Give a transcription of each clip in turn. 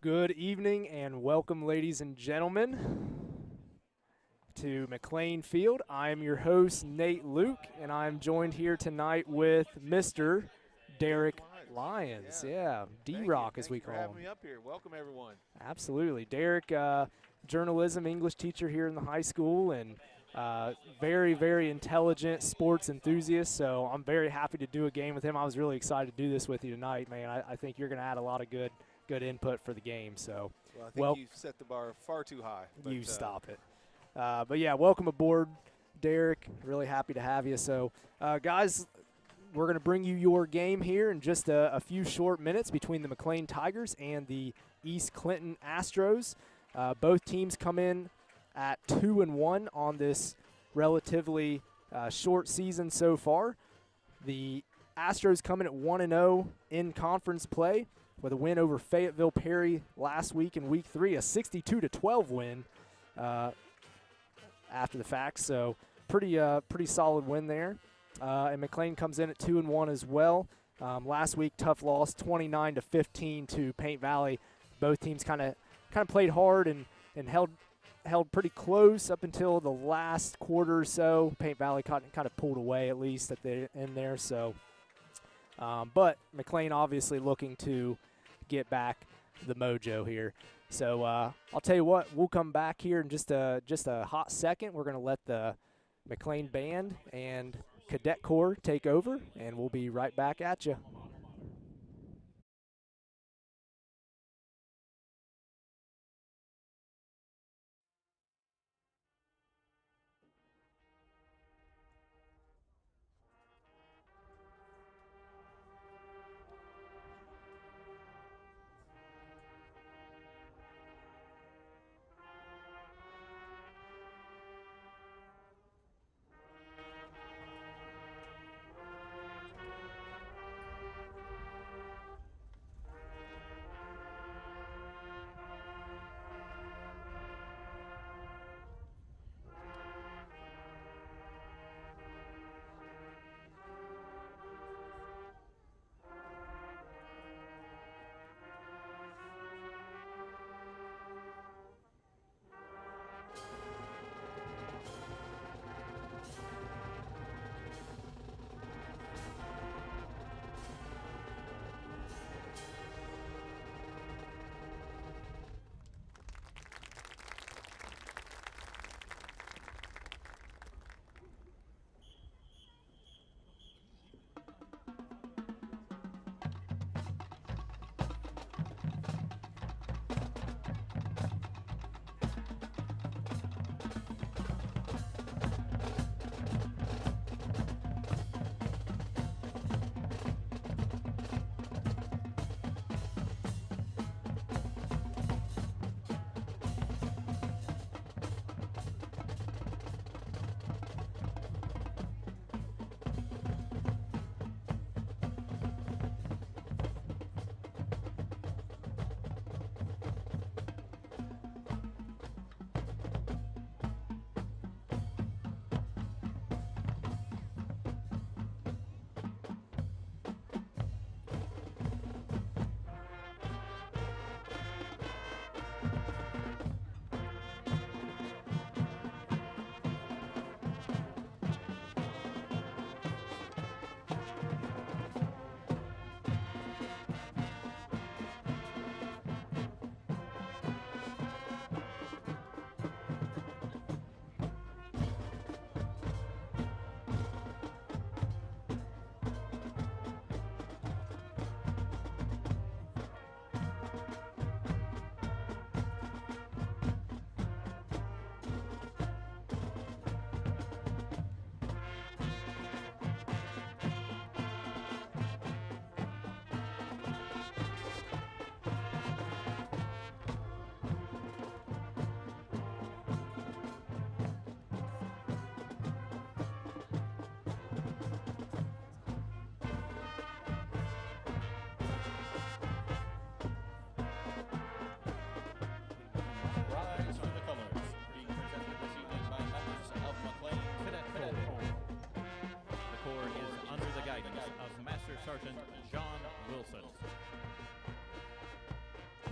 Good evening and welcome, ladies and gentlemen, to McClain Field. I am your host, Nate Luke, and I'm joined here tonight with Mr. Derek Lyons. Yeah, D-Rock as we call him. Thank you for having me up here. Welcome, everyone. Absolutely. Derek, journalism, English teacher here in the high school, and very, very intelligent sports enthusiast, so I'm very happy to do a game with him. I was really excited to do this with you tonight, man. I think you're going to add a lot of good input for the game. So, well, I think you've set the bar far too high. You stop it. But, yeah, welcome aboard, Derek. Really happy to have you. So, guys, we're going to bring you your game here in just a few short minutes between the McClain Tigers and the East Clinton Astros. Both teams come in at 2-1 on this relatively short season so far. The Astros come in at 1-0 in conference play with a win over Fayetteville Perry last week in Week 3, a 62-12 win after the fact. So pretty solid win there. And McClain comes in at 2-1 as well. Last week, tough loss, 29-15 to Paint Valley. Both teams kind of played hard and held pretty close up until the last quarter or so. Paint Valley kind of pulled away at least at the end there. So, but McClain obviously looking to get back the mojo here. So I'll tell you what, we'll come back here in just a hot second. We're going to let the McClain band and Cadet Corps take over, and we'll be right back at you.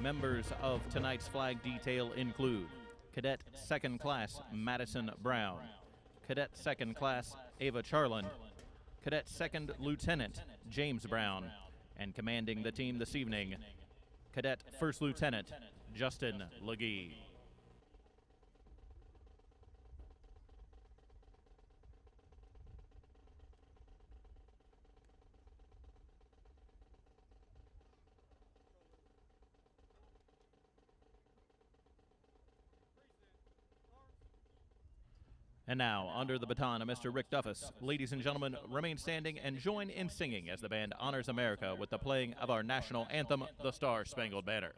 Members of tonight's flag detail include Cadet Second Class Madison Brown, Cadet Second Class Ava Charland, Cadet Second Lieutenant James Brown, and commanding the team this evening, Cadet First Lieutenant Justin Legee. And now, under the baton of Mr. Rick Duffus, ladies and gentlemen, remain standing and join in singing as the band honors America with the playing of our national anthem, the Star-Spangled Banner.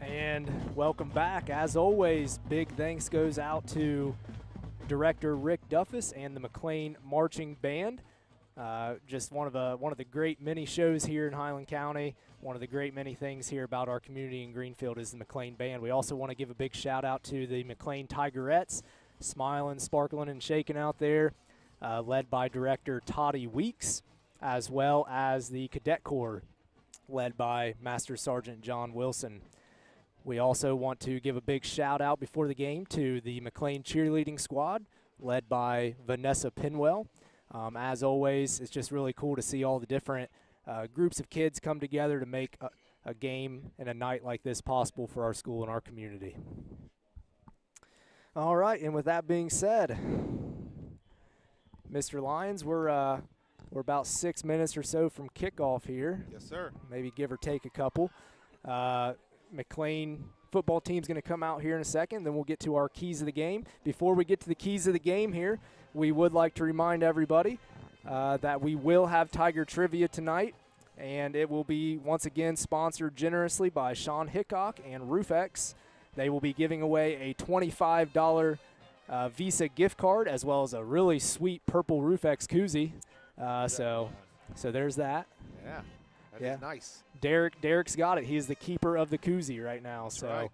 And welcome back. As always, big thanks goes out to Director Rick Duffus and the McClain Marching Band. Just one of the great many shows here in Highland County. One of the great many things here about our community in Greenfield is the McClain Band. We also want to give a big shout out to the McClain Tigerettes, smiling, sparkling, and shaking out there, led by Director Toddy Weeks, as well as the Cadet Corps, led by Master Sergeant John Wilson. We also want to give a big shout out before the game to the McClain cheerleading squad, led by Vanessa Pinwell. As always, it's just really cool to see all the different groups of kids come together to make a game and a night like this possible for our school and our community. All right, and with that being said, Mr. Lyons, we're about 6 minutes or so from kickoff here. Yes, sir. Maybe give or take a couple. McClain football team's going to come out here in a second, then we'll get to our keys of the game. Before we get to the keys of the game here, we would like to remind everybody that we will have Tiger Trivia tonight, and it will be once again sponsored generously by Sean Hickok and Roofx. They will be giving away a $25 Visa gift card as well as a really sweet purple Roofx koozie. So there's that. Yeah, that is nice. Derek's got it. He's the keeper of the koozie right now. That's so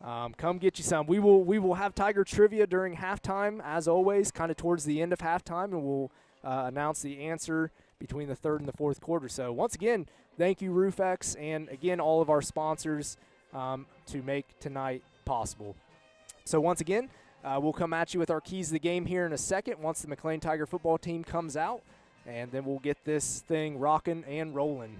right. come get you some. We will have Tiger Trivia during halftime, as always, kind of towards the end of halftime, and we'll announce the answer between the third and the fourth quarter. So once again, thank you, Roofx, and again, all of our sponsors to make tonight possible. So once again, we'll come at you with our keys of the game here in a second once the McClain Tiger football team comes out, and then we'll get this thing rocking and rolling.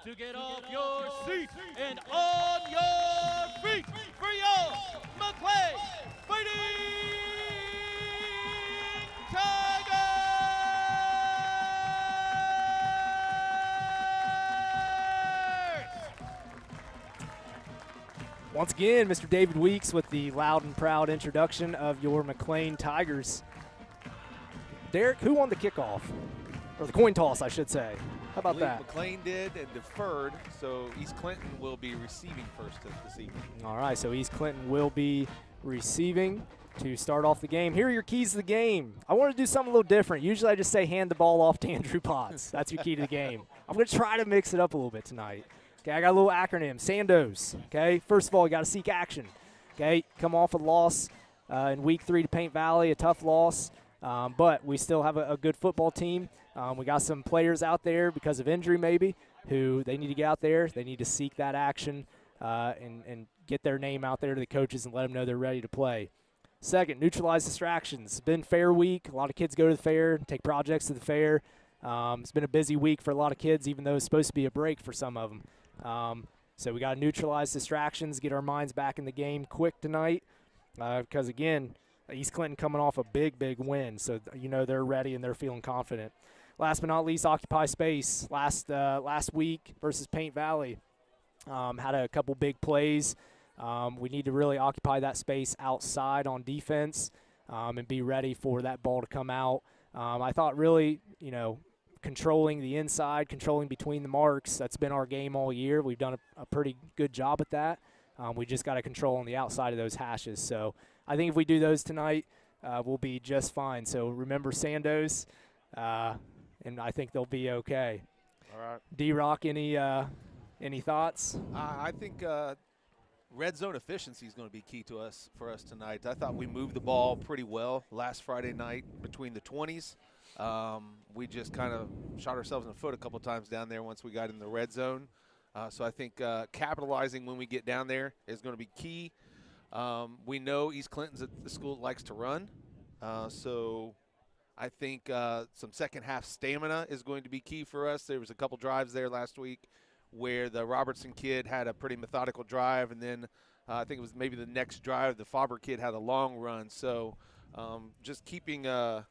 to get off your seat and on your feet for your McClain Fighting Tigers! Once again, Mr. David Weeks with the loud and proud introduction of your McClain Tigers. Derek, who won the kickoff? Or the coin toss, I should say. How about that? McClain did and deferred, so East Clinton will be receiving first this evening. All right, so East Clinton will be receiving to start off the game. Here are your keys to the game. I want to do something a little different. Usually I just say hand the ball off to Andrew Potts. That's your key to the game. I'm going to try to mix it up a little bit tonight. Okay, I got a little acronym, SANDOS. Okay, first of all, you got to seek action. Okay, come off a loss in Week 3 to Paint Valley, a tough loss, but we still have a good football team. We got some players out there because of injury maybe who they need to get out there. They need to seek that action and get their name out there to the coaches and let them know they're ready to play. Second, neutralize distractions. It's been fair week. A lot of kids go to the fair, take projects to the fair. It's been a busy week for a lot of kids, even though it's supposed to be a break for some of them. So we got to neutralize distractions, get our minds back in the game quick tonight because, again, East Clinton coming off a big, big win. So, you know, they're ready and they're feeling confident. Last but not least, occupy space. Last week versus Paint Valley, had a couple big plays. We need to really occupy that space outside on defense and be ready for that ball to come out. I thought really, you know, controlling the inside, controlling between the marks, that's been our game all year. We've done a pretty good job at that. We just got to control on the outside of those hashes. So I think if we do those tonight, we'll be just fine. So remember Sandos, and I think they'll be okay. All right. D-Rock, any thoughts? I think red zone efficiency is going to be key for us tonight. I thought we moved the ball pretty well last Friday night between the 20s. We just kind of shot ourselves in the foot a couple times down there once we got in the red zone. So I think capitalizing when we get down there is going to be key. We know East Clinton's the school that likes to run. So I think some second half stamina is going to be key for us. There was a couple drives there last week where the Robertson kid had a pretty methodical drive, and then I think it was maybe the next drive the Faber kid had a long run. So just keeping our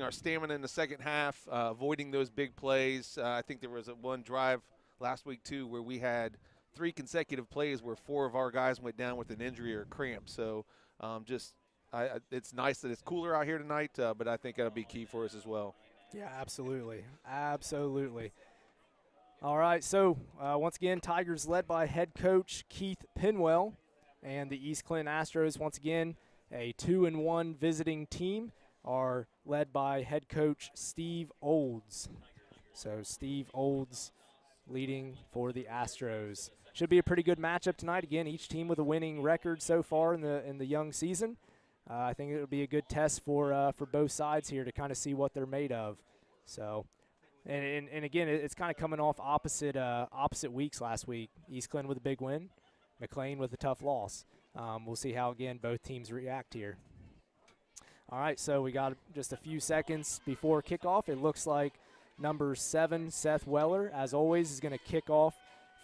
stamina in the second half, avoiding those big plays. I think there was one drive last week, too, where we had 3 consecutive plays where 4 of our guys went down with an injury or a cramp. So it's nice that it's cooler out here tonight, but I think that'll be key for us as well. Yeah, absolutely. Absolutely. All right, so once again, Tigers led by head coach Keith Pinwell, and the East Clinton Astros, once again, a 2-1 visiting team, are led by head coach Steve Olds. So Steve Olds leading for the Astros. Should be a pretty good matchup tonight. Again, each team with a winning record so far in the young season. I think it'll be a good test for both sides here to kind of see what they're made of. So, and again, it's kind of coming off opposite weeks last week. East Clinton with a big win, McClain with a tough loss. We'll see how, again, both teams react here. All right, so we got just a few seconds before kickoff. It looks like number 7, Seth Weller, as always, is going to kick off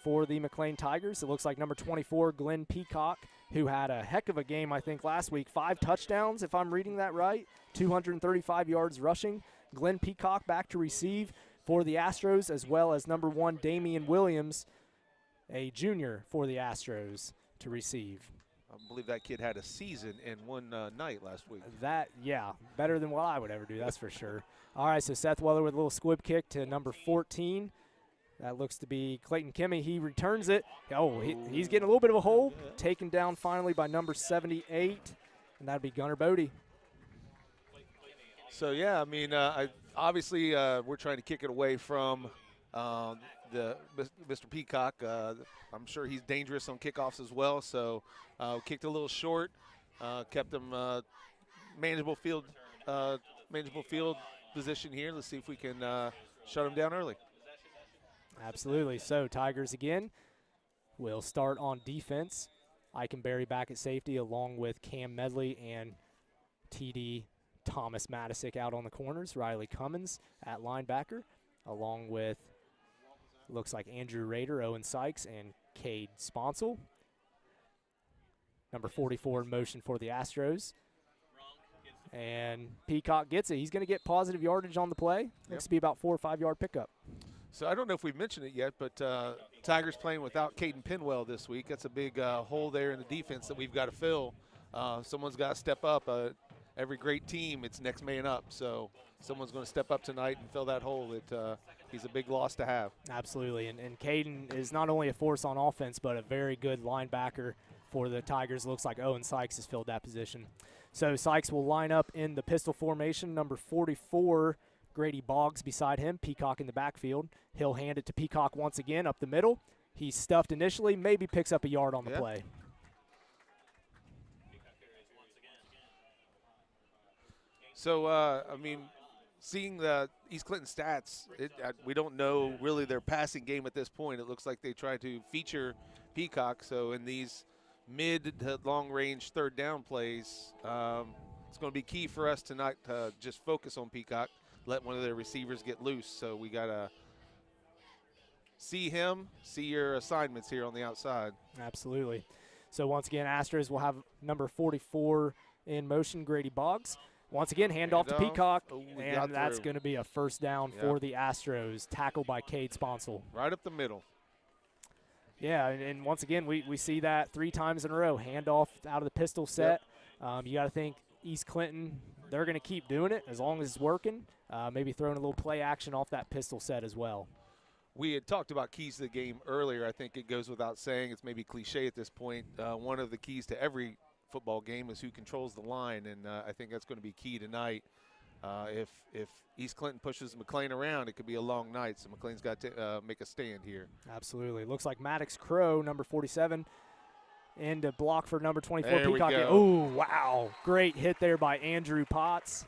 for the McClain Tigers. It looks like number 24, Glenn Peacock, who had a heck of a game, I think, last week. 5 touchdowns, if I'm reading that right, 235 yards rushing. Glenn Peacock back to receive for the Astros, as well as number 1, Damian Williams, a junior for the Astros, to receive. I believe that kid had a season in one night last week. Yeah, better than what I would ever do, that's for sure. All right, so Seth Weller with a little squib kick to number 14. That looks to be Clayton Kimmy. He returns it. Oh, he's getting a little bit of a hole. Taken down finally by number 78, and that'd be Gunnar Bodie. So, yeah, I mean, obviously we're trying to kick it away from Mr. Peacock. I'm sure he's dangerous on kickoffs as well. So kicked a little short, kept them manageable field position here. Let's see if we can shut him down early. Absolutely. So Tigers again will start on defense. Eikenberry back at safety along with Cam Medley and TD Thomas Matisick out on the corners. Riley Cummins at linebacker along with Looks like Andrew Rader, Owen Sykes, and Cade Sponsel. Number 44 in motion for the Astros. And Peacock gets it. He's going to get positive yardage on the play. Looks to be about 4 or 5 yard pickup. So I don't know if we've mentioned it yet, but Tigers playing without Caden Pinwell this week. That's a big hole there in the defense that we've got to fill. Someone's got to step up. Every great team, it's next man up. So someone's going to step up tonight and fill that hole. He's a big loss to have. Absolutely. And Caden is not only a force on offense, but a very good linebacker for the Tigers. Looks like Owen Sykes has filled that position. So Sykes will line up in the pistol formation. Number 44, Grady Boggs beside him. Peacock in the backfield. He'll hand it to Peacock once again up the middle. He's stuffed initially, maybe picks up a yard on the play. So, I mean, seeing the East Clinton stats, we don't know really their passing game at this point. It looks like they try to feature Peacock. So in these mid to long range third down plays, it's going to be key for us tonight to just focus on Peacock, let one of their receivers get loose. So we got to see him, see your assignments here on the outside. Absolutely. So once again, Astros will have number 44 in motion, Grady Boggs. Once again, handoff to Peacock, and that's going to be a first down for the Astros, tackled by Cade Sponsel. Right up the middle. Yeah, and once again, we see that 3 times in a row, handoff out of the pistol set. You got to think East Clinton, they're going to keep doing it as long as it's working, maybe throwing a little play action off that pistol set as well. We had talked about keys to the game earlier. I think it goes without saying. It's maybe cliche at this point. One of the keys to every football game is who controls the line, and I think that's going to be key tonight. If East Clinton pushes McClain around, it could be a long night, so McClain's got to make a stand here. Absolutely. Looks like Maddox Crow, number 47, and a block for number 24, there Peacock. Oh, wow. Great hit there by Andrew Potts.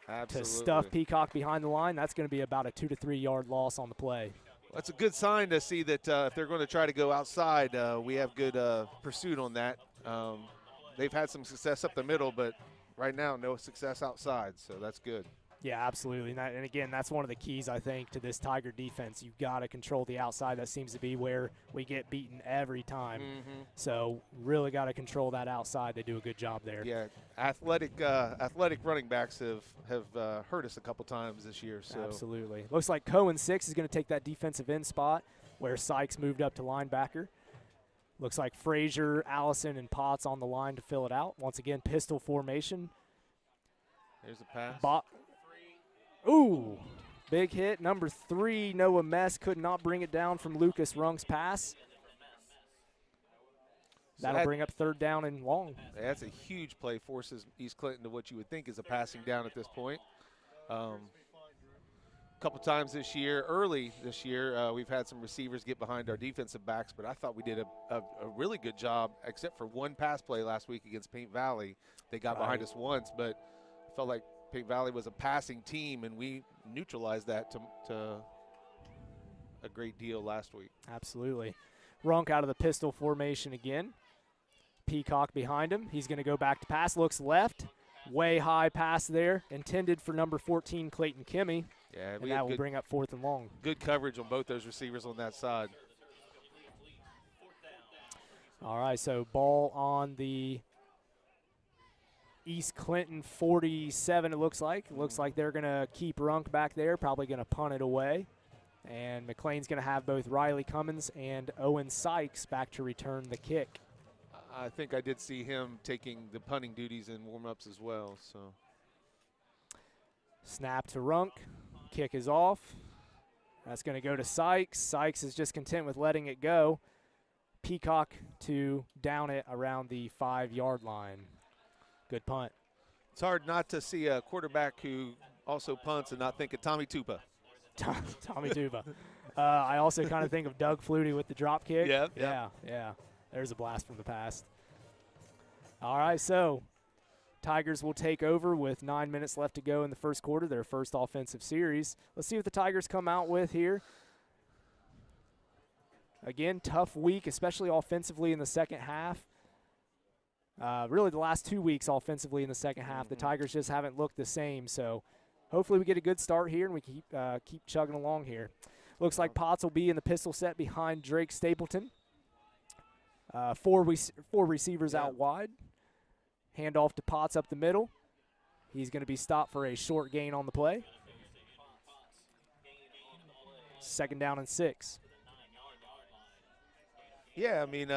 Absolutely. To stuff Peacock behind the line. That's going to be about a 2 to 3 yard loss on the play. That's a good sign to see that if they're going to try to go outside, we have good pursuit on that. They've had some success up the middle, but right now no success outside, so that's good. Yeah, absolutely. And again, that's one of the keys, I think, to this Tiger defense. You've got to control the outside. That seems to be where we get beaten every time. So really got to control that outside. They do a good job there. Yeah, athletic running backs have hurt us a couple times this year. So. Absolutely. Looks like Cohen 6 is going to take that defensive end spot where Sykes moved up to linebacker. Looks like Frazier, Allison, and Potts on the line to fill it out. Once again, pistol formation. There's a pass. Ooh, big hit. Number 3, Noah Mess could not bring it down from Lucas Runk's pass. That'll bring up third down and long. That's a huge play. Forces East Clinton to what you would think is a passing down at this point. Couple times this year, early this year, we've had some receivers get behind our defensive backs, but I thought we did a really good job, except for one pass play last week against Paint Valley. They got behind us once, but I felt like Paint Valley was a passing team, and we neutralized that to a great deal last week. Absolutely. Runk out of the pistol formation again. Peacock behind him. He's going to go back to pass. Looks left. Way high pass there. Intended for number 14, Clayton Kimmy. Yeah, and that will bring up 4th and long. Good coverage on both those receivers on that side. All right, so ball on the East Clinton 47, it looks like. It looks like they're going to keep Runk back there, probably going to punt it away. And McClain's going to have both Riley Cummins and Owen Sykes back to return the kick. I think I did see him taking the punting duties in warm-ups as well. So, snap to Runk. Kick is off. That's going to go to Sykes. Sykes is just content with letting it go. Peacock to down it around the 5-yard line. Good punt. It's hard not to see a quarterback who also punts and not think of Tommy Tupa. Tommy Tupa. I also kind of think of Doug Flutie with the drop kick. Yeah. There's a blast from the past. All right, so Tigers will take over with 9 minutes left to go in the first quarter, their first offensive series. Let's see what the Tigers come out with here. Again, tough week, especially offensively in the second half. Really the last 2 weeks offensively in the second half. The Tigers just haven't looked the same, so hopefully we get a good start here and we keep chugging along here. Looks like Potts will be in the pistol set behind Drake Stapleton. Four receivers out wide. Handoff to Potts up the middle. He's going to be stopped for a short gain on the play. 2nd down and 6. Yeah, I mean,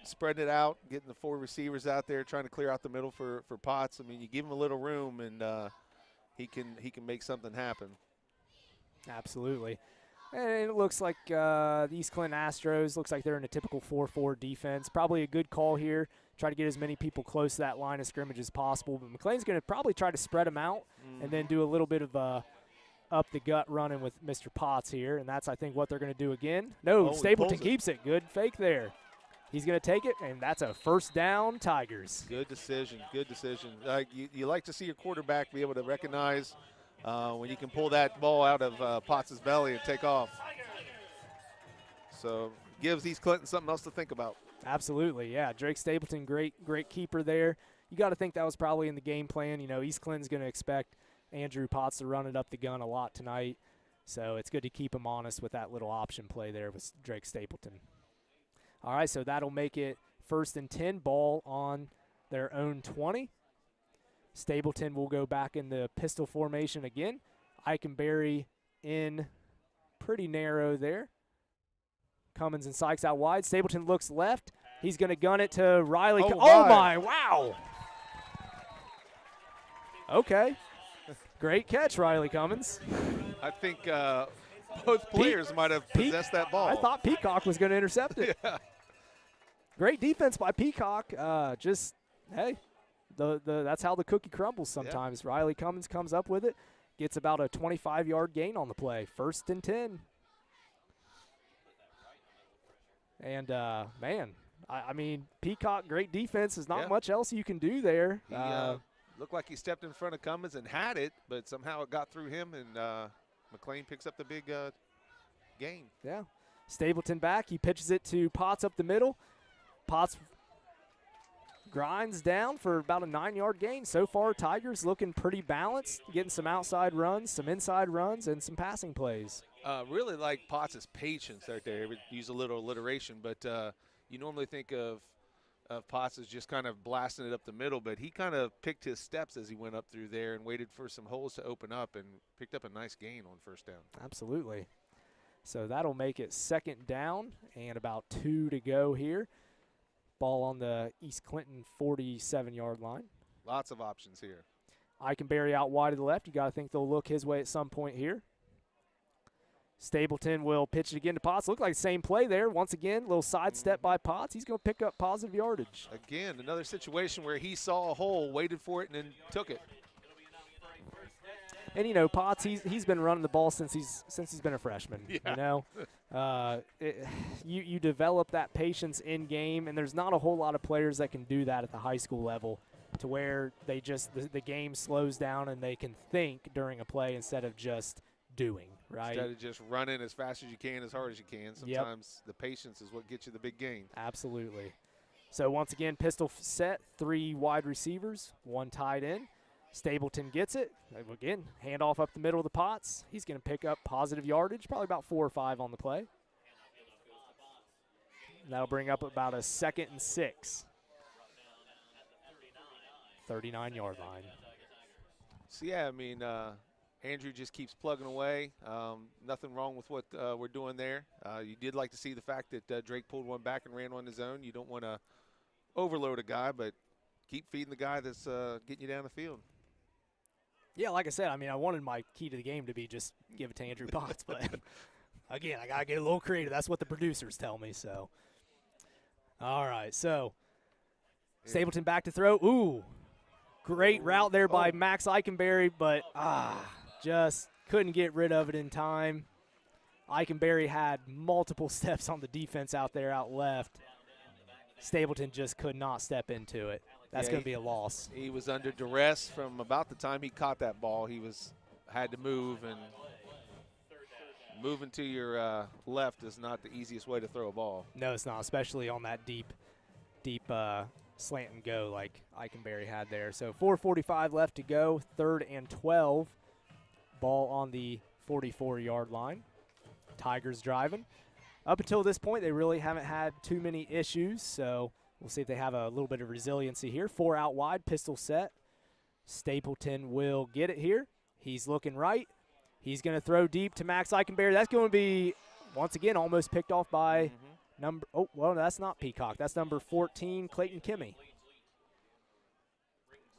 spreading it out, getting the 4 receivers out there, trying to clear out the middle for Potts. I mean, you give him a little room, and he can make something happen. Absolutely. And it looks like the East Clinton Astros, looks like they're in a typical 4-4 defense. Probably a good call here. Try to get as many people close to that line of scrimmage as possible. But McClain's going to probably try to spread them out and then do a little bit of up-the-gut running with Mr. Potts here. And that's, I think, what they're going to do again. No, Stapleton keeps it. Good fake there. He's going to take it, and that's a 1st down, Tigers. Good decision. Good decision. You like to see your quarterback be able to recognize when you can pull that ball out of Potts' belly and take off. So gives East Clinton something else to think about. Absolutely, yeah. Drake Stapleton, great keeper there. You got to think that was probably in the game plan. You know, East Clinton's going to expect Andrew Potts to run it up the gun a lot tonight. So it's good to keep him honest with that little option play there with Drake Stapleton. All right, so that'll make it 1st and 10, ball on their own 20. Stapleton will go back in the pistol formation again. Eikenberry in pretty narrow there. Cummins and Sykes out wide. Stapleton looks left. He's going to gun it to Riley. Oh my, wow. Okay. Great catch, Riley Cummins. I think both players might have possessed that ball. I thought Peacock was going to intercept it. Yeah. Great defense by Peacock. Just, hey, that's how the cookie crumbles sometimes. Yeah. Riley Cummins comes up with it, gets about a 25-yard gain on the play. 1st and 10. And, man, I mean, Peacock, great defense. There's not much else you can do there. He looked like he stepped in front of Cummins and had it, but somehow it got through him, and McClain picks up the big gain. Yeah. Stapleton back. He pitches it to Potts up the middle. Potts grinds down for about a 9-yard gain. So far, Tigers looking pretty balanced, getting some outside runs, some inside runs, and some passing plays. Really like Potts' patience right there. Would use a little alliteration, but you normally think of Potts as just kind of blasting it up the middle, but he kind of picked his steps as he went up through there and waited for some holes to open up and picked up a nice gain on 1st down. Absolutely. So that'll make it 2nd down and about 2 to go here. Ball on the East Clinton 47-yard line. Lots of options here. Eikenberry out wide to the left. You got to think they'll look his way at some point here. Stapleton will pitch it again to Potts. Look like the same play there. Once again, little sidestep by Potts. He's going to pick up positive yardage. Again, another situation where he saw a hole, waited for it, and then took it. And, you know, Potts, he's been running the ball since he's been a freshman, you know. You develop that patience in game, and there's not a whole lot of players that can do that at the high school level to where they just the game slows down and they can think during a play instead of just doing, right? Instead of just running as fast as you can, as hard as you can. Sometimes the patience is what gets you the big gain. Absolutely. So once again, pistol set, 3 wide receivers, 1 tight end. Stapleton gets it. Again, handoff up the middle of the Potts. He's going to pick up positive yardage, probably about 4 or 5 on the play. That'll bring up about a 2nd and 6. 39-yard line. So, yeah, I mean, Andrew just keeps plugging away. Nothing wrong with what we're doing there. You did like to see the fact that Drake pulled one back and ran on his own. You don't want to overload a guy, but keep feeding the guy that's getting you down the field. Yeah, like I said, I mean, I wanted my key to the game to be just give it to Andrew Potts, but again, I got to get a little creative. That's what the producers tell me, so. All right, so Stapleton back to throw. Ooh, great route there by Max Eikenberry, but just couldn't get rid of it in time. Eikenberry had multiple steps on the defense out there out left. Stapleton just could not step into it. That's going to be a loss. He was under duress from about the time he caught that ball. He had to move, and moving to your left is not the easiest way to throw a ball. No, it's not, especially on that deep slant and go like Eikenberry had there. So 4:45 left to go, 3rd and 12. Ball on the 44-yard line. Tigers driving. Up until this point, they really haven't had too many issues, so we'll see if they have a little bit of resiliency here. 4 out wide, pistol set. Stapleton will get it here. He's looking right. He's going to throw deep to Max Eichenberry. That's going to be, once again, almost picked off by that's not Peacock. That's number 14, Clayton Kimmy.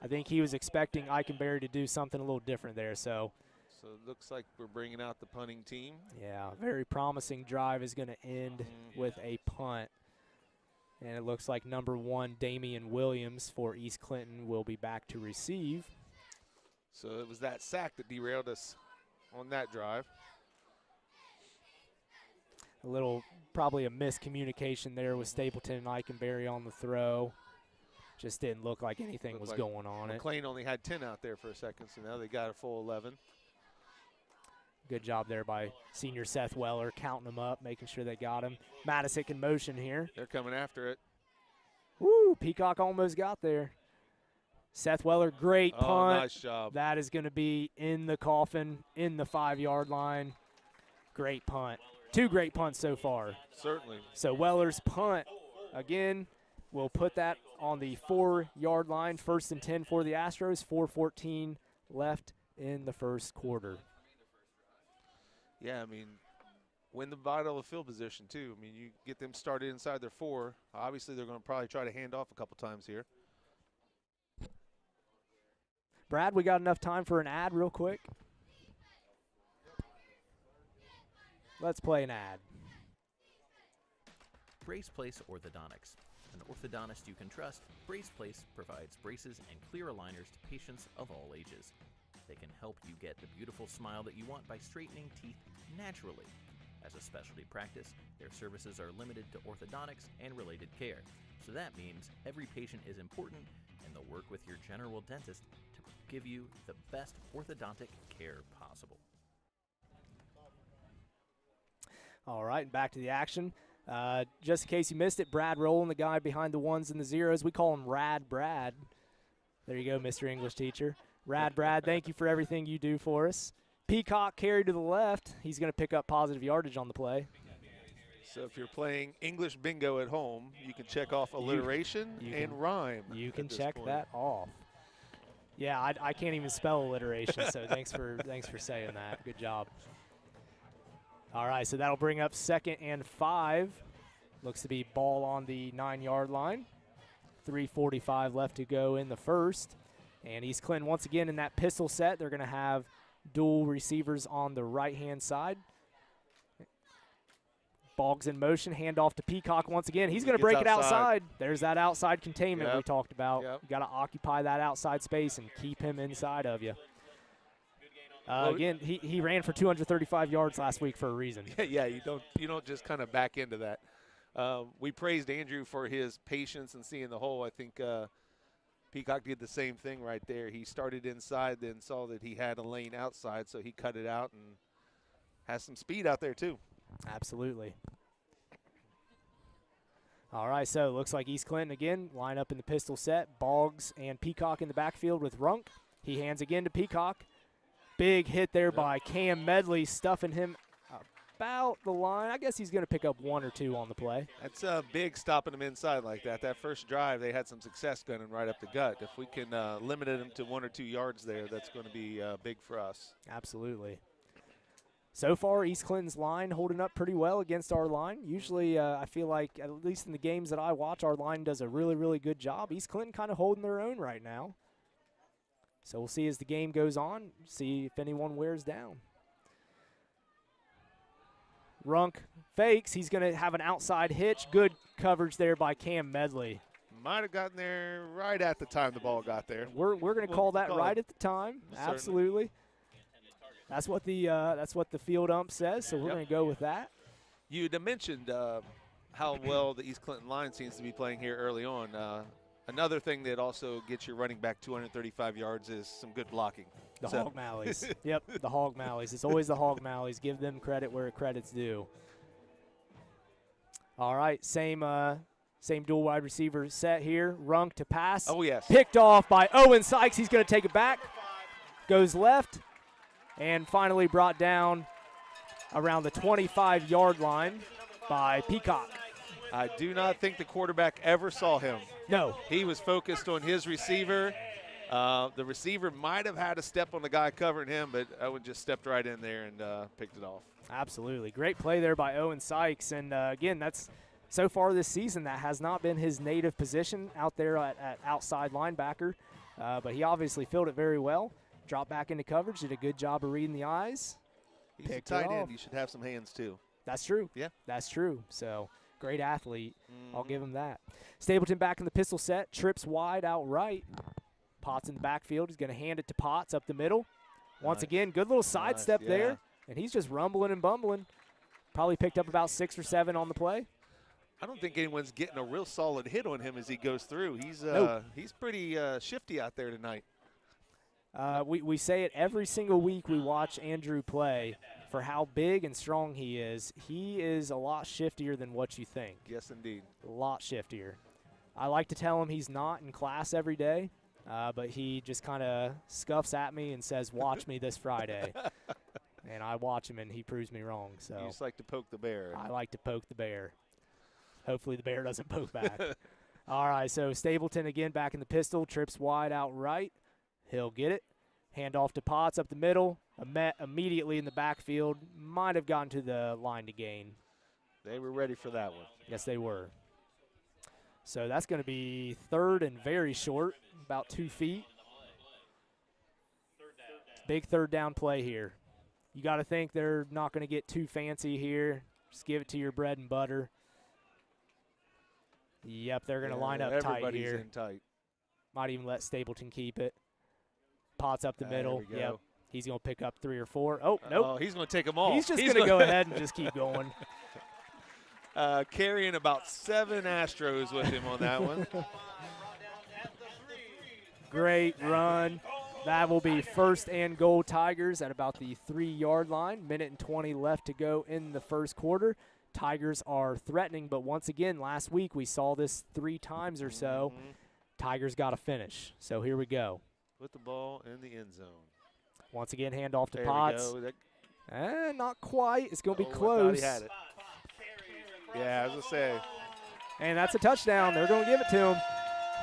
I think he was expecting Eichenberry to do something a little different there, so it looks like we're bringing out the punting team. Yeah, very promising drive is going to end with a punt. And it looks like number 1, Damian Williams for East Clinton will be back to receive. So it was that sack that derailed us on that drive. A little, probably a miscommunication there with Stapleton and Eichenberry on the throw. Just didn't look like anything was going on. McClain only had 10 out there for a second, so now they got a full 11. Good job there by senior Seth Weller, counting them up, making sure they got him. Madison in motion here. They're coming after it. Woo, Peacock almost got there. Seth Weller, great punt. Nice job. That is going to be in the coffin, in the 5-yard line. Great punt. 2 great punts so far. Certainly. So Weller's punt, again, will put that on the 4-yard line. 1st and 10 for the Astros. 4:14 left in the first quarter. Yeah, I mean, win the battle of field position, too. I mean, you get them started inside their 4. Obviously, they're going to probably try to hand off a couple times here. Brad, we got enough time for an ad real quick? Let's play an ad. Brace Place Orthodontics. An orthodontist you can trust, Brace Place provides braces and clear aligners to patients of all ages. They can help you get the beautiful smile that you want by straightening teeth naturally. As a specialty practice, their services are limited to orthodontics and related care. So that means every patient is important, and they'll work with your general dentist to give you the best orthodontic care possible. All right, and back to the action. Just in case you missed it, Brad Rowland, the guy behind the 1s and the 0s. We call him Rad Brad. There you go, Mr. English teacher. Rad Brad, thank you for everything you do for us. Peacock carry to the left. He's going to pick up positive yardage on the play. So if you're playing English bingo at home, you can check off alliteration and rhyme. You can check that off. Yeah, I can't even spell alliteration, so thanks for saying that. Good job. All right, so that'll bring up 2nd and 5. Looks to be ball on the 9-yard line. 3:45 left to go in the first. And East Clinton once again in that pistol set. They're going to have dual receivers on the right-hand side. Boggs in motion, handoff to Peacock once again. He's going to break it outside. There's that outside containment we talked about. You got to occupy that outside space and keep him inside of you. Again, he ran for 235 yards last week for a reason. Yeah, you don't just kind of back into that. We praised Andrew for his patience and seeing the hole. I think Peacock did the same thing right there. He started inside, then saw that he had a lane outside, so he cut it out and has some speed out there too. Absolutely. All right, so it looks like East Clinton again line up in the pistol set. Boggs and Peacock in the backfield with Runk. He hands again to Peacock. Big hit there by Cam Medley, stuffing him about the line. I guess he's going to pick up 1 or 2 on the play. That's big stopping him inside like that. That first drive, they had some success gunning right up the gut. If we can limit him to 1 or 2 yards there, that's going to be big for us. Absolutely. So far, East Clinton's line holding up pretty well against our line. Usually, I feel like, at least in the games that I watch, our line does a really, really good job. East Clinton kind of holding their own right now. So we'll see as the game goes on, see if anyone wears down. Runk fakes. He's going to have an outside hitch. Good coverage there by Cam Medley. Might have gotten there right at the time the ball got there. We're going to call that right at the time. Certainly. Absolutely. That's what the field ump says, so we're going to go with that. You mentioned how well the East Clinton line seems to be playing here early on. Another thing that also gets your running back 235 yards is some good blocking. The Hog Malleys. Yep, the Hog Malleys. It's always the Hog Malleys. Give them credit where credit's due. All right, same dual wide receiver set here. Runk to pass. Oh, yes. Picked off by Owen Sykes. He's going to take it back. Goes left. And finally brought down around the 25-yard line by Peacock. I do not think the quarterback ever saw him. No. He was focused on his receiver. The receiver might have had a step on the guy covering him, but Owen just stepped right in there and picked it off. Absolutely. Great play there by Owen Sykes. And, again, that's so far this season that has not been his native position out there at outside linebacker. But he obviously filled it very well. Dropped back into coverage, did a good job of reading the eyes. He's a tight end. You should have some hands, too. That's true. Yeah. That's true. So, great athlete. I'll give him that. Stapleton back in the pistol set. Trips wide out right. Potts in the backfield. He's going to hand it to Potts up the middle. Once again, good little sidestep there. And he's just rumbling and bumbling. Probably picked up about 6 or 7 on the play. I don't think anyone's getting a real solid hit on him as he goes through. He's he's pretty shifty out there tonight. We say it every single week we watch Andrew play for how big and strong he is. He is a lot shiftier than what you think. Yes, indeed. A lot shiftier. I like to tell him he's not in class every day, but he just kind of scuffs at me and says, watch me this Friday. And I watch him, and he proves me wrong. So You just like to poke the bear. I like to poke the bear. Hopefully the bear doesn't poke back. All right, so Stapleton again back in the pistol. Trips wide out right. He'll get it. Hand off to Potts up the middle. Immediately in the backfield. Might have gotten to the line to gain. They were ready for that one. Yes, they were. So that's going to be third and very short, about 2 feet. Big third down play here. You got to think they're not going to get too fancy here. Just give it to your bread and butter. Yep, they're going to line up tight everybody's here. in tight. Might even let Stapleton keep it. Potts up the middle. Yep. He's going to pick up 3 or 4. Oh, nope. Oh, he's going to take them all. He's just going to go ahead and just keep going. Carrying about 7 Astros with him on that one. Great run. That will be first and goal Tigers at about the 3-yard line. 1:20 left to go in the first quarter. Tigers are threatening, but once again, last week we saw this 3 times or so. Tigers got to finish. So here we go. Put the ball in the end zone. Once again, handoff to There Potts. we go. Not quite. It's going to be I close. thought he had it. Yeah, I was going to say. And that's a touchdown. They're going to give it to him.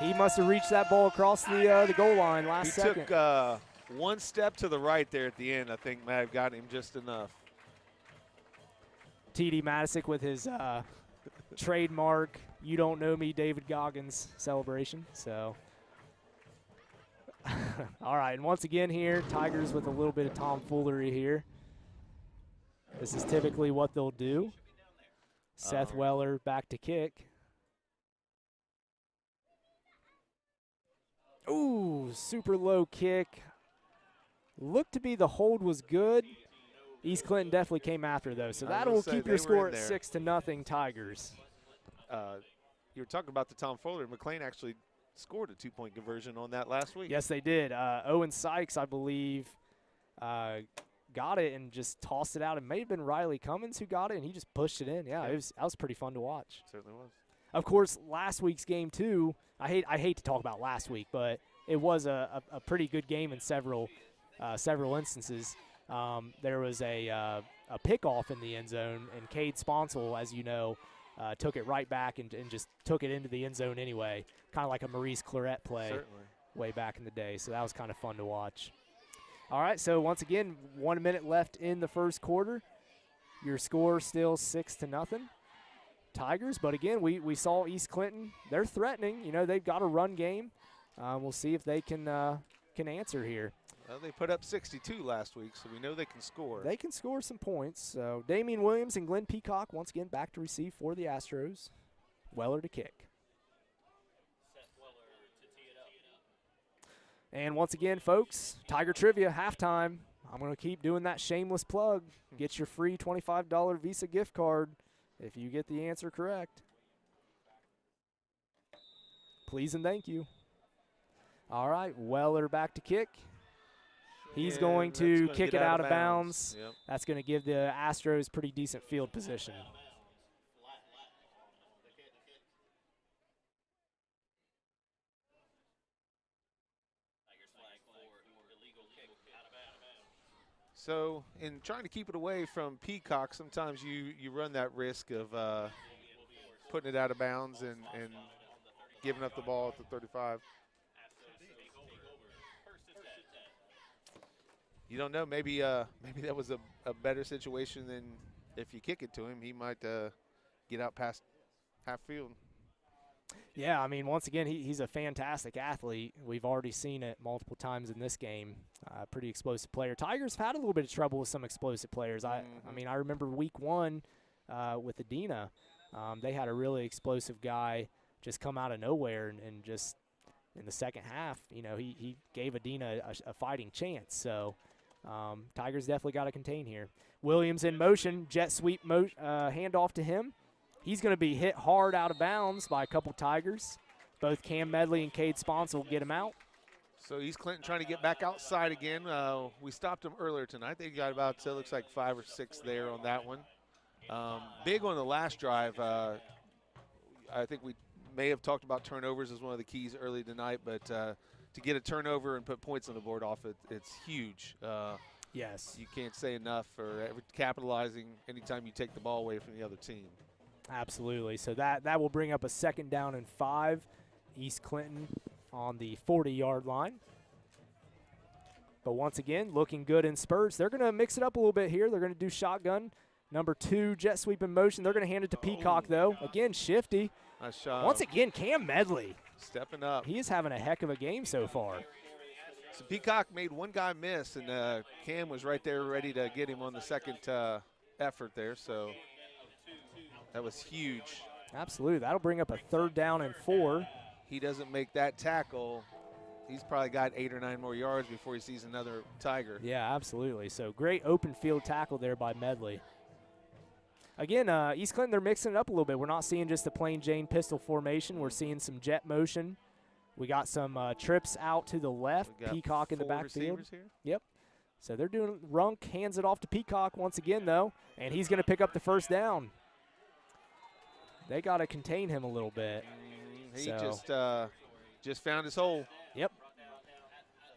He must have reached that ball across the goal line last second. He took 1 step to the right there at the end. I think might have gotten him just enough. T.D. Matisic with his trademark "You Don't Know Me" David Goggins celebration. So, all right, and once again here, Tigers with a little bit of tomfoolery here. This is typically what they'll do. Seth Weller back to kick. Ooh, super low kick. Looked to be the hold was good. East Clinton definitely came after, though, so that'll keep your score at 6-0 Tigers. You were talking about the tomfoolery. McClain actually scored a 2-point conversion on that last week. Yes, they did. Owen Sykes, I believe, got it and just tossed it out. It may have been Riley Cummins who got it, and he just pushed it in. Yeah, that was pretty fun to watch. Certainly was. Of course, last week's game, too, I hate to talk about last week, but it was a pretty good game in several instances. There was a pickoff in the end zone, and Cade Sponsel, as you know, took it right back and just took it into the end zone anyway, kind of like a Maurice Claret play. Certainly. Way back in the day. So that was kind of fun to watch. All right, so once again, 1 minute left in the first quarter. Your score still 6-0 Tigers, but again, we saw East Clinton. They're threatening. You know, they've got a run game. We'll see if they can answer here. Well, they put up 62 last week, so we know they can score. They can score some points. So Damian Williams and Glenn Peacock once again back to receive for the Astros. Weller to kick. And once again, folks, Tiger Trivia halftime. I'm going to keep doing that shameless plug. Get your free $25 Visa gift card if you get the answer correct. Please and thank you. All right, Weller back to kick. He's going to kick it out of bounds. Yep. That's going to give the Astros pretty decent field position. So in trying to keep it away from Peacock, sometimes you run that risk of putting it out of bounds and giving up the ball at the 35. You don't know. Maybe that was a better situation than if you kick it to him. He might get out past half field. Yeah, I mean, once again, he's a fantastic athlete. We've already seen it multiple times in this game. Pretty explosive player. Tigers have had a little bit of trouble with some explosive players. I mean, I remember week 1 with Adina. They had a really explosive guy just come out of nowhere and just in the second half, you know, he gave Adina a fighting chance. So Tigers definitely got to contain here. Williams in motion, jet sweep handoff to him. He's going to be hit hard out of bounds by a couple Tigers. Both Cam Medley and Cade Sponsor will get him out. So East Clinton trying to get back outside again. We stopped them earlier tonight. They got about, it looks like 5 or 6 there on that one. Big on the last drive. I think we may have talked about turnovers as one of the keys early tonight, but to get a turnover and put points on the board off it, it's huge. Yes. You can't say enough for capitalizing anytime you take the ball away from the other team. Absolutely. So that will bring up a 2nd down and 5. East Clinton on the 40-yard line. But once again, looking good in spurts. They're going to mix it up a little bit here. They're going to do shotgun. Number 2, jet sweep in motion. They're going to hand it to Peacock, though. Again, shifty. Nice shot. Once again, Cam Medley. Stepping up. He is having a heck of a game so far. So Peacock made one guy miss, and Cam was right there ready to get him on the second effort there. So that was huge. Absolutely. That'll bring up a 3rd down and 4. He doesn't make that tackle, he's probably got 8 or 9 more yards before he sees another Tiger. Yeah, absolutely. So great open field tackle there by Medley. Again, East Clinton, they're mixing it up a little bit. We're not seeing just a plain Jane pistol formation. We're seeing some jet motion. We got some trips out to the left, Peacock in the backfield. Yep. So they're doing, Runk hands it off to Peacock once again, though, and he's going to pick up the 1st down. They got to contain him a little bit. He just found his hole. Yep.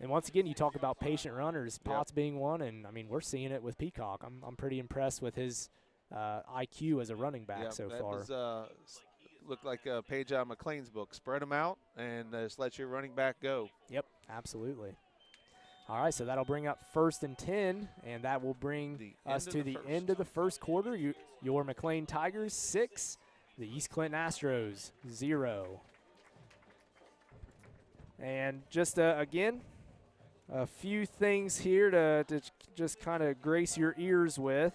And once again, you talk about patient runners, Potts being one, and, I mean, we're seeing it with Peacock. I'm pretty impressed with his IQ as a running back so far. Was, looked like a page out of McClain's book. Spread them out and just let your running back go. Yep, absolutely. All right, so that'll bring up 1st and 10, and that will bring us to the end of the first quarter. Your McClain Tigers 6, the East Clinton Astros 0. And just, again, a few things here to just kind of grace your ears with.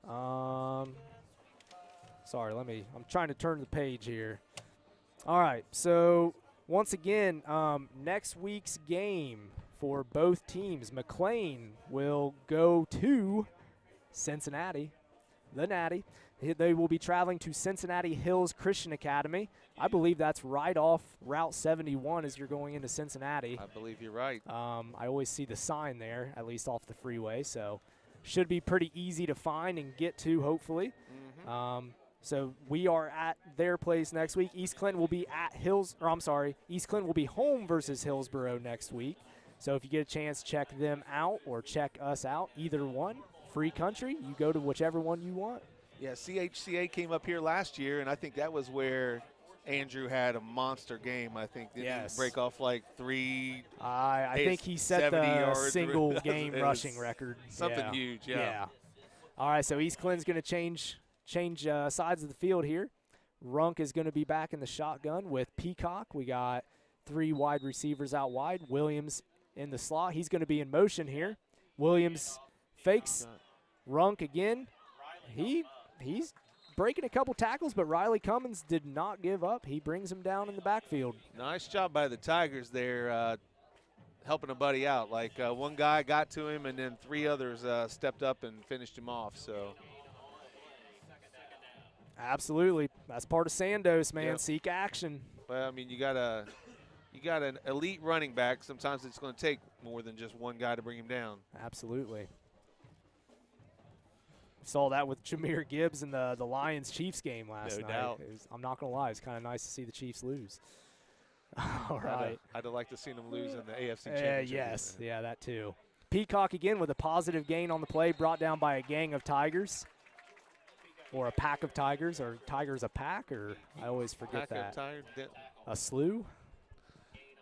Sorry, I'm trying to turn the page here. All right, so once again, next week's game for both teams, McClain will go to Cincinnati, the Natty. They will be traveling to Cincinnati Hills Christian Academy. I believe that's right off Route 71 as you're going into Cincinnati. I believe you're right. I always see the sign there, at least off the freeway, so should be pretty easy to find and get to, hopefully. So we are at their place next week. East Clinton will be at East Clinton will be home versus Hillsboro next week. So if you get a chance, check them out or check us out. Either one, free country. You go to whichever one you want. Yeah, CHCA came up here last year, and I think that was where Andrew had a monster game. I think didn't he break off like 3. I think he set the single game rushing record. Something huge. Yeah. All right, so East Clinton's going to change sides of the field here. Runk is going to be back in the shotgun with Peacock. We got 3 wide receivers out wide. Williams in the slot. He's going to be in motion here. Williams fakes. Runk again. He's breaking a couple tackles, but Riley Cummins did not give up. He brings him down in the backfield. Nice job by the Tigers there, helping a buddy out. Like one guy got to him, and then 3 others stepped up and finished him off. So. Absolutely. That's part of Sandos, man. Yep. Seek action. Well, I mean, you got an elite running back. Sometimes it's going to take more than just one guy to bring him down. Absolutely. Saw that with Jameer Gibbs in the Lions-Chiefs game last night. No doubt. I'm not going to lie. It's kind of nice to see the Chiefs lose. All right. I'd have liked to see them lose in the AFC Championship. Yes. Yeah, that too. Peacock again with a positive gain on the play, brought down by a gang of Tigers. Or a pack of Tigers, or Tigers a pack, or I always forget that. A slew?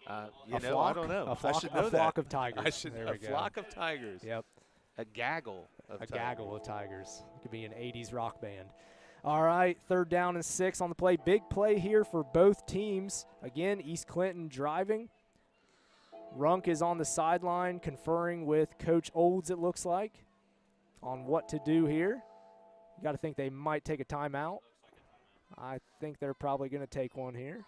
You a know, flock? I don't know. A flock, I should know a flock that. of Tigers. I should, there a we go. flock of Tigers. Yep. A gaggle of a Tigers. gaggle of Tigers. It could be an 80s rock band. All right, 3rd down and 6 on the play. Big play here for both teams. Again, East Clinton driving. Runk is on the sideline conferring with Coach Olds, it looks like, on what to do here. You got to think they might take a timeout. I think they're probably going to take one here.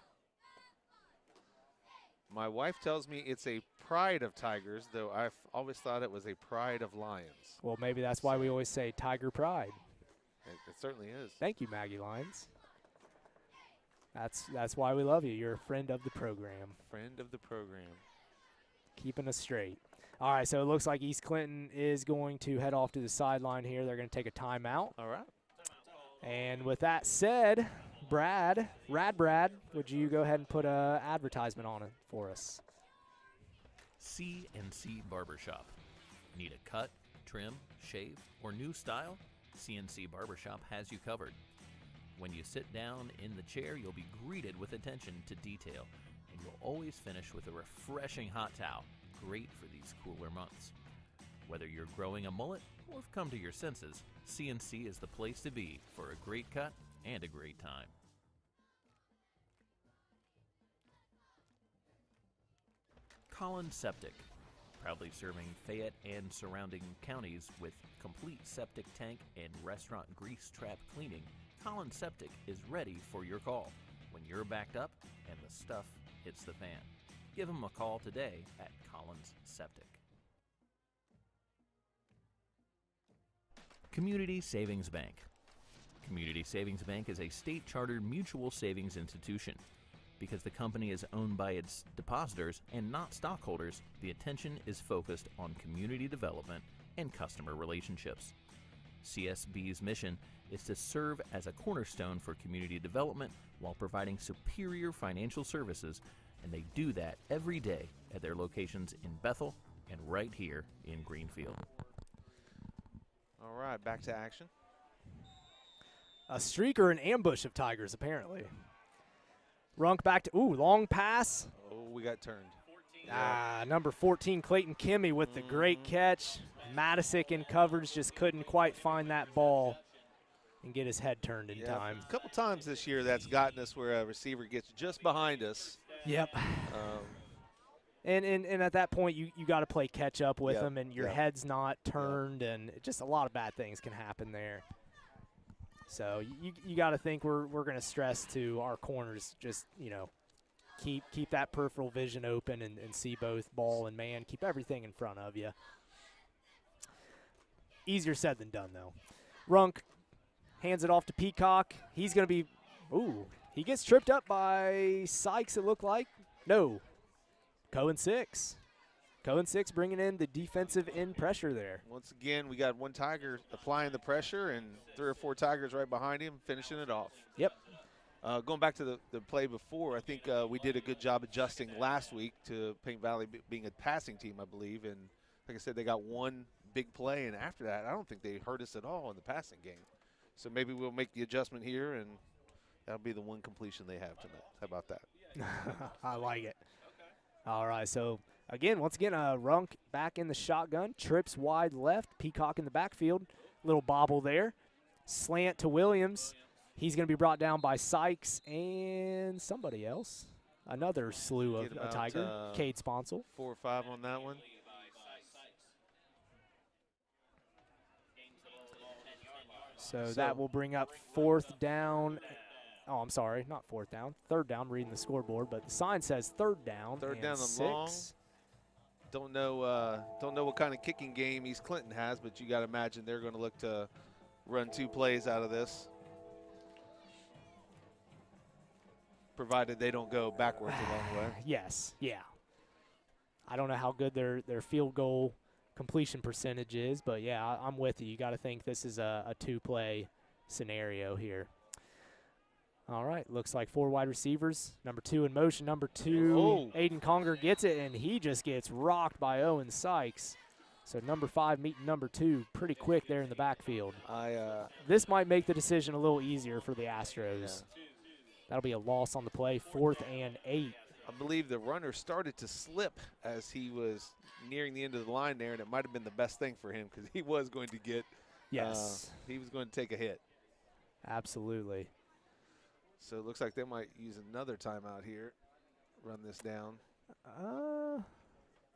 My wife tells me it's a pride of Tigers, though I've always thought it was a pride of Lions. Well, maybe that's why we always say Tiger Pride. It certainly is. Thank you, Maggie Lyons. That's why we love you. You're a friend of the program. Friend of the program. Keeping us straight. All right, so it looks like East Clinton is going to head off to the sideline here. They're going to take a timeout. All right. And with that said, Brad, would you go ahead and put an advertisement on it for us? CNC Barbershop. Need a cut, trim, shave, or new style? CNC Barbershop has you covered. When you sit down in the chair, you'll be greeted with attention to detail, and you'll always finish with a refreshing hot towel, great for these cooler months. Whether you're growing a mullet or have come to your senses, CNC is the place to be for a great cut and a great time. Collins Septic, proudly serving Fayette and surrounding counties with complete septic tank and restaurant grease trap cleaning. Collins Septic is ready for your call when you're backed up and the stuff hits the fan. Give them a call today at Collins Septic. Community Savings Bank. Community Savings Bank is a state-chartered mutual savings institution. Because the company is owned by its depositors and not stockholders, the attention is focused on community development and customer relationships. CSB's mission is to serve as a cornerstone for community development while providing superior financial services, and they do that every day at their locations in Bethel and right here in Greenfield. All right, back to action. A streak or an ambush of Tigers, apparently. Runk back to, long pass. Oh, we got turned. Number 14, Clayton Kimmy with the great catch. Matisic in coverage just couldn't quite find that ball and get his head turned in time. A couple times this year that's gotten us where a receiver gets just behind us. Yep. And at that point, you got to play catch up with them, and your head's not turned, and just a lot of bad things can happen there. So you got to think we're going to stress to our corners, just, keep that peripheral vision open and see both ball and man. Keep everything in front of you. Easier said than done, though. Runk hands it off to Peacock. He's going to be he gets tripped up by Sykes, it looked like. No. Cohen 6 bringing in the defensive end pressure there. Once again, we got one Tiger applying the pressure and 3 or 4 Tigers right behind him finishing it off. Yep. Going back to the play before, I think we did a good job adjusting last week to Paint Valley being a passing team, I believe. And like I said, they got one big play, and after that, I don't think they hurt us at all in the passing game. So maybe we'll make the adjustment here, and that'll be the one completion they have tonight. How about that? I like it. All right, so once again, Runk back in the shotgun, trips wide left, Peacock in the backfield, little bobble there, slant to Williams. He's going to be brought down by Sykes and somebody else, another slew of a Tiger, Cade Sponsel. 4 or 5 on that one. So that will bring up 4th down. Oh, I'm sorry, not 4th down. 3rd down, I'm reading the scoreboard, but the sign says 3rd down. 3rd down and 6. long. Don't know what kind of kicking game East Clinton has, but you got to imagine they're going to look to run 2 plays out of this, provided they don't go backwards along the way. Yes, yeah. I don't know how good their field goal completion percentage is, but yeah, I'm with you. You got to think this is a 2-play scenario here. All right, looks like 4 wide receivers. Number 2 in motion. Number 2, Aiden Conger gets it, and he just gets rocked by Owen Sykes. So number 5 meeting number 2 pretty quick there in the backfield. This This might make the decision a little easier for the Astros. Yeah. That'll be a loss on the play, 4th and 8. I believe the runner started to slip as he was nearing the end of the line there, and it might have been the best thing for him because he was going to get Yes. he was going to take a hit. Absolutely. So it looks like they might use another timeout here, run this down.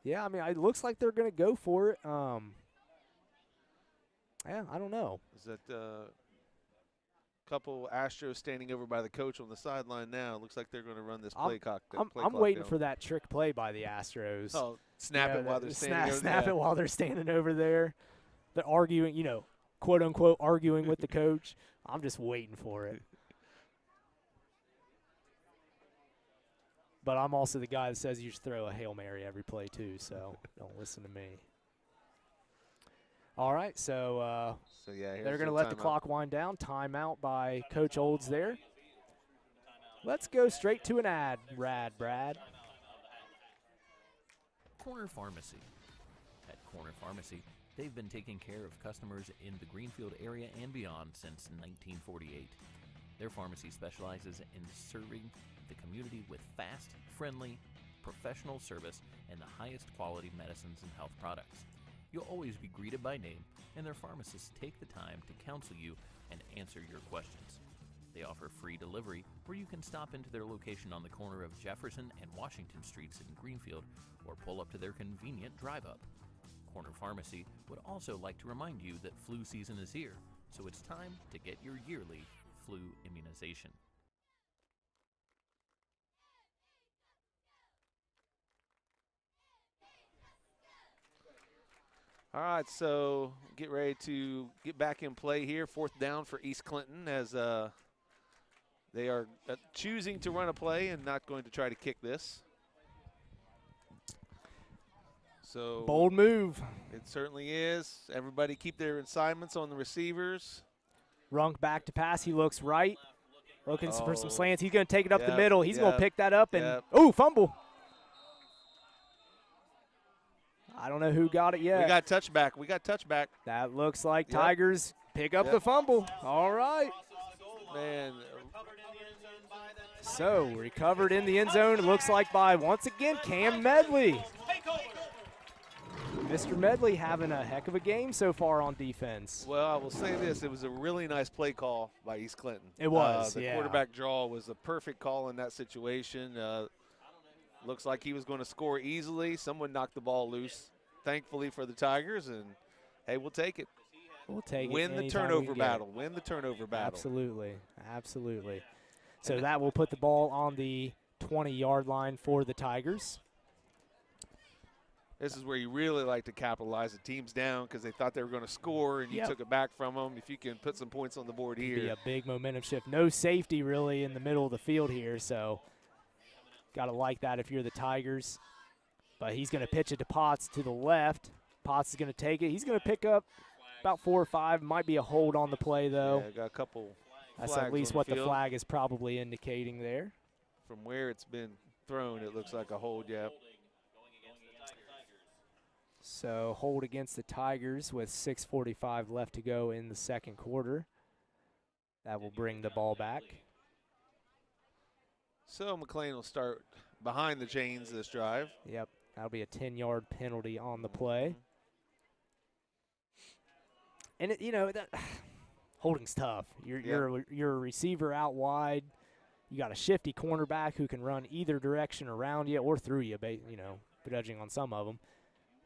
Yeah, I mean, it looks like they're going to go for it. Yeah, I don't know. Is that couple Astros standing over by the coach on the sideline now? Looks like they're going to run this play clock. I'm waiting for that trick play by the Astros. Oh, snap it while they're standing over there. Snap it while they're standing over there. They're arguing, you know, quote unquote, arguing with the coach. I'm just waiting for it. But I'm also the guy that says you should throw a Hail Mary every play too, so don't listen to me. All right, so yeah, they're going to let the clock wind down. Timeout by Coach Olds there. Let's go straight to an ad, Brad. Corner Pharmacy. At Corner Pharmacy, they've been taking care of customers in the Greenfield area and beyond since 1948. Their pharmacy specializes in serving the community with fast, friendly, professional service and the highest quality medicines and health products. You'll always be greeted by name, and their pharmacists take the time to counsel you and answer your questions. They offer free delivery, where you can stop into their location on the corner of Jefferson and Washington Streets in Greenfield, or pull up to their convenient drive-up. Corner Pharmacy would also like to remind you that flu season is here, so it's time to get your yearly flu immunization. All right, so get ready to get back in play here. 4th down for East Clinton as they are choosing to run a play and not going to try to kick this. So Bold move. It certainly is. Everybody keep their assignments on the receivers. Runk back to pass. He looks right. Looking for some Oh. slants. He's going to take it up the Yep, middle. He's going to yep, pick that up and, yep. ooh, fumble. I don't know who got it yet. We got touchback. That looks like Yep. Tigers pick up Yep. the fumble. All right. Man, So recovered in the end zone. It looks like by, once again, Cam Medley. Mr. Medley having a heck of a game so far on defense. well, I will say this. It was a really nice play call by East Clinton. It was, The yeah. quarterback draw was a perfect call in that situation. Looks like he was going to score easily. Someone knocked the ball loose, thankfully for the Tigers, and, hey, we'll take it. We'll take it Win the anytime we turnover can get it. battle. Win the turnover battle. Absolutely. Absolutely. So that will put the ball on the 20-yard line for the Tigers. This is where you really like to capitalize. The team's down because they thought they were going to score, and you Yep. took it back from them. If you can put some points on the board Be here. a big momentum shift. No safety really in the middle of the field here, so got to like that if you're the Tigers. But he's going to pitch it to Potts to the left. Potts is going to take it. He's going to pick up about 4 or 5. Might be a hold on the play, though. Yeah, got a couple That's flags at least on what the field. flag is probably indicating there. From where it's been thrown, it looks like a hold, yeah. So hold against the Tigers with 6:45 left to go in the second quarter. That will bring the ball back. So McClain will start behind the chains this drive. Yep, that'll be a 10-yard penalty on the play. And it, you know, that holding's tough. You're a receiver out wide. You got a shifty cornerback who can run either direction around you or through you, you know, judging on some of them.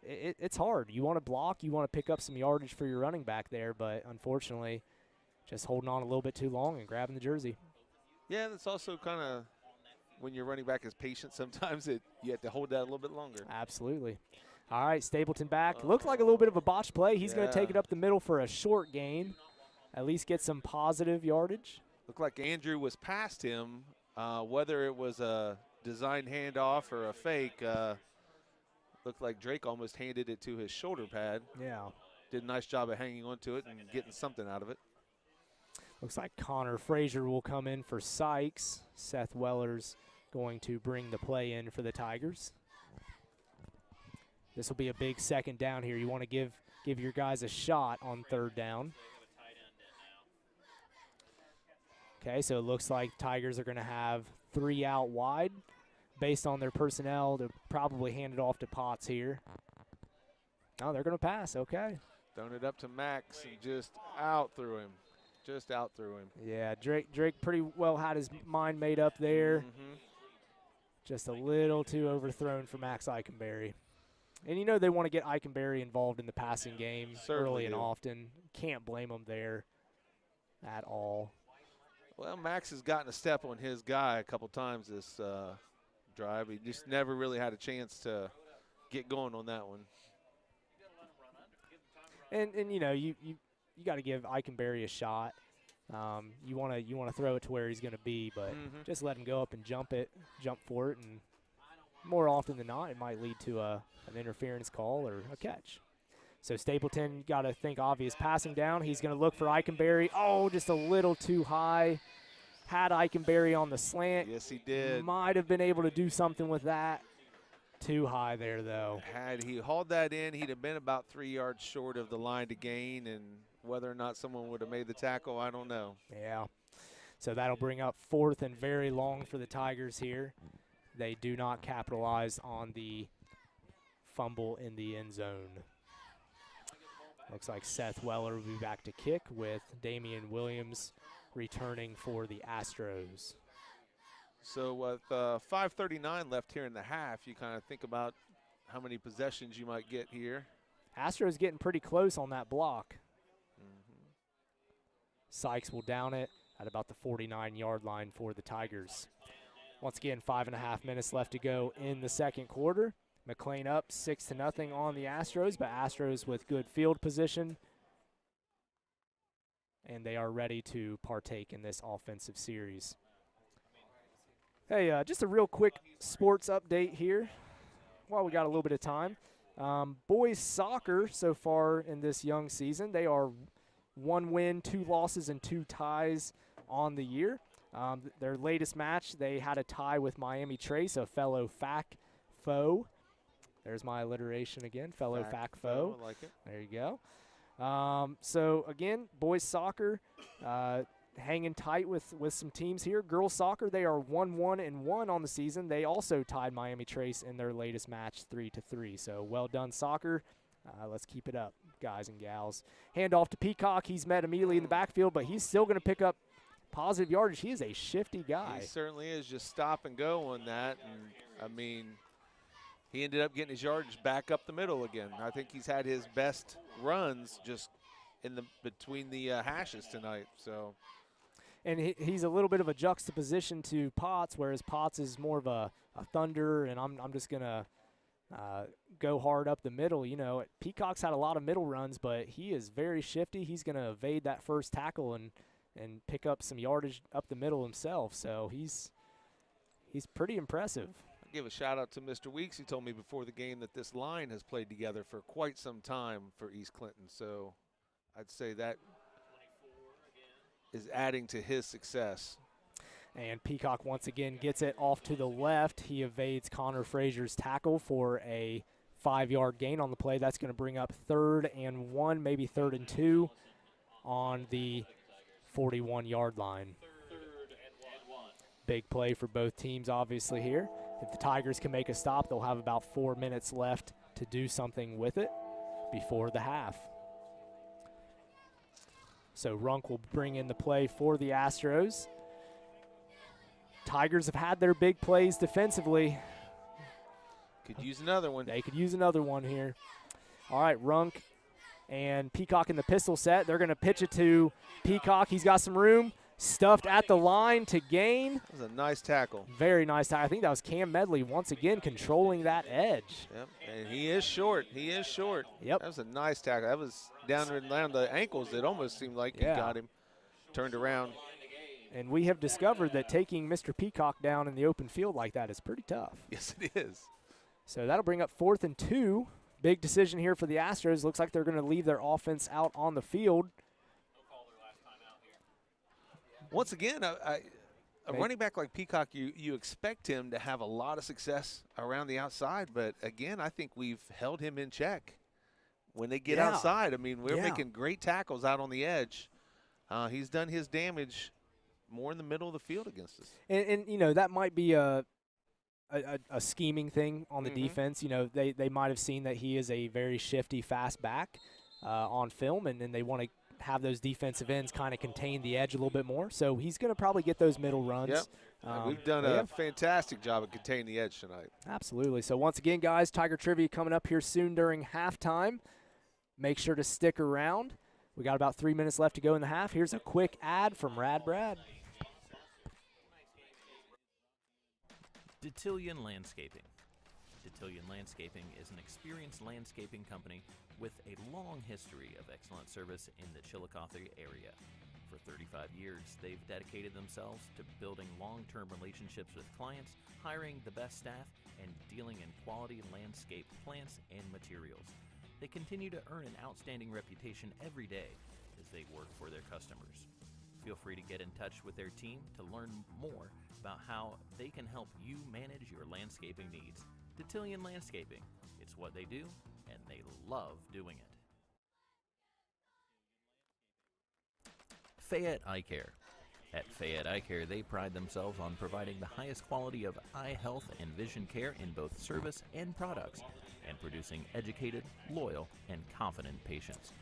It's hard. You want to block, you want to pick up some yardage for your running back there, but unfortunately, just holding on a little bit too long and grabbing the jersey. Yeah, that's also kind of when your running back is patient. Sometimes you have to hold that a little bit longer. Absolutely. All right, Stapleton back. Looked like a little bit of a botched play. He's going to take it up the middle for a short gain, at least get some positive yardage. Looked like Andrew was past him, whether it was a designed handoff or a fake. Looked like Drake almost handed it to his shoulder pad. Yeah. Did a nice job of hanging on to it and getting something out of it. Looks like Connor Frazier will come in for Sykes. Seth Weller's going to bring the play in for the Tigers. This will be a big second down here. You want to give your guys a shot on third down. Okay, so it looks like Tigers are going to have 3 out wide. Based on their personnel, they'll probably hand it off to Potts here. Oh, they're going to pass. Okay. Throwing it up to Max and just out through him. Just out through him. Yeah, Drake pretty well had his mind made up there. Just a little too overthrown for Max Eikenberry. And you know they want to get Eikenberry involved in the passing game early and often. Can't blame them there at all. Well, Max has gotten a step on his guy a couple times this drive. He just never really had a chance to get going on that one. And you know you got to give Eikenberry a shot. You want to throw it to where he's going to be, but just let him go up and jump for it, and more often than not, it might lead to an interference call or a catch. So Stapleton got to think obvious passing down. He's going to look for Eikenberry. Oh, just a little too high. Had Eikenberry on the slant. Yes, he did. Might have been able to do something with that. Too high there, though. Had he hauled that in, he'd have been about 3 yards short of the line to gain, and whether or not someone would have made the tackle, I don't know. Yeah. So that'll bring up 4th and very long for the Tigers here. They do not capitalize on the fumble in the end zone. Looks like Seth Weller will be back to kick with Damian Williams returning for the Astros. So with 5:39 left here in the half, you kind of think about how many possessions you might get here. Astros getting pretty close on that block. Sykes will down it at about the 49-yard line for the Tigers. Once again, 5.5 minutes left to go in the second quarter. McClain up 6-0 on the Astros, but Astros with good field position. And they are ready to partake in this offensive series. Hey, just a real quick sports update here while we got a little bit of time. Boys soccer so far in this young season, they are 1 win, 2 losses, and 2 ties on the year. Their latest match, they had a tie with Miami Trace, a fellow FAC foe. There's my alliteration again, fellow FAC foe. I like it. There you go. So, again, boys soccer, hanging tight with some teams here. Girls soccer, they are 1-1-1 on the season. They also tied Miami Trace in their latest match 3-3. So well done, soccer. Let's keep it up, guys and gals. Hand off to Peacock. He's met immediately in the backfield, but he's still going to pick up positive yardage. He is a shifty guy. He certainly is. Just stop and go on that. And I mean, he ended up getting his yardage back up the middle again. I think he's had his best runs just in between the hashes tonight. So. And he's a little bit of a juxtaposition to Potts, whereas Potts is more of a thunder, and I'm just going to go hard up the middle. You know, Peacock's had a lot of middle runs, but he is very shifty. He's going to evade that first tackle and pick up some yardage up the middle himself. So he's pretty impressive. I'll give a shout out to Mr. Weeks. He told me before the game that this line has played together for quite some time for East Clinton. So I'd say that is adding to his success. And Peacock once again gets it off to the left. He evades Connor Frazier's tackle for a 5-yard gain on the play. That's going to bring up 3rd and 1, maybe 3rd and 2 on the 41-yard line. Big play for both teams, obviously, here. If the Tigers can make a stop, they'll have about 4 minutes left to do something with it before the half. So Runk will bring in the play for the Astros. Tigers have had their big plays defensively. Could use another one. They could use another one here. All right, Runk and Peacock in the pistol set. They're going to pitch it to Peacock. He's got some room. Stuffed at the line to gain. That was a nice tackle. Very nice tackle. I think that was Cam Medley once again controlling that edge. Yep, and he is short. He is short. Yep. That was a nice tackle. That was down around the ankles. It almost seemed like he got him turned around. And we have discovered that taking Mr. Peacock down in the open field like that is pretty tough. Yes, it is. So that'll bring up 4th and 2. Big decision here for the Astros. Looks like they're going to leave their offense out on the field. Once again, A running back like Peacock, you expect him to have a lot of success around the outside, but again, I think we've held him in check when they get outside. I mean, we're making great tackles out on the edge. He's done his damage more in the middle of the field against us. And you know, that might be a scheming thing on the defense. You know, they might have seen that he is a very shifty, fast back on film, and then they want to have those defensive ends kind of contain the edge a little bit more. So he's going to probably get those middle runs. Yep. We've done a fantastic job of containing the edge tonight. Absolutely. So once again, guys, Tiger Trivia coming up here soon during halftime. Make sure to stick around. We got about 3 minutes left to go in the half. Here's a quick ad from Rad Brad. Detillion Landscaping. Detillion Landscaping is an experienced landscaping company with a long history of excellent service in the Chillicothe area. For 35 years, they've dedicated themselves to building long-term relationships with clients, hiring the best staff, and dealing in quality landscape plants and materials. They continue to earn an outstanding reputation every day as they work for their customers. Feel free to get in touch with their team to learn more about how they can help you manage your landscaping needs. Detillion Landscaping. It's what they do, and they love doing it. Fayette Eye Care. At Fayette Eye Care, they pride themselves on providing the highest quality of eye health and vision care in both service and products, and producing educated, loyal, and confident patients.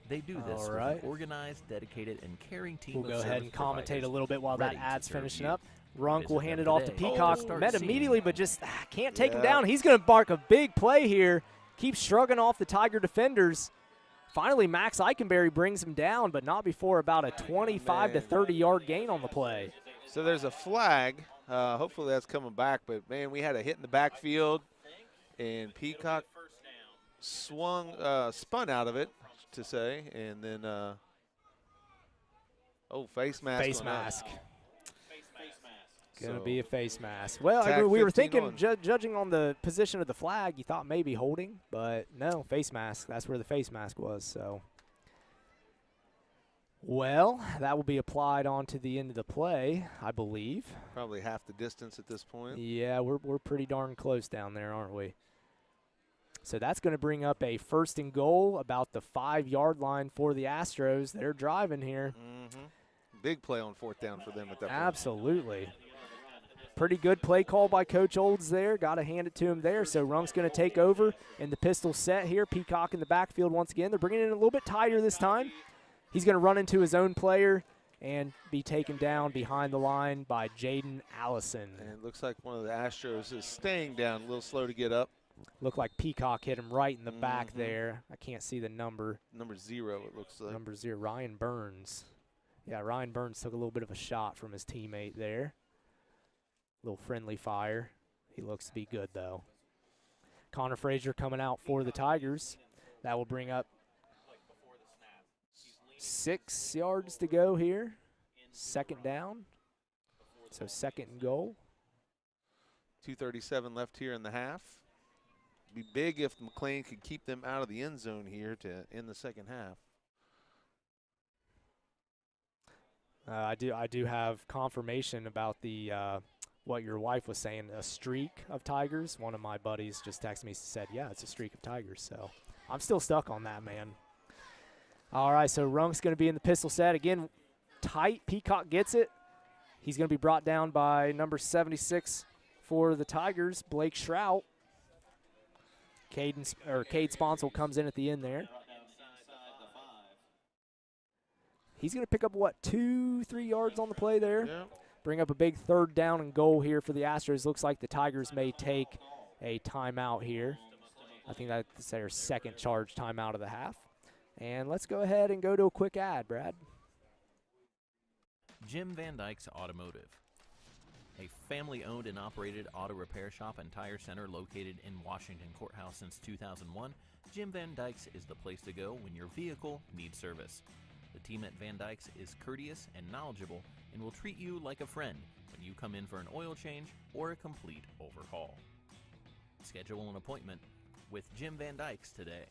They do this with an organized, dedicated, and caring team of We'll go ahead and commentate a little bit while that ad's finishing up. Runk will hand it off to Peacock. Met immediately, but just can't take him down. He's going to bark a big play here. Keeps shrugging off the Tiger defenders. Finally, Max Eikenberry brings him down, but not before about a 25 to 30-yard gain on the play. So there's a flag. Hopefully that's coming back. But, man, we had a hit in the backfield, and Peacock spun out of it, to say, and then, face mask. Face mask. Going to be a face mask. Well, we were thinking, judging on the position of the flag, you thought maybe holding, but no, face mask. That's where the face mask was. So, well, that will be applied onto the end of the play, I believe. Probably half the distance at this point. Yeah, we're pretty darn close down there, aren't we? So that's going to bring up a 1st and goal about the 5-yard line for the Astros. They're driving here. Big play on 4th down for them at that point. Absolutely. Pretty good play call by Coach Olds there. Got to hand it to him there. So Runk's going to take over in the pistol set here. Peacock in the backfield once again. They're bringing it in a little bit tighter this time. He's going to run into his own player and be taken down behind the line by Jaden Allison. And it looks like one of the Astros is staying down, a little slow to get up. Looked like Peacock hit him right in the back there. I can't see the number. Number 0, it looks like. Number 0, Ryan Burns. Yeah, Ryan Burns took a little bit of a shot from his teammate there. Little friendly fire. He looks to be good, though. Connor Frazier coming out for the Tigers. That will bring up 6 yards to go here. 2nd down. So 2nd and goal. 2:37 left here in the half. Be big if McClain could keep them out of the end zone here to end the 2nd half. I do have confirmation about the what your wife was saying, a streak of Tigers. One of my buddies just texted me and said, yeah, it's a streak of Tigers. So I'm still stuck on that, man. All right, so Runk's going to be in the pistol set. Again, tight. Peacock gets it. He's going to be brought down by number 76 for the Tigers, Blake Shrout. Cade Sponsel comes in at the end there. He's going to pick up, 2-3 yards on the play there? Yeah. Bring up a big 3rd down and goal here for the Astros. Looks like the Tigers may take a timeout here. I think that's their 2nd charge timeout of the half. And let's go ahead and go to a quick ad, Brad. Jim Van Dyke's Automotive. A family-owned and operated auto repair shop and tire center located in Washington Courthouse since 2001, Jim Van Dyke's is the place to go when your vehicle needs service. The team at Van Dyke's is courteous and knowledgeable and will treat you like a friend when you come in for an oil change or a complete overhaul. Schedule an appointment with Jim Van Dyke's today.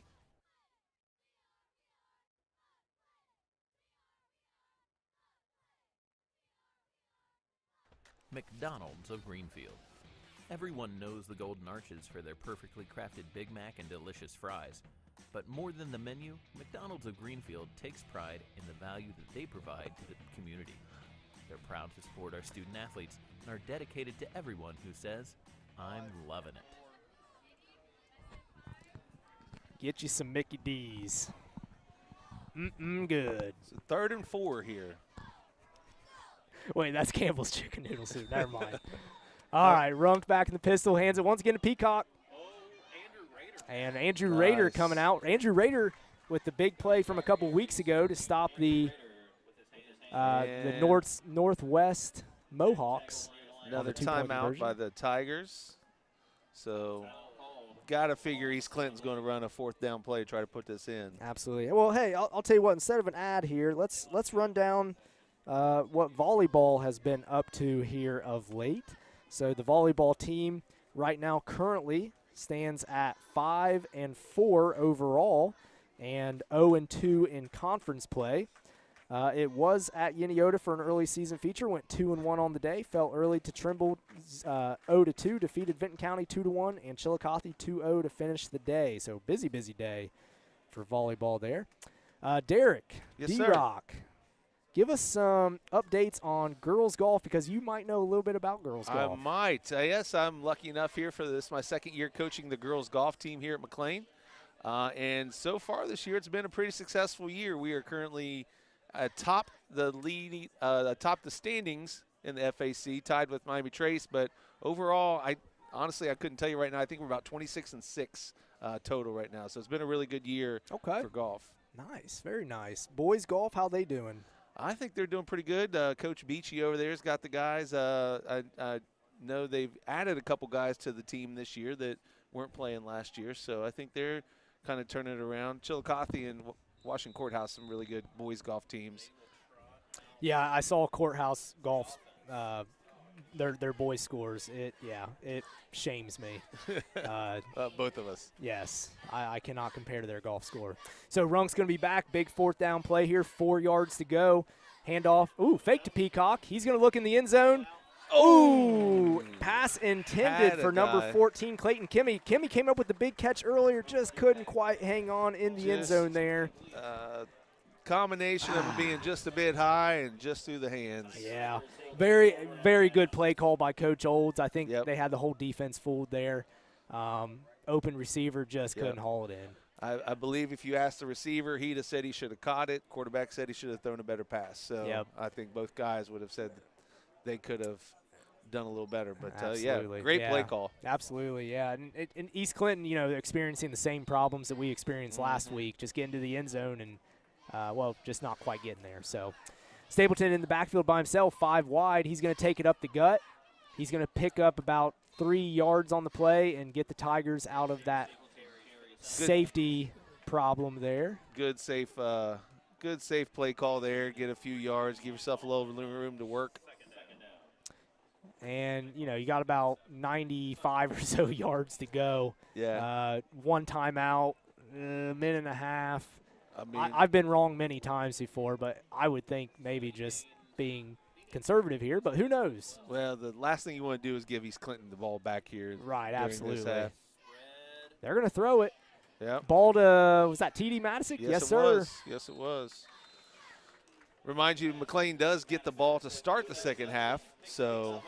McDonald's of Greenfield. Everyone knows the Golden Arches for their perfectly crafted Big Mac and delicious fries. But more than the menu, McDonald's of Greenfield takes pride in the value that they provide to the community. They're proud to support our student athletes and are dedicated to everyone who says, "I'm loving it." Get you some Mickey D's. Good. So 3rd and 4 here. Wait, that's Campbell's chicken noodle soup. Never mind. All right, Runk back in the pistol, hands it once again to Peacock. And Andrew Rader coming out. Andrew Rader with the big play from a couple weeks ago to stop the Northwest Mohawks. Another timeout by the Tigers. So got to figure East Clinton's going to run a 4th down play to try to put this in. Absolutely. Well, hey, I'll tell you what. Instead of an ad here, let's run down what volleyball has been up to here of late. So the volleyball team right now currently stands at 5-4 overall and 0-2 in conference play. It was at Yeniota for an early season feature, went 2-1 on the day, fell early to Trimble 0-2, defeated Vinton County 2-1, and Chillicothe 2-0 to finish the day. So busy day for volleyball there. Derek, Yes, D-Rock, give us some updates on girls golf because you might know a little bit about girls golf. I might. Yes, I'm lucky enough here for this, my 2nd year coaching the girls golf team here at McClain. And so far this year, it's been a pretty successful year. We are currently atop the standings in the FAC, tied with Miami Trace. But overall, I couldn't tell you right now. I think we're about 26-6 total right now. So it's been a really good year for golf. Nice, very nice. Boys golf, how they doing? I think they're doing pretty good. Coach Beachy over there has got the guys. I know they've added a couple guys to the team this year that weren't playing last year. So I think they're kind of turning it around. Chillicothe and Washington Courthouse, some really good boys golf teams. Yeah, I saw Courthouse golf, their boys scores. It shames me. Both of us. Yes, I cannot compare to their golf score. So Runk's going to be back. Big 4th down play here. 4 yards to go. Handoff. Ooh, fake to Peacock. He's going to look in the end zone. Ooh, pass intended for number 14, Clayton Kimmy. Kimmy came up with the big catch earlier, just couldn't quite hang on in the end zone there. Combination of it being just a bit high and just through the hands. Yeah, very, very good play call by Coach Olds. I think they had the whole defense fooled there. Open receiver just couldn't haul it in. I believe if you asked the receiver, he'd have said he should have caught it. Quarterback said he should have thrown a better pass. So I think both guys would have said they could have done a little better. But, great play call. Absolutely, yeah. And East Clinton, experiencing the same problems that we experienced last week, just getting to the end zone and, just not quite getting there. So Stapleton in the backfield by himself, 5 wide. He's going to take it up the gut. He's going to pick up about 3 yards on the play and get the Tigers out of that safety problem there. Good safe play call there. Get a few yards. Give yourself a little room to work. And, you got about 95 or so yards to go. Yeah. 1 timeout, a minute and a half. I mean, I've been wrong many times before, but I would think maybe just being conservative here, but who knows? Well, the last thing you want to do is give East Clinton the ball back here. Right, absolutely. This half. They're going to throw it. Yep. Ball to, was that T.D. Madison? Yes, sir. Yes, it was. Remind you, McClain does get the ball to start the second half, so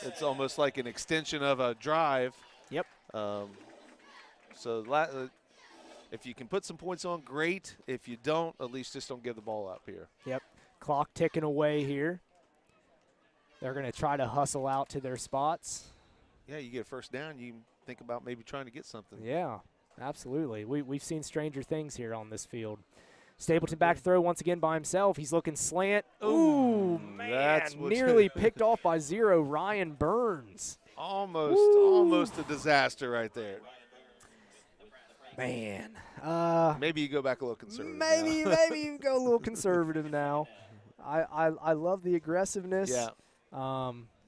it's almost like an extension of a drive. Yep. So if you can put some points on, great. If you don't, at least just don't give the ball up here. Yep. Clock ticking away here. They're going to try to hustle out to their spots. Yeah, you get a first down, you think about maybe trying to get something. Yeah, absolutely. We've seen stranger things here on this field. Stapleton back throw once again by himself. He's looking slant. Ooh, man, nearly picked off by 0. Ryan Burns. Almost a disaster right there. Man. Maybe you go back a little conservative. Maybe you go a little conservative now. I love the aggressiveness. Yeah.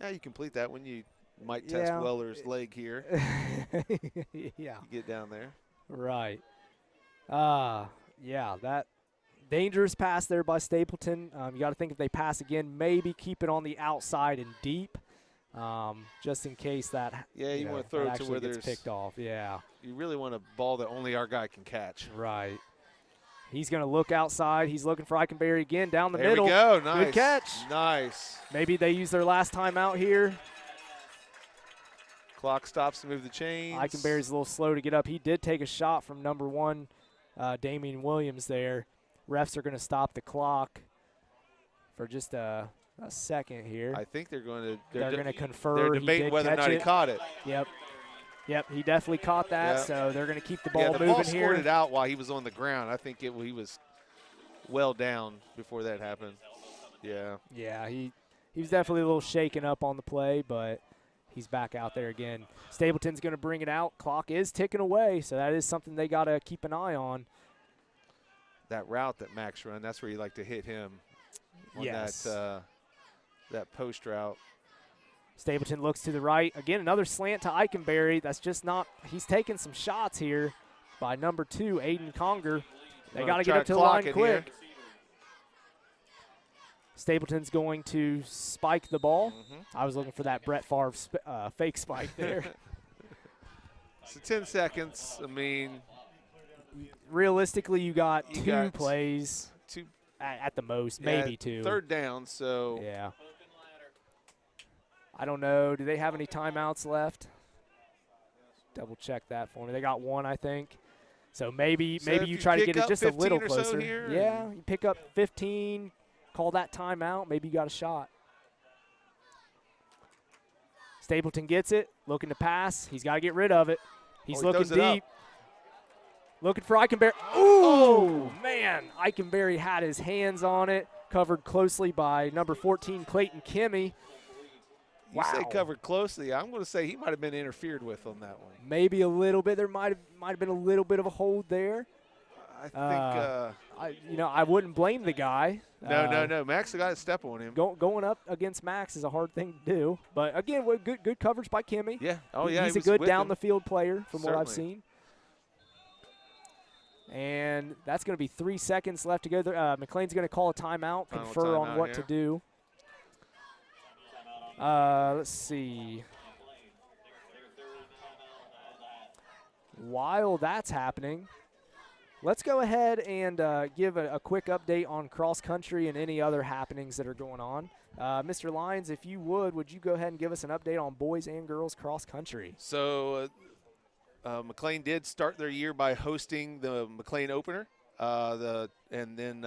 Yeah, you complete that when you might test Weller's leg here. Yeah. You get down there. Right. Yeah, Dangerous pass there by Stapleton. You got to think if they pass again, maybe keep it on the outside and deep, just in case that you want to throw it to where gets there's picked off. Yeah, you really want a ball that only our guy can catch. right. He's going to look outside. He's looking for Eichenberry again down the There middle. we go. Nice. Good catch. Nice. Maybe they use their last time out here. Clock stops to move the chains. Eichenberry's a little slow to get up. He did take a shot from number 1, Damian Williams there. Refs are going to stop the clock for just a second here. I think they're going to. They're going to confer. They're debating whether or not he caught it. Yep, he definitely caught that, so they're going to keep the ball moving ball here. squirted out while he was on the ground. I think he was well down before that happened. Yeah. Yeah, he was definitely a little shaken up on the play, but he's back out there again. Stapleton's going to bring it out. Clock is ticking away, so that is something they got to keep an eye on. That route that Max run, that's where you like to hit him on Yes. that post route. Stapleton looks to the right. Again, another slant to Eichenberry. That's just not – he's taking some shots here by number 2, Aiden Conger. They got to get up to the line quick. Stapleton's going to spike the ball. I was looking for that Brett Favre fake spike there. So 10 seconds. I mean – realistically, you got two plays two at the most, maybe two. Third down, so. Yeah. I don't know. Do they have any timeouts left? Double check that for me. They got one, I think. So maybe you try to get it just a little closer. Yeah, you pick up 15, call that timeout. Maybe you got a shot. Stapleton gets it, looking to pass. He's got to get rid of it. He's looking deep. Looking for Eichenberry. Ooh, man. Eichenberry had his hands on it, covered closely by number 14, Clayton Kimmy. You say covered closely. I'm going to say he might have been interfered with on that one. Maybe a little bit. There might have been a little bit of a hold there. I think I wouldn't blame the guy. No. Max got a step on him. Going up against Max is a hard thing to do. But again, good coverage by Kimmy. Yeah. He's a good down the field player from what I've seen. And that's going to be 3 seconds left to go. McClain's going to call a timeout, confer on what to do. Let's see. While that's happening, let's go ahead and give a quick update on cross country and any other happenings that are going on. Mr. Lyons, if you would you go ahead and give us an update on boys and girls cross country? So McClain did start their year by hosting the McClain opener. And then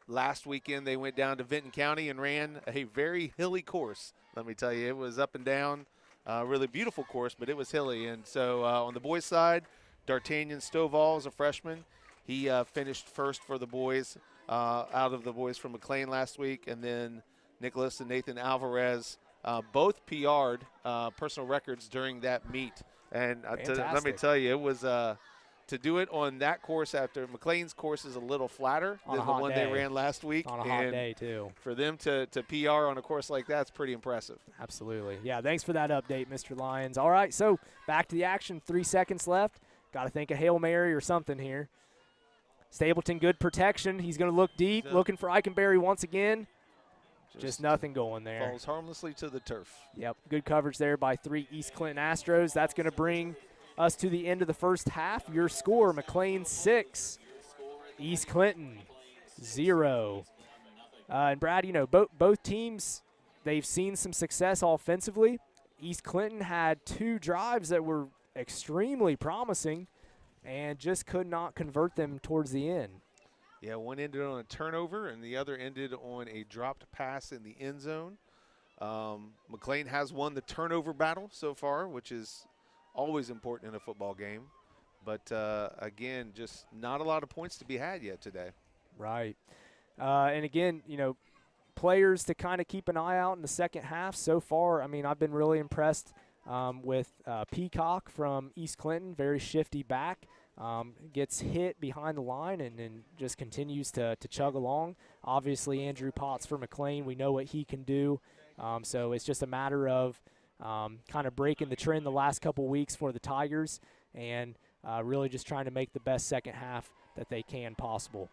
last weekend they went down to Vinton County and ran a very hilly course. Let me tell you, it was up and down, really beautiful course, but it was hilly. And so on the boys' side, D'Artagnan Stovall is a freshman. He finished first for the boys out of the boys from McClain last week. And then Nicholas and Nathan Alvarez both PR'd personal records during that meet. And let me tell you, it was to do it on that course after McClain's course is a little flatter than the one they ran last week. On a hot day, too. For them to PR on a course like that is pretty impressive. Absolutely. Yeah, thanks for that update, Mr. Lyons. All right, so back to the action. 3 seconds left. Got to think a Hail Mary or something here. Stapleton, good protection. He's going to look deep, looking for Eichenberry once again. Just nothing going there. Falls harmlessly to the turf. Yep, good coverage there by 3 East Clinton Astros. That's going to bring us to the end of the first half. Your score, McClain 6, East Clinton 0. And Brad, both teams, they've seen some success offensively. East Clinton had 2 drives that were extremely promising and just could not convert them towards the end. Yeah, one ended on a turnover and the other ended on a dropped pass in the end zone. McClain has won the turnover battle so far, which is always important in a football game. But, again, just not a lot of points to be had yet today. Right. And, again, players to kind of keep an eye out in the second half so far. I mean, I've been really impressed with Peacock from East Clinton, very shifty back. Gets hit behind the line and then just continues to chug along. Obviously, Andrew Potts for McClain, we know what he can do. So it's just a matter of kind of breaking the trend the last couple weeks for the Tigers and really just trying to make the best second half that they can possible.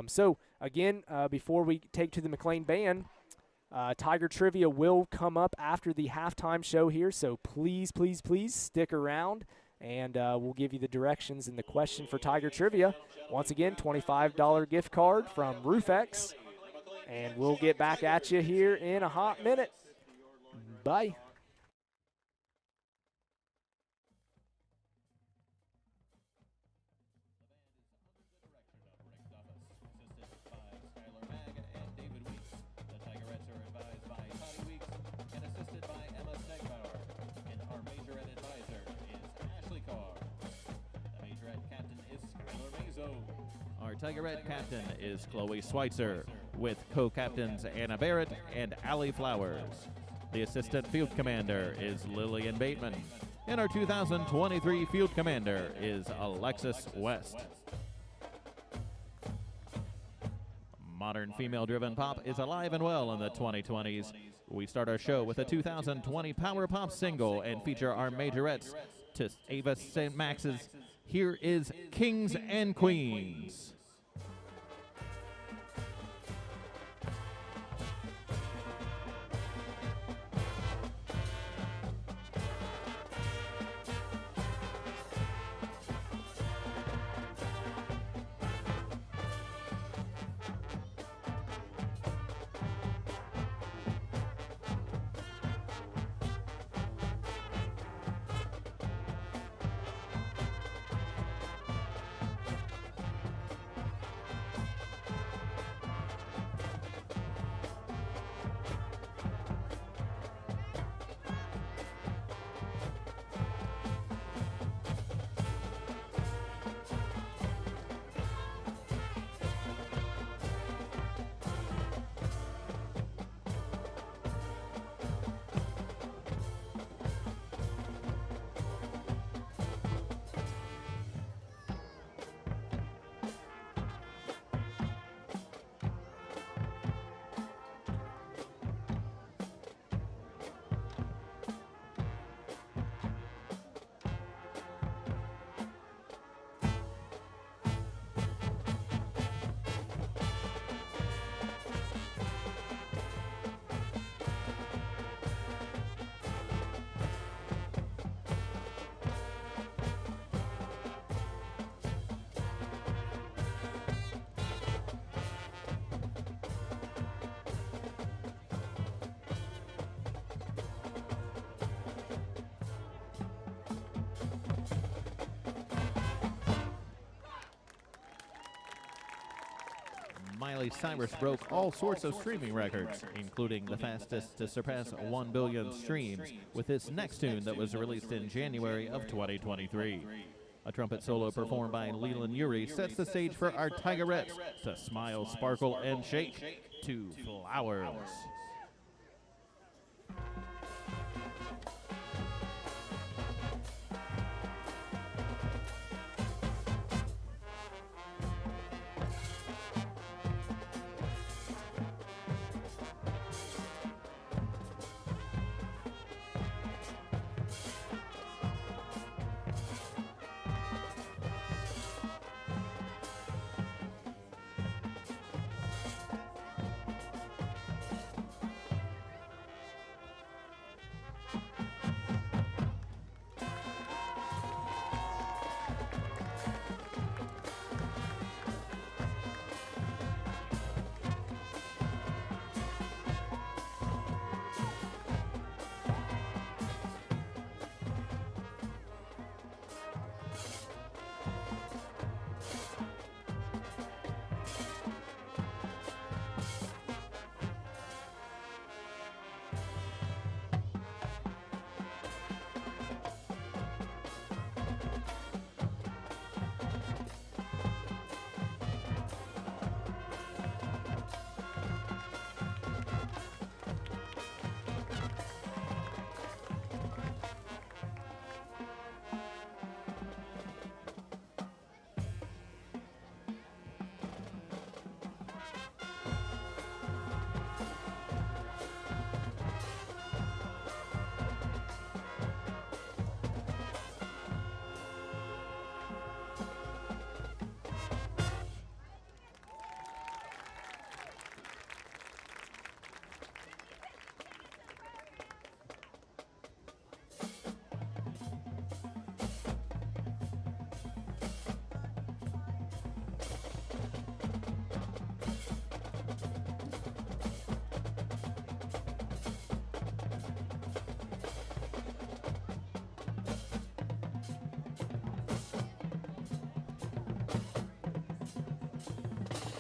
So, again, before we take to the McClain Band, Tiger Trivia will come up after the halftime show here, so please, please, please stick around, and we'll give you the directions and the question for Tiger Trivia. Once again, $25 gift card from RoofX, and we'll get back at you here in a hot minute. Bye. Our Tigerette captain is Chloe Schweitzer, with co-captains Anna Barrett and Allie Flowers. The assistant field commander is Lillian Bateman, and our 2023 field commander is Alexis West. Modern female-driven pop is alive and well in the 2020s. We start our show with a 2020 Power Pop single and feature our majorettes to Ava St. Max's Here is Kings and Queens. Miley Cyrus broke all sorts of streaming records, including the fastest to surpass 1 billion streams with its next tune that was released in January of 2023. A trumpet solo performed by Leland Urie sets the stage for our Tigerettes to smile, sparkle, and shake to Flowers.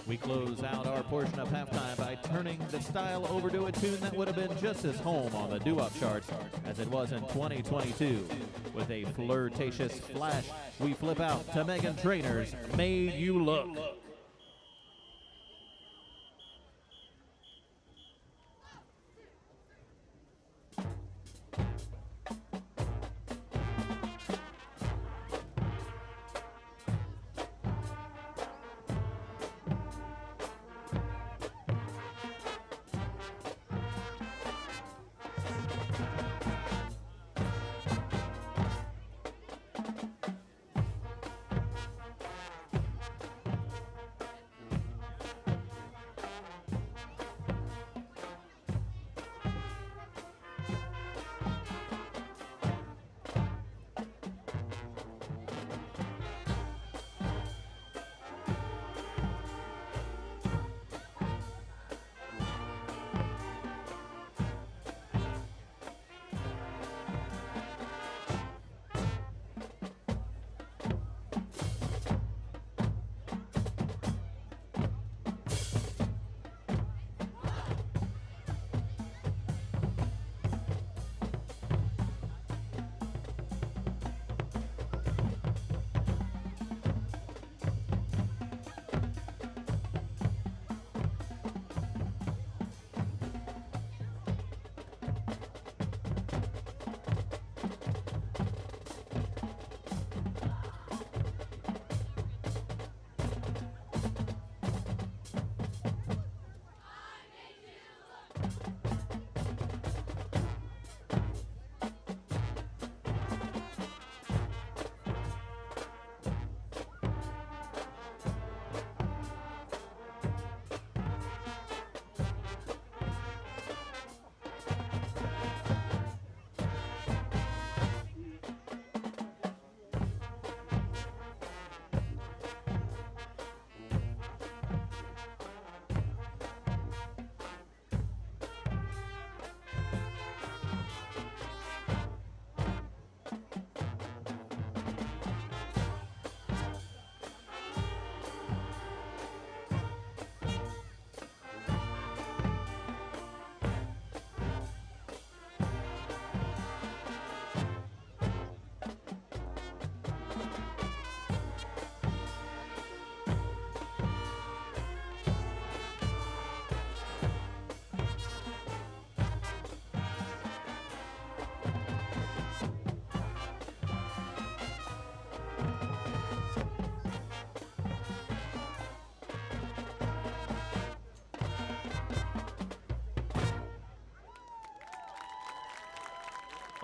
We close out our portion of halftime by turning the style over to a tune that would have been just as home on the doo-wop charts as it was in 2022. With a flirtatious flash, we flip out to Meghan Trainor's Made You Look.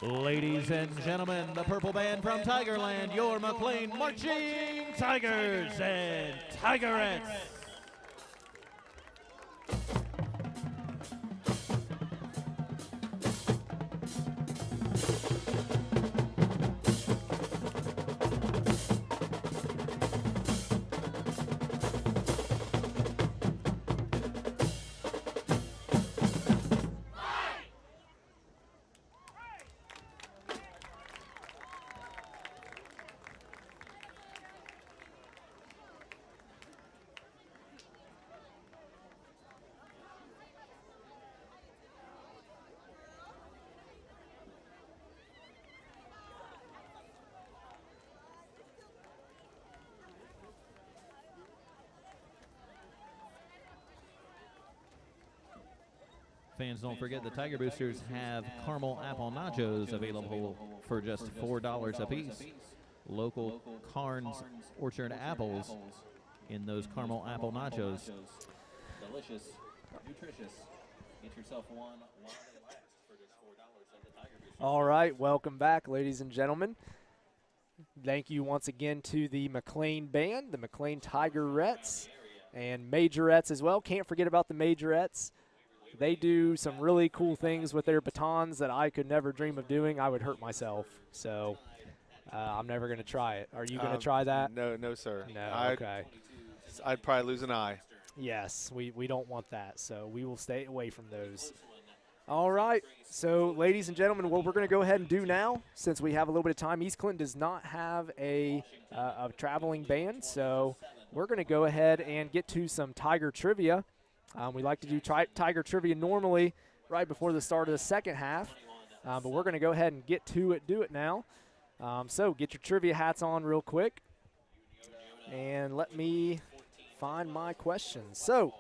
Ladies and gentlemen, the purple band from Tigerland, your McClain Marching Tigers and Tigerettes. Fans, don't forget the Tiger Boosters have caramel apple nachos available for just $4 a piece. Local Carnes Orchard apples in those caramel apple nachos. Delicious, nutritious. Get yourself one while they last for just $4 at the Tiger Boosters. All right, welcome back, ladies and gentlemen. Thank you once again to the McClain Band, the McClain Tigerettes, and Majorettes as well. Can't forget about the Majorettes. They do some really cool things with their batons that I could never dream of doing. I would hurt myself, so I'm never going to try it. Are you going to try that? No, sir. No, okay. I'd probably lose an eye. Yes, we don't want that, so we will stay away from those. All right, so ladies and gentlemen, what we're going to go ahead and do now, since we have a little bit of time, East Clinton does not have a traveling band, so we're going to go ahead and get to some Tiger trivia. We like to do Tiger trivia normally right before the start of the second half, but we're going to go ahead and get to it, do it now. So get your trivia hats on real quick, and let me find my questions. So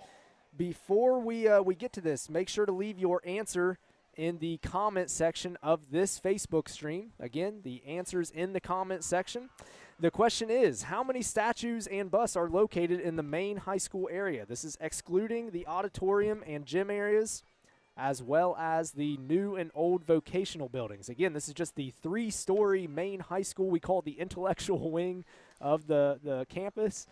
before we get to this, make sure to leave your answer in the comment section of this Facebook stream. Again, the answer's in the comment section. The question is, how many statues and busts are located in the main high school area? This is excluding the auditorium and gym areas, as well as the new and old vocational buildings. Again, this is just the 3-story main high school. We call it the intellectual wing of the campus.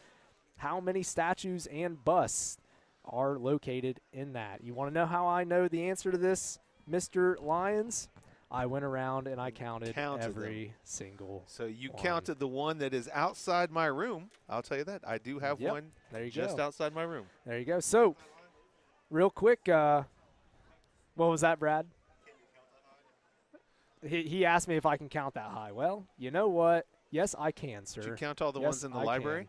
How many statues and busts are located in that? You want to know how I know the answer to this, Mr. Lyons? I went around and I counted every single So you one. counted the one that is outside my room. I'll tell you that. I do have one there you just go. outside my room. There you go. So, real quick, what was that, Brad? He asked me if I can count that high. Well, you know what? Yes, I can, sir. Did you count all the Yes, ones in the I library?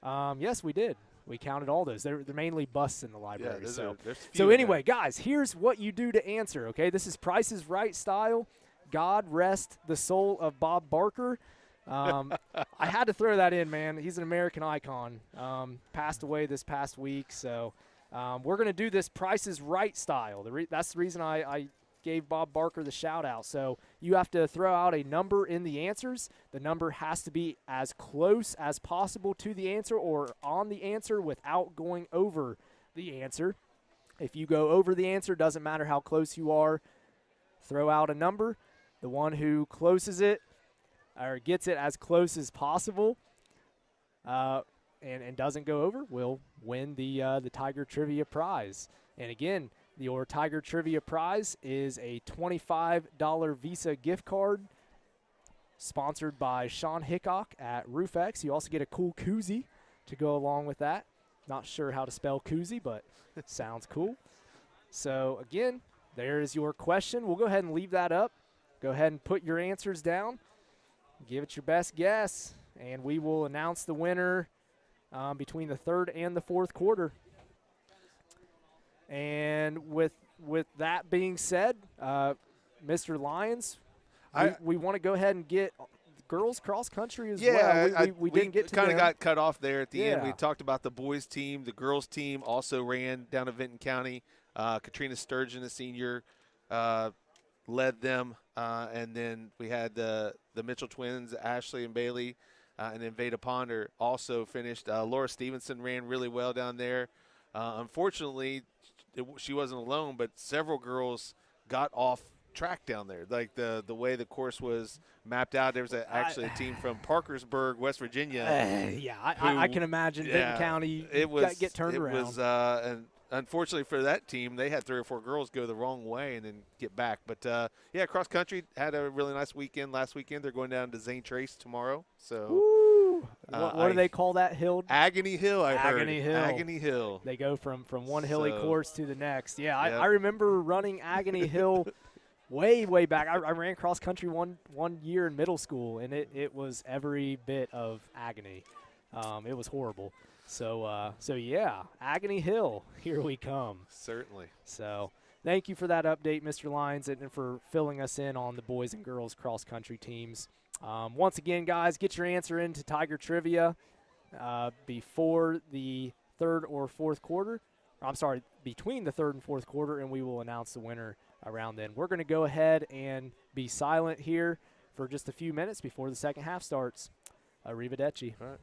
can. Yes, we did. We counted all those. They're mainly busts in the library. Yeah, So there's a few so in anyway, guys, here's what you do to answer, okay? This is Price is Right style. God rest the soul of Bob Barker. I had to throw that in, man. He's an American icon. Passed away this past week. So we're going to do this Price is Right style. That's the reason I gave Bob Barker the shout-out. So you have to throw out a number in the answers. The number has to be as close as possible to the answer or on the answer without going over the answer. If you go over the answer, doesn't matter how close you are, throw out a number. The one who closes it or gets it as close as possible and doesn't go over will win the Tiger Trivia prize. And again, your Tiger Trivia prize is a $25 Visa gift card sponsored by Sean Hickok at RoofX. You also get a cool koozie to go along with that. Not sure how to spell koozie, but it sounds cool. So, again, there is your question. We'll go ahead and leave that up. Go ahead and put your answers down. Give it your best guess, and we will announce the winner between the third and the fourth quarter. And with that being said, Mr. Lyons, we want to go ahead and get girls cross country as well. We didn't get to kind of them. got cut off there at the end. Yeah. We talked about the boys team. The girls team also ran down to Vinton County. Katrina Sturgeon, a senior, led them. And then we had the Mitchell twins, Ashley and Bailey, and then Veda Ponder also finished. Laura Stevenson ran really well down there. Unfortunately, she wasn't alone, but several girls got off track down there. Like the way the course was mapped out, there was actually a team from Parkersburg, West Virginia. I can imagine Vinton County get turned around. And unfortunately for that team, they had 3 or 4 girls go the wrong way and then get back. But, cross country had a really nice weekend last weekend. They're going down to Zane Trace tomorrow. So. Woo. What do they call that hill? Agony Hill, I heard. Hill. Agony Hill. They go from one hilly course to the next. Yeah, Yep. I remember running Agony Hill way back. I ran cross country one year in middle school, and it was every bit of agony. It was horrible. So yeah, Agony Hill, here we come. Certainly. So thank you for that update, Mr. Lyons, and for filling us in on the boys and girls cross country teams. Once again, guys, get your answer into Tiger Trivia before the third or fourth quarter. I'm sorry, between the third and fourth quarter, and we will announce the winner around then. We're going to go ahead and be silent here for just a few minutes before the second half starts. Arrivederci. All right.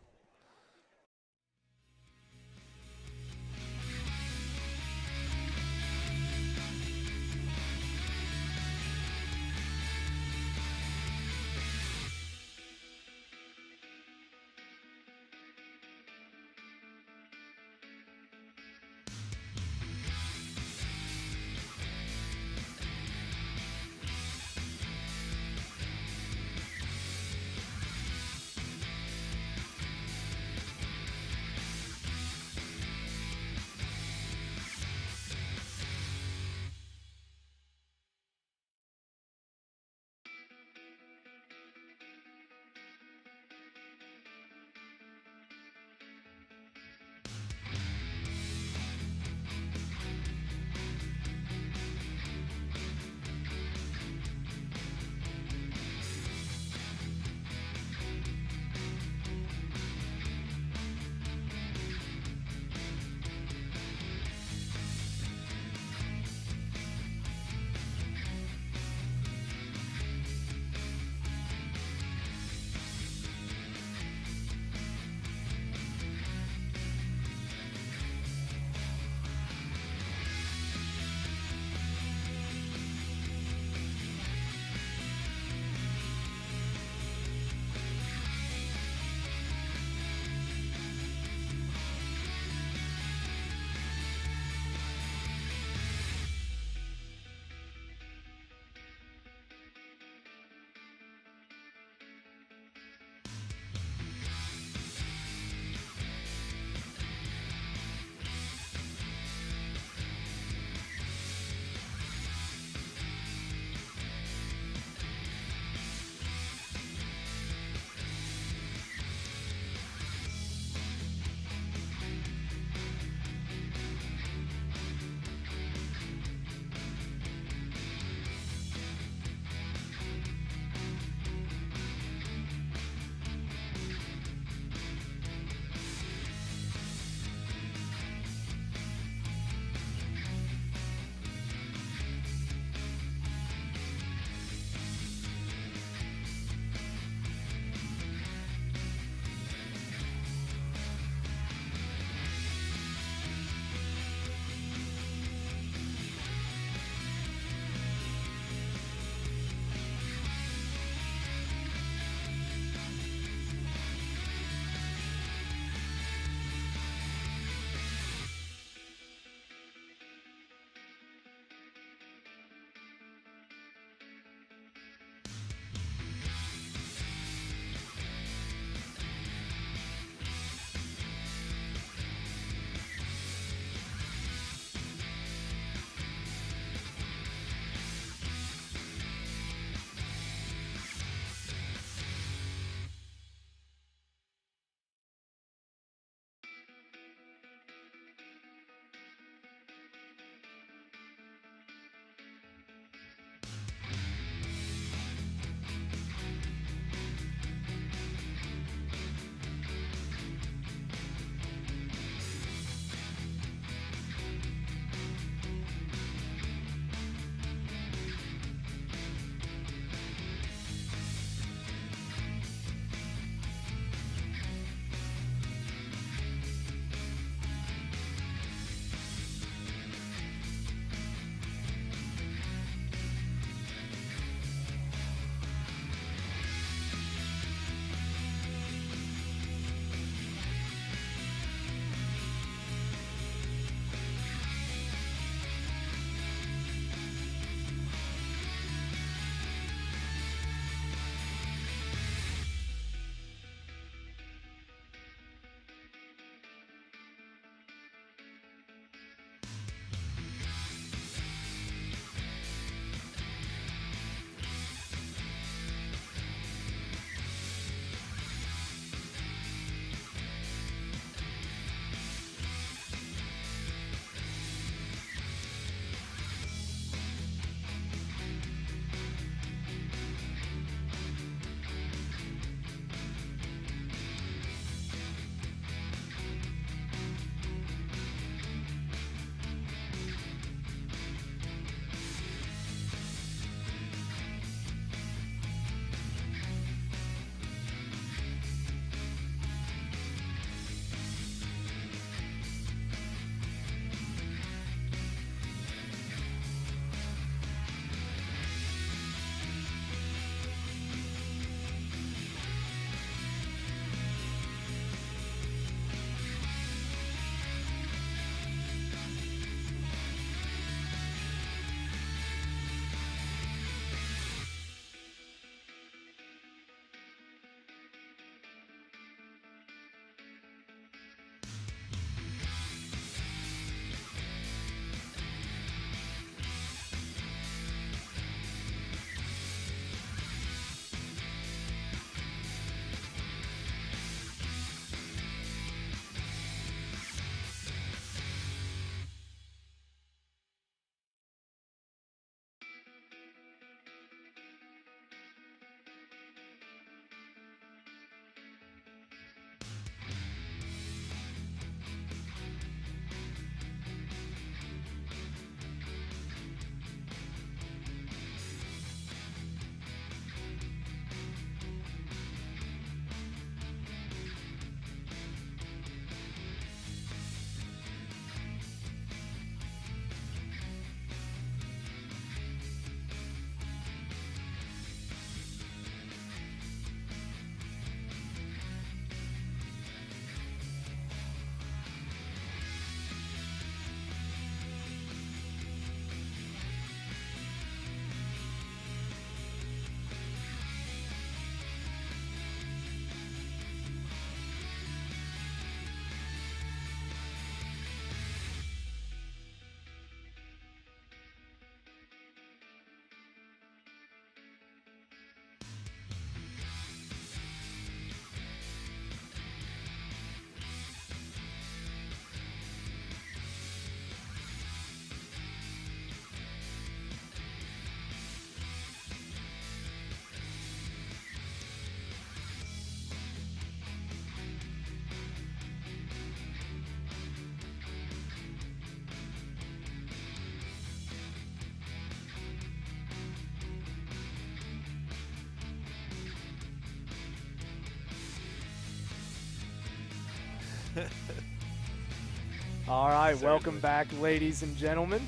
All right, welcome back, ladies and gentlemen.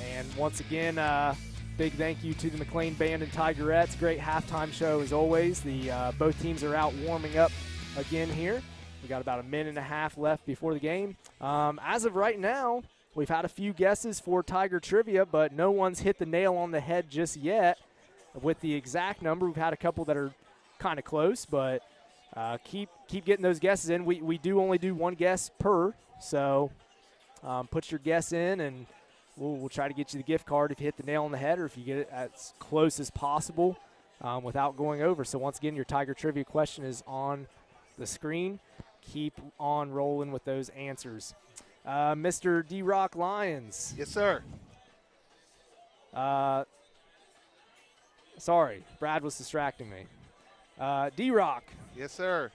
And once again, big thank you to the McClain Band and Tigerettes. Great halftime show as always. Both teams are out warming up again here. We got about a minute and a half left before the game. As of right now, we've had a few guesses for Tiger Trivia, but no one's hit the nail on the head just yet with the exact number. We've had a couple that are kind of close, but keep getting those guesses in. We do only do one guess per, so put your guess in, and we'll try to get you the gift card if you hit the nail on the head or if you get it as close as possible without going over. So once again, your Tiger Trivia question is on the screen. Keep on rolling with those answers. Mr. D-Rock Lyons. Yes, sir. Sorry, Brad was distracting me. D-Rock. Yes, sir.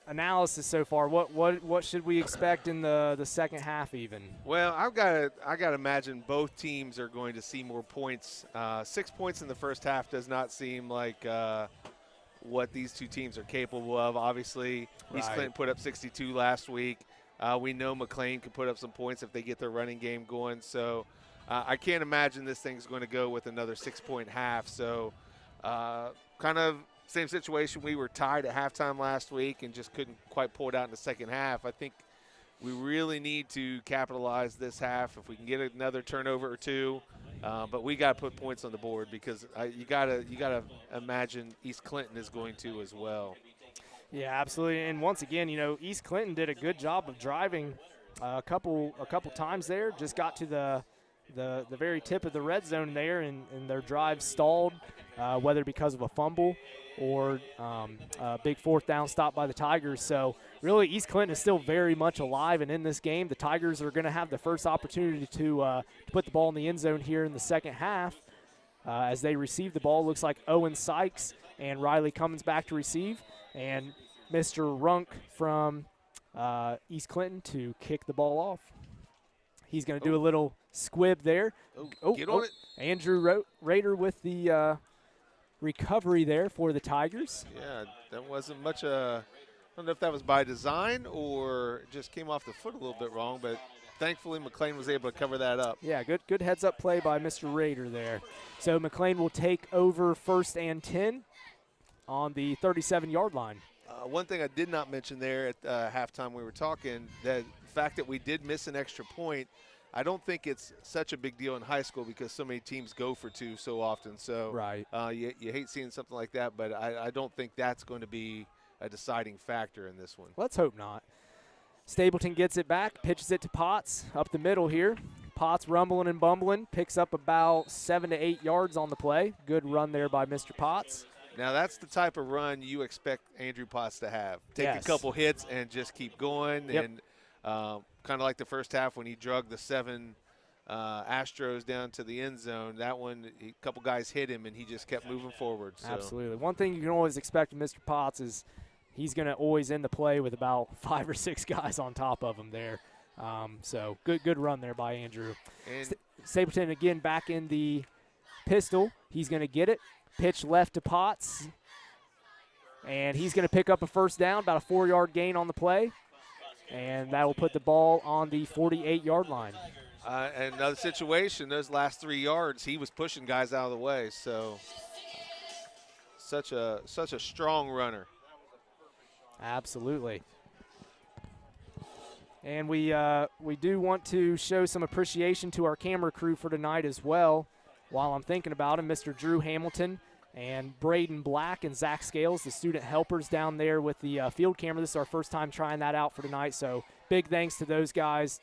Analysis so far. What should we expect in the second half even? Well, I got to imagine both teams are going to see more points. 6 points in the first half does not seem like what these two teams are capable of. Obviously, East Clinton put up 62 last week. We know McClain can put up some points if they get their running game going. So I can't imagine this thing's going to go with another 6-point half. So kind of same situation. We were tied at halftime last week and just couldn't quite pull it out in the second half. I think we really need to capitalize this half if we can get another turnover or two. But we got to put points on the board because you gotta imagine East Clinton is going to as well. Yeah, absolutely. And once again, East Clinton did a good job of driving a couple times there. Just got to the very tip of the red zone there, and their drive stalled, whether because of a fumble or a big fourth down stop by the Tigers. So really, East Clinton is still very much alive and in this game. The Tigers are going to have the first opportunity to put the ball in the end zone here in the second half as they receive the ball. Looks like Owen Sykes and Riley Cummins back to receive, and Mr. Runk from East Clinton to kick the ball off. He's going to do a little squib there. Get on it. Andrew Rader with the recovery there for the Tigers. Yeah, that wasn't much. I don't know if that was by design or just came off the foot a little bit wrong, but thankfully McClain was able to cover that up. Yeah, good heads-up play by Mr. Rader there. So McClain will take over 1st and 10 on the 37-yard line. One thing I did not mention there at halftime we were talking, that the fact that we did miss an extra point, I don't think it's such a big deal in high school because so many teams go for two so often. So you hate seeing something like that, but I don't think that's going to be a deciding factor in this one. Let's hope not. Stapleton gets it back, pitches it to Potts up the middle here. Potts rumbling and bumbling, picks up about 7 to 8 yards on the play. Good run there by Mr. Potts. Now, that's the type of run you expect Andrew Potts to have. Take a couple hits and just keep going. Yep. And kind of like the first half when he drug the 7 Astros down to the end zone. That one, a couple guys hit him, and he just kept moving forward. So. Absolutely. One thing you can always expect from Mr. Potts is he's going to always end the play with about 5 or 6 guys on top of him there. So good run there by Andrew. Stapleton again back in the pistol. He's going to get it. Pitch left to Potts. And he's going to pick up a first down, about a 4-yard gain on the play. And that will put the ball on the 48-yard line. And another situation, those last 3 yards, he was pushing guys out of the way. So such a strong runner. Absolutely. And we do want to show some appreciation to our camera crew for tonight as well. While I'm thinking about him, Mr. Drew Hamilton and Braden Black and Zach Scales, the student helpers down there with the field camera. This is our first time trying that out for tonight, so big thanks to those guys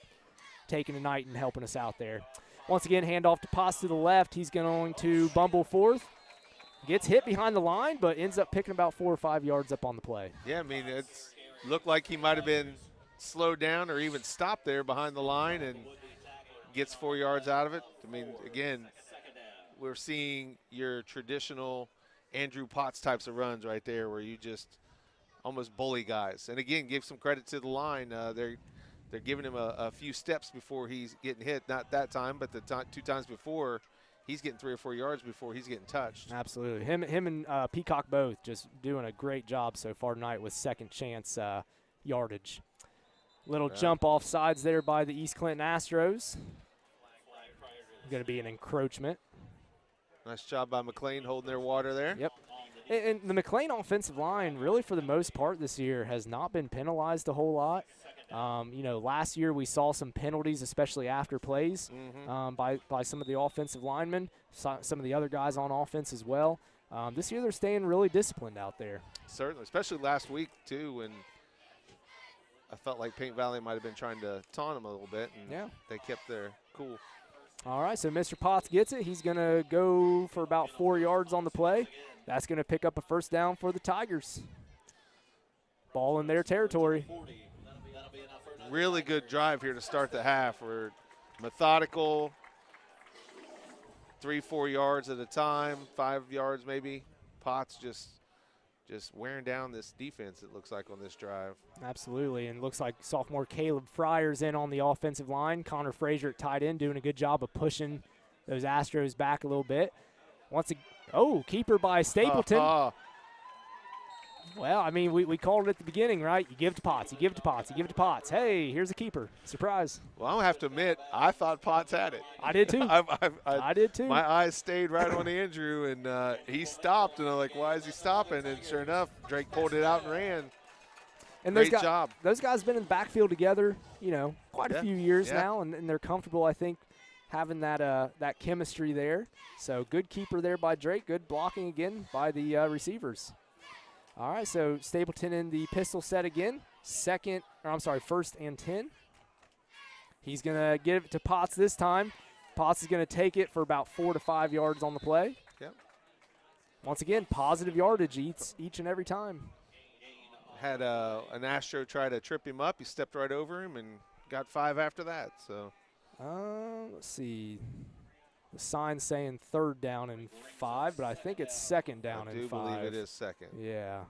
taking tonight and helping us out there. Once again, handoff to Potts to the left. He's going to bumble forth. Gets hit behind the line, but ends up picking about 4 or 5 yards up on the play. Yeah, I mean, it looked like he might have been slowed down or even stopped there behind the line and gets 4 yards out of it. I mean, again, we're seeing your traditional Andrew Potts types of runs right there where you just almost bully guys. And, again, give some credit to the line. They're giving him a few steps before he's getting hit. Not that time, but the 2 times before, he's getting 3 or 4 yards before he's getting touched. Absolutely. Him and Peacock both just doing a great job so far tonight with second chance yardage. Little jump off sides there by the East Clinton Astros. Going to be an encroachment. Nice job by McClain holding their water there. Yep. And the McClain offensive line, really for the most part this year, has not been penalized a whole lot. You know, last year we saw some penalties, especially after plays, by some of the offensive linemen, some of the other guys on offense as well. This year they're staying really disciplined out there. Certainly, especially last week, too, when I felt like Paint Valley might have been trying to taunt them a little bit, and they kept their cool. All right, so Mr. Potts gets it. He's going to go for about 4 yards on the play. That's going to pick up a first down for the Tigers. Ball in their territory. Really good drive here to start the half. We're methodical, 3-4 yards at a time, 5 yards maybe. Potts just wearing down this defense, it looks like, on this drive. Absolutely, and looks like sophomore Caleb Fryer's in on the offensive line. Connor Frazier at tight end doing a good job of pushing those Astros back a little bit. Keeper by Stapleton. Well, I mean, we called it at the beginning, right? You give it to Potts, you give it to Potts, you give it to Potts. Hey, here's a keeper. Surprise. Well, I don't have to admit, I thought Potts had it. I did too. I did too. My eyes stayed right on Andrew, and he stopped, and I'm like, why is he stopping? And sure enough, Drake pulled it out and ran. And Great job. Those guys have been in the backfield together, you know, quite a few years now, and they're comfortable, I think, having that chemistry there. So good keeper there by Drake. Good blocking again by the receivers. All right, so Stapleton in the pistol set again. First and 10. He's going to give it to Potts this time. Potts is going to take it for about 4 to 5 yards on the play. Yep. Once again, positive yardage each and every time. Had an Astro try to trip him up. He stepped right over him and got 5 after that. So, let's see. The sign's saying 3rd down and 5, but I think it's 2nd down and 5. I do believe it is 2nd. Yeah.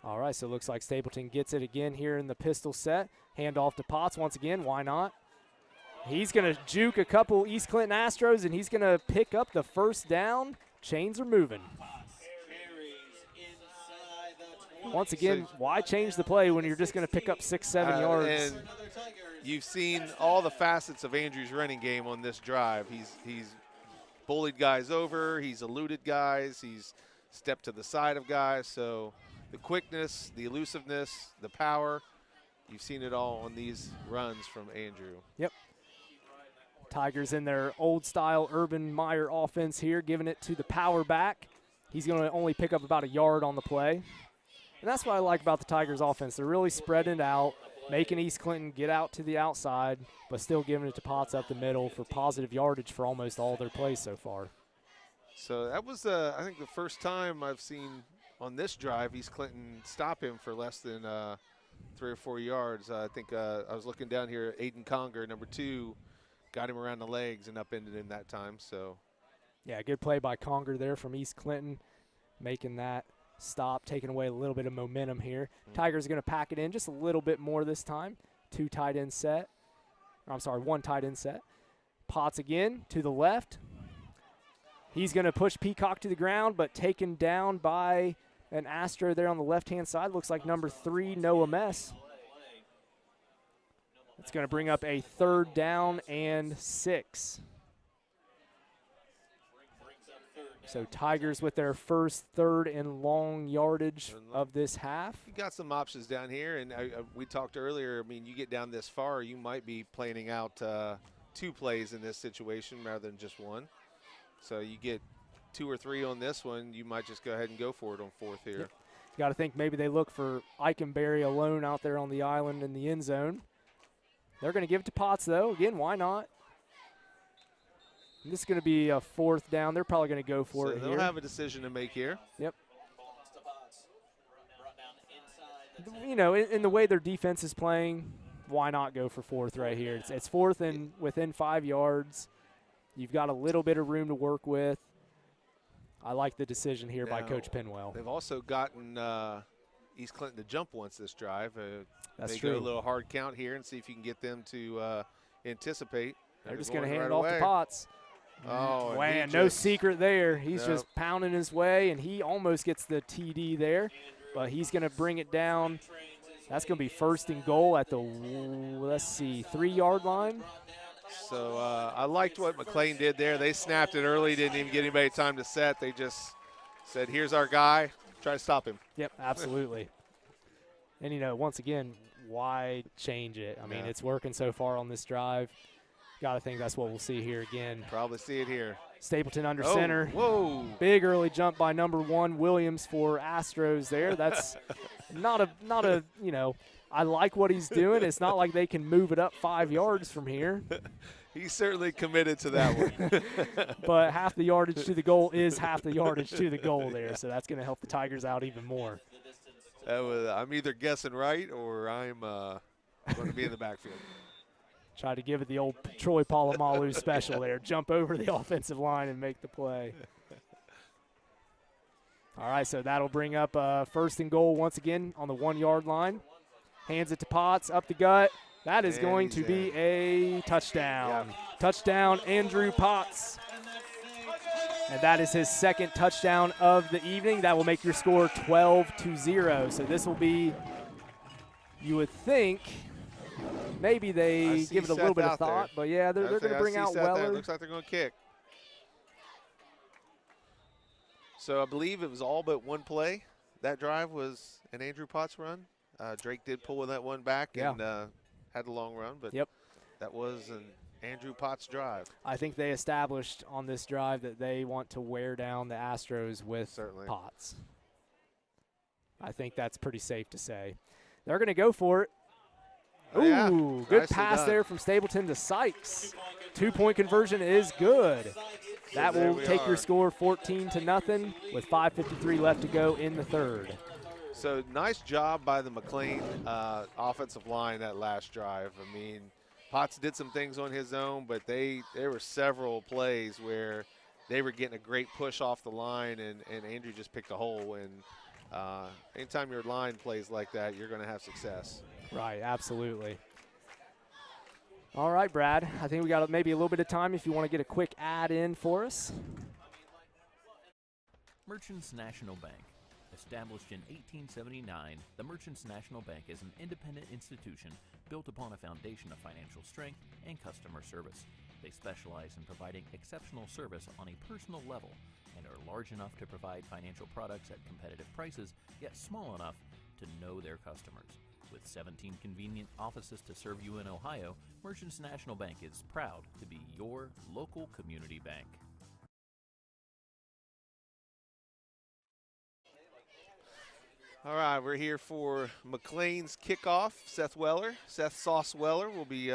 All right, so it looks like Stapleton gets it again here in the pistol set. Hand off to Potts once again. Why not? He's going to juke a couple East Clinton Astros, and he's going to pick up the first down. Chains are moving. Once again, why change the play when you're just going to pick up 6-7 yards? And you've seen all the facets of Andrew's running game on this drive. He's bullied guys over. He's eluded guys. He's stepped to the side of guys. So the quickness, the elusiveness, the power, you've seen it all on these runs from Andrew. Yep. Tigers in their old-style Urban Meyer offense here, giving it to the power back. He's going to only pick up about a yard on the play. And that's what I like about the Tigers offense. They're really spreading it out, making East Clinton get out to the outside, but still giving it to Potts up the middle for positive yardage for almost all their plays so far. So that was, I think, the first time I've seen on this drive East Clinton stop him for less than 3 or 4 yards. I think I was looking down here, Aiden Conger, number 2, got him around the legs and upended him that time. So, yeah, good play by Conger there from East Clinton, making that stop, taking away a little bit of momentum here. Tigers are going to pack it in just a little bit more this time. 1 tight end set. Potts again to the left. He's going to push Peacock to the ground, but taken down by an Astro there on the left-hand side. Looks like number 3, Noah Mess. It's going to bring up a 3rd down and 6. So Tigers with their first 3rd and long yardage of this half. You got some options down here, and we talked earlier. I mean, you get down this far, you might be planning out 2 plays in this situation rather than just 1. So you get 2 or 3 on this one, you might just go ahead and go for it on 4th here. Yep. You got to think maybe they look for Eikenberry alone out there on the island in the end zone. They're going to give it to Potts, though. Again, why not? This is going to be a 4th down. They're probably going to go for it here. They'll have a decision to make here. Yep. You know, in the way their defense is playing, why not go for 4th right here? It's 4th and within 5 yards. You've got a little bit of room to work with. I like the decision here by Coach Penwell. They've also gotten East Clinton to jump once this drive. That's they true. go a little hard count here and see if you can get them to anticipate. They're just going going to hand right it off away. to Potts. Oh, Man, and no secret there. He's Nope. just pounding his way, and he almost gets the TD there, but he's going to bring it down. That's going to be first and goal at the, let's see, 3-yard line. So I liked what McClain did there. They snapped it early, didn't even get anybody time to set. They just said, here's our guy, try to stop him. Yep, absolutely. And, you know, once again, why change it? I mean, Yeah. it's working so far on this drive. Got to think that's what we'll see here again. Probably see it here. Stapleton under Oh, center. whoa. Big early jump by number 1, Williams, for Astros there. That's not a, you know, I like what he's doing. It's not like they can move it up 5 yards from here. He's certainly committed to that one. But half the yardage to the goal is half the yardage to the goal there, so that's going to help the Tigers out even more. I'm either guessing right or I'm going to be in the backfield. Try to give it the old Troy Polamalu special there. Jump over the offensive line and make the play. All right, so that'll bring up first and goal once again on the 1-yard line. Hands it to Potts, up the gut. That is And going he's to be a touchdown. Yeah. Touchdown, Andrew Potts. And that is his second touchdown of the evening. That will make your score 12-0. So this will be, you would think, maybe they give it a little bit of thought. But, yeah, they're going to bring out Weller. Looks like they're going to kick. So I believe it was all but one play. That drive was an Andrew Potts run. Drake did pull that one back and had a long run. But that was an Andrew Potts drive. I think they established on this drive that they want to wear down the Astros with Potts. I think that's pretty safe to say. They're going to go for it. Oh, yeah. Ooh, good Nicely pass done. there from Stapleton to Sykes. 2-point conversion is good. That there will we take your are. score 14-0 with 5:53 left to go in the third. So nice job by the McClain offensive line that last drive. I mean, Potts did some things on his own, but there were several plays where they were getting a great push off the line, and Andrew just picked a hole. And anytime your line plays like that, you're going to have success. Right, absolutely. All right, Brad, I think we got maybe a little bit of time if you want to get a quick ad in for us. Merchants National Bank. Established in 1879, the Merchants National Bank is an independent institution built upon a foundation of financial strength and customer service. They specialize in providing exceptional service on a personal level and are large enough to provide financial products at competitive prices, yet small enough to know their customers. With 17 convenient offices to serve you in Ohio, Merchants National Bank is proud to be your local community bank. All right, we're here for McClain's kickoff. Seth Sauce Weller will be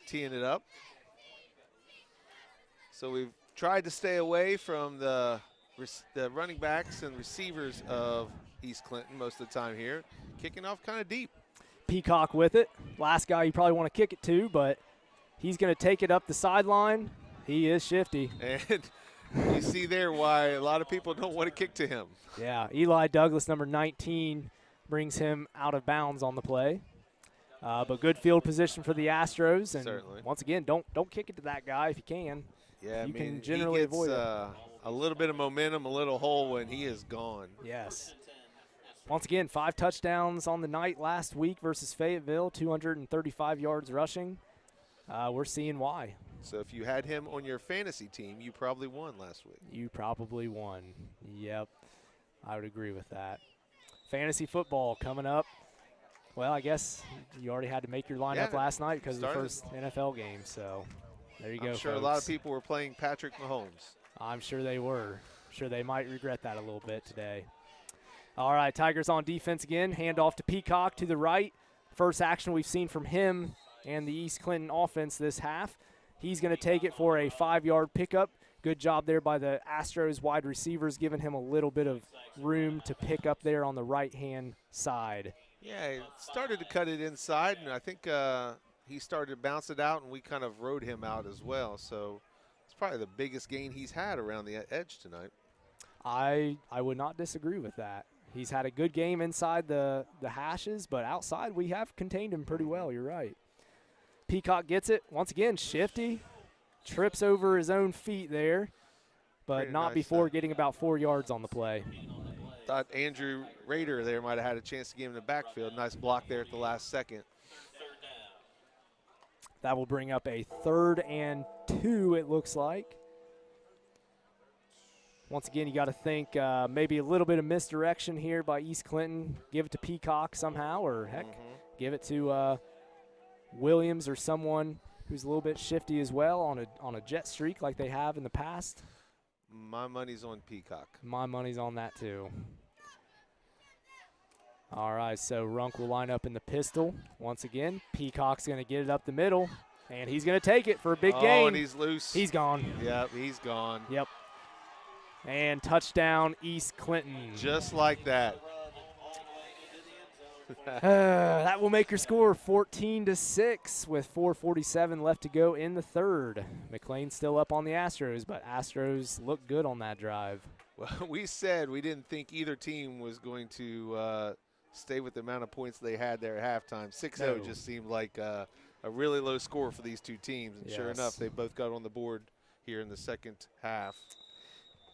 teeing it up. So we've tried to stay away from the running backs and receivers of East Clinton most of the time here. Kicking off kind of deep. Peacock with it. Last guy you probably want to kick it to, but he's going to take it up the sideline. He is shifty. And you see there why a lot of people don't want to kick to him. Yeah, Eli Douglas, number 19, brings him out of bounds on the play. But good field position for the Astros. And Certainly. Once again, don't kick it to that guy if you can. Yeah, You I mean, can generally he gets, avoid it. a little bit of momentum, a little hole when he is gone. Yes. Once again, 5 touchdowns on the night last week versus Fayetteville, 235 yards rushing. We're seeing why. So if you had him on your fantasy team, you probably won last week. You probably won. Yep, I would agree with that. Fantasy football coming up. Well, I guess you already had to make your lineup Yeah, last night because of the started. first NFL game. So there you go, I'm sure folks. a lot of people were playing Patrick Mahomes. I'm sure they were. Sure they might regret that a little bit today. All right, Tigers on defense again. Hand off to Peacock to the right. First action we've seen from him and the East Clinton offense this half. He's going to take it for a 5-yard pickup. Good job there by the Astros wide receivers, giving him a little bit of room to pick up there on the right-hand side. Yeah, he started to cut it inside, and I think he started to bounce it out, and we kind of rode him out as well. So it's probably the biggest gain he's had around the edge tonight. I would not disagree with that. He's had a good game inside the hashes, but outside we have contained him pretty well. You're right. Peacock gets it. Once again, shifty. Trips over his own feet there, but Pretty not nice, before getting about 4 yards on the play. Thought Andrew Rader there might have had a chance to get him in the backfield. Nice block there at the last second. That will bring up a 3rd and 2, it looks like. Once again, you got to think maybe a little bit of misdirection here by East Clinton. Give it to Peacock somehow, or heck, give it to Williams or someone who's a little bit shifty as well on a jet streak like they have in the past. My money's on Peacock. My money's on that too. All right, so Runk will line up in the pistol once again. Peacock's going to get it up the middle, and he's going to take it for a big gain. Oh, and he's loose. He's gone. Yep, he's gone. Yep. And touchdown, East Clinton. Just like that. That will make your score 14-6 with 4:47 left to go in the 3rd. McClain still up on the Astros, but Astros look good on that drive. Well, we said we didn't think either team was going to stay with the amount of points they had there at halftime. 6-0 just seemed like a really low score for these two teams. And sure enough, they both got on the board here in the second half.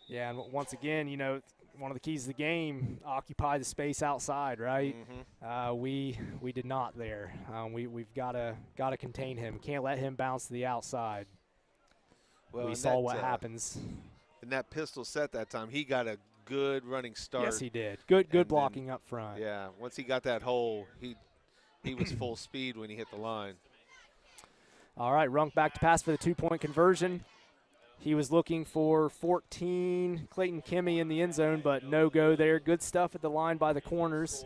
Yeah, and once again, you know, one of the keys of the game, occupy the space outside, right? We did not there. We've got to contain him. Can't let him bounce to the outside. Well, we saw what happens. In that pistol set that time, he got a good running start. Yes, he did. Good blocking up front. Yeah, once he got that hole, he was full speed when he hit the line. All right, Runk back to pass for the 2-point conversion. He was looking for 14, Clayton Kimmy in the end zone, but no go there. Good stuff at the line by the corners.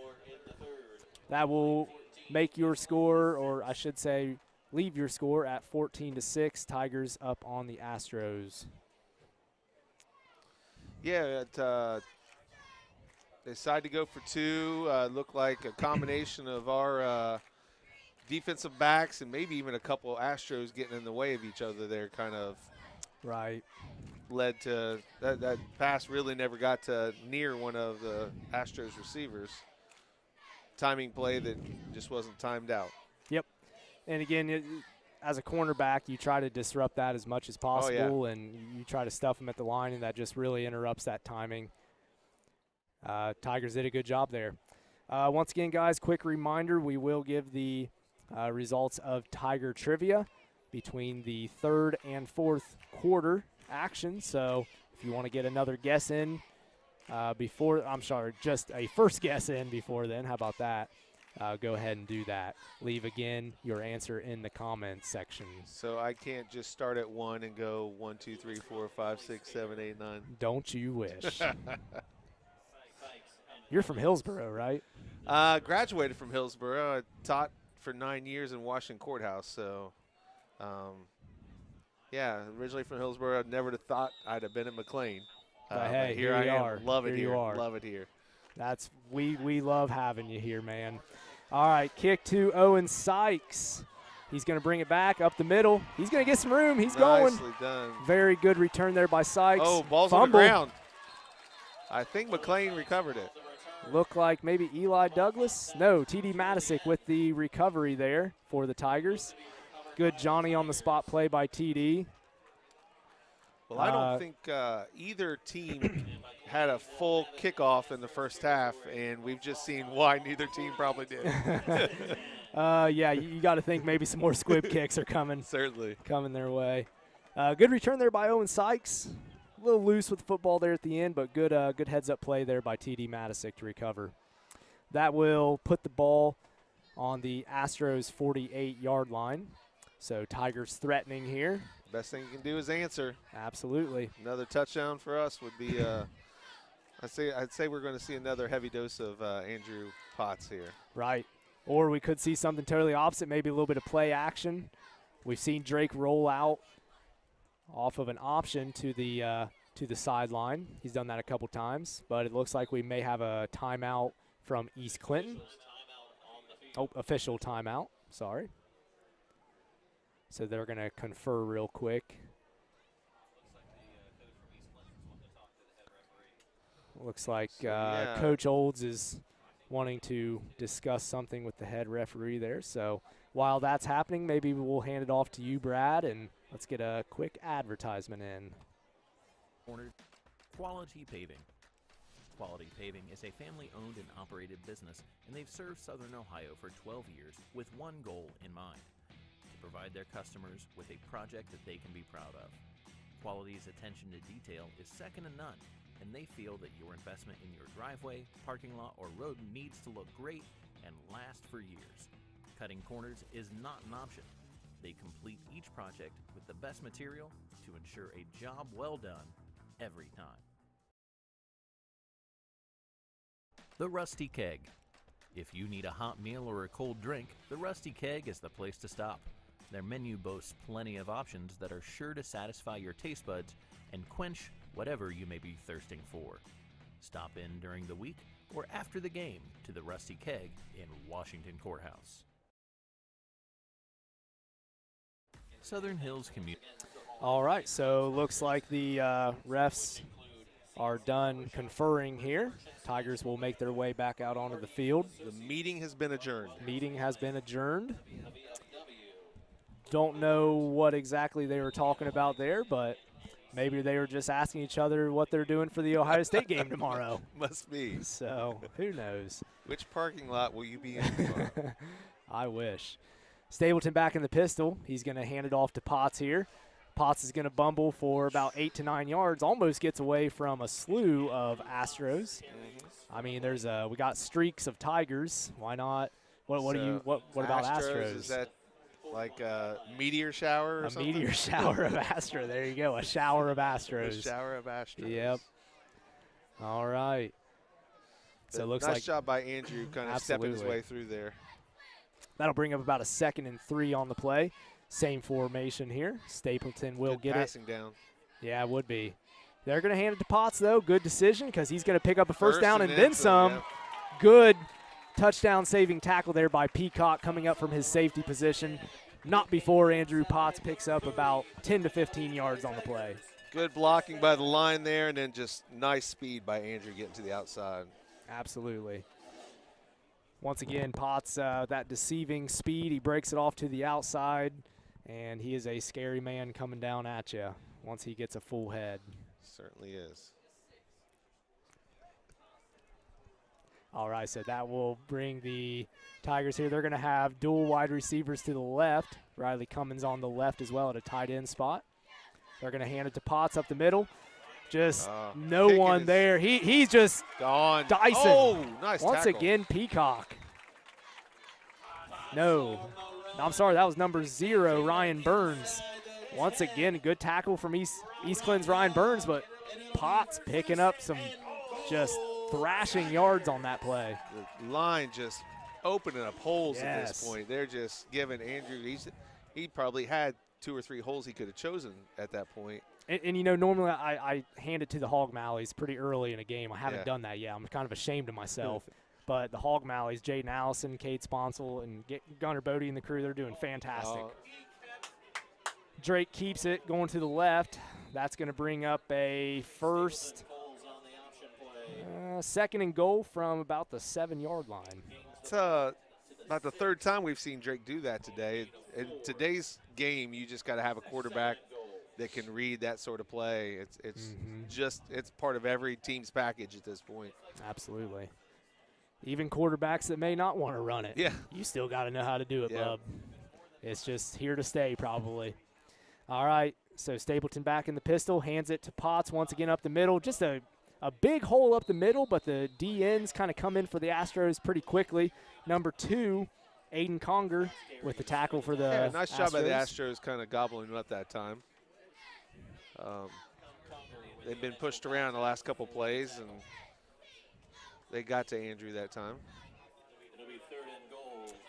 That will make your score, or I should say leave your score at 14-6. Tigers up on the Astros. Yeah, they decided to go for 2. Looked like a combination of our defensive backs and maybe even a couple Astros getting in the way of each other there kind of led to that pass really never got to near one of the Astros receivers. Timing play that just wasn't timed out. Yep. And again, as a cornerback, you try to disrupt that as much as possible, and you try to stuff them at the line, and that just really interrupts that timing. Tigers did a good job there. Once again, guys, quick reminder, we will give the results of Tiger Trivia between the 3rd and 4th quarter action. So if you want to get another guess in just a first guess in before then, how about that? Go ahead and do that. Leave, again, your answer in the comments section. So I can't just start at 1 and go 1, 2, 3, 4, 5, 6, 7, 8, 9. Don't you wish. You're from Hillsboro, right? Graduated from Hillsboro. I taught for 9 years in Washington Courthouse. So, originally from Hillsboro. I never thought I'd have been at McClain. Hey, here I are. am. Love it here. here. You are. Love it here. We love having you here, man. All right, kick to Owen Sykes. He's going to bring it back up the middle. He's going to get some room. He's going. Nicely done. Very good return there by Sykes. Oh, ball's Fumble. on the ground. I think McClain recovered it. Looked like maybe Eli Douglas. No, T.D. Matisic with the recovery there for the Tigers. Good Johnny on the spot play by T.D. Well, I don't think either team had a full kickoff in the first half, and we've just seen why neither team probably did. You got to think maybe some more squib kicks are coming. Certainly. Coming their way. Good return there by Owen Sykes. A little loose with the football there at the end, but good heads-up play there by T.D. Matisic to recover. That will put the ball on the Astros' 48-yard line. So Tigers threatening here. Best thing you can do is answer. Absolutely. Another touchdown for us would be I'd say we're going to see another heavy dose of Andrew Potts here. Right. Or we could see something totally opposite, maybe a little bit of play action. We've seen Drake roll out off of an option to the sideline. He's done that a couple times, but it looks like we may have a timeout from East Clinton. Oh, official timeout. Sorry. So they're going to confer real quick. Looks like yeah. Coach Olds is wanting to discuss something with the head referee there. So while that's happening, maybe we'll hand it off to you, Brad, and let's get a quick advertisement in. Quality Paving. Quality Paving is a family-owned and operated business, and they've served Southern Ohio for 12 years with one goal in mind: to provide their customers with a project that they can be proud of. Quality's attention to detail is second to none, and they feel that your investment in your driveway, parking lot, or road needs to look great and last for years. Cutting corners is not an option. They complete each project with the best material to ensure a job well done every time. The Rusty Keg. If you need a hot meal or a cold drink, the Rusty Keg is the place to stop. Their menu boasts plenty of options that are sure to satisfy your taste buds and quench whatever you may be thirsting for. Stop in during the week or after the game to the Rusty Keg in Washington Courthouse. Southern Hills Community. All right, so looks like the refs are done conferring here. Tigers will make their way back out onto the field. The meeting has been adjourned. Meeting has been adjourned. Don't know what exactly they were talking about there, but maybe they were just asking each other what they're doing for the Ohio State game tomorrow. Must be. So who knows? Which parking lot will you be in tomorrow? I wish. Stapleton back in the pistol. He's going to hand it off to Potts here. Potts is going to bumble for about 8 to 9 yards. Almost gets away from a slew of Astros. I mean, we got streaks of Tigers. Why not? What about Astros? Is that like a meteor shower or something? A meteor shower of Astros. There you go. A shower of Astros. A shower of Astros. Yep. All right. So it looks nice like job by Andrew kind of stepping his way through there. That'll bring up about a 2nd and 3 on the play. Same formation here. Stapleton will get passing down. Yeah, it would be. They're going to hand it to Potts, though. Good decision because he's going to pick up a first down and then some. Yeah. Good touchdown-saving tackle there by Peacock coming up from his safety position. Not before Andrew Potts picks up about 10 to 15 yards on the play. Good blocking by the line there, and then just nice speed by Andrew getting to the outside. Absolutely. Once again, Potts, that deceiving speed, he breaks it off to the outside, and he is a scary man coming down at you once he gets a full head. Certainly is. All right, so that will bring the Tigers here. They're going to have dual wide receivers to the left. Riley Cummins on the left as well at a tight end spot. They're going to hand it to Potts up the middle. Just no one there. He's just gone. Dyson. Oh, nice Once tackle. again, Peacock. No. I'm sorry, that was number 0, Ryan Burns. Once again, a good tackle from East Clinton's Ryan Burns, but Potts picking up some just thrashing yards on that play. The line just opening up holes Yes. at this point. They're just giving Andrew, he probably had 2 or 3 holes he could have chosen at that point. And you know, normally I hand it to the Hog Malleys pretty early in a game. I haven't done that yet. I'm kind of ashamed of myself. But the Hog Malleys, Jaden Allison, Cade Sponsel, and Gunnar Bodie and the crew, they're doing fantastic. Drake keeps it going to the left. That's going to bring up a second and goal from about the 7-yard line. It's about the 3rd time we've seen Drake do that today. In today's game, you just got to have a quarterback that can read that sort of play. It's part of every team's package at this point. Absolutely. Even quarterbacks that may not want to run it. Yeah. You still got to know how to do it, bub. It's just here to stay probably. All right, so Stapleton back in the pistol, hands it to Potts once again up the middle. Just a big hole up the middle, but the DNs kind of come in for the Astros pretty quickly. Number 2, Aiden Conger with the tackle for the nice Astros. job by the Astros kind of gobbling him up that time. They've been pushed around the last couple plays, and they got to Andrew that time.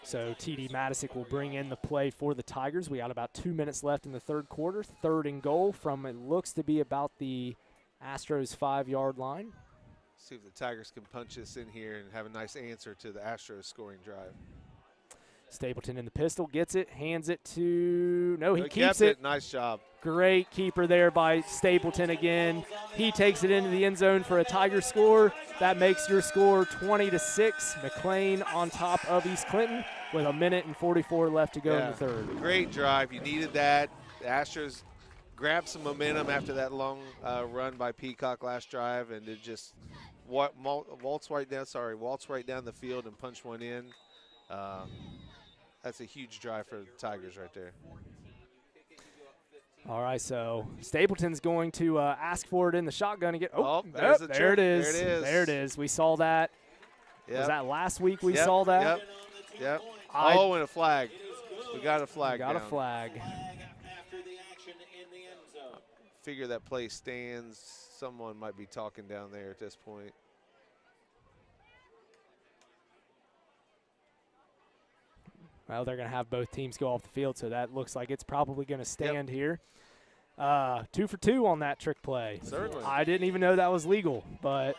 So T.D. Matisic will bring in the play for the Tigers. We got about 2 minutes left in the 3rd quarter. 3rd and goal from it looks to be about the Astros 5-yard line. See if the Tigers can punch this in here and have a nice answer to the Astros scoring drive. Stapleton in the pistol, gets it, hands it to – no, he keeps kept it. Nice job. Great keeper there by Stapleton again. He takes it into the end zone for a Tiger score. That makes your score 20-6. McClain on top of East Clinton with 1:44 left to go in the third. Great drive. You needed that. The Astros grabbed some momentum after that long run by Peacock last drive, and it just waltz right down the field and punch one in. That's a huge drive for the Tigers right there. All right, so Stapleton's going to ask for it in the shotgun again. There it is. There it is. We saw that. Yep. Was that last week we saw that? Yep. And a flag. We got a flag. Got a flag. Figure that play stands. Someone might be talking down there at this point. Well, they're going to have both teams go off the field, so that looks like it's probably going to stand here. 2 for 2 on that trick play. Certainly. I didn't even know that was legal, but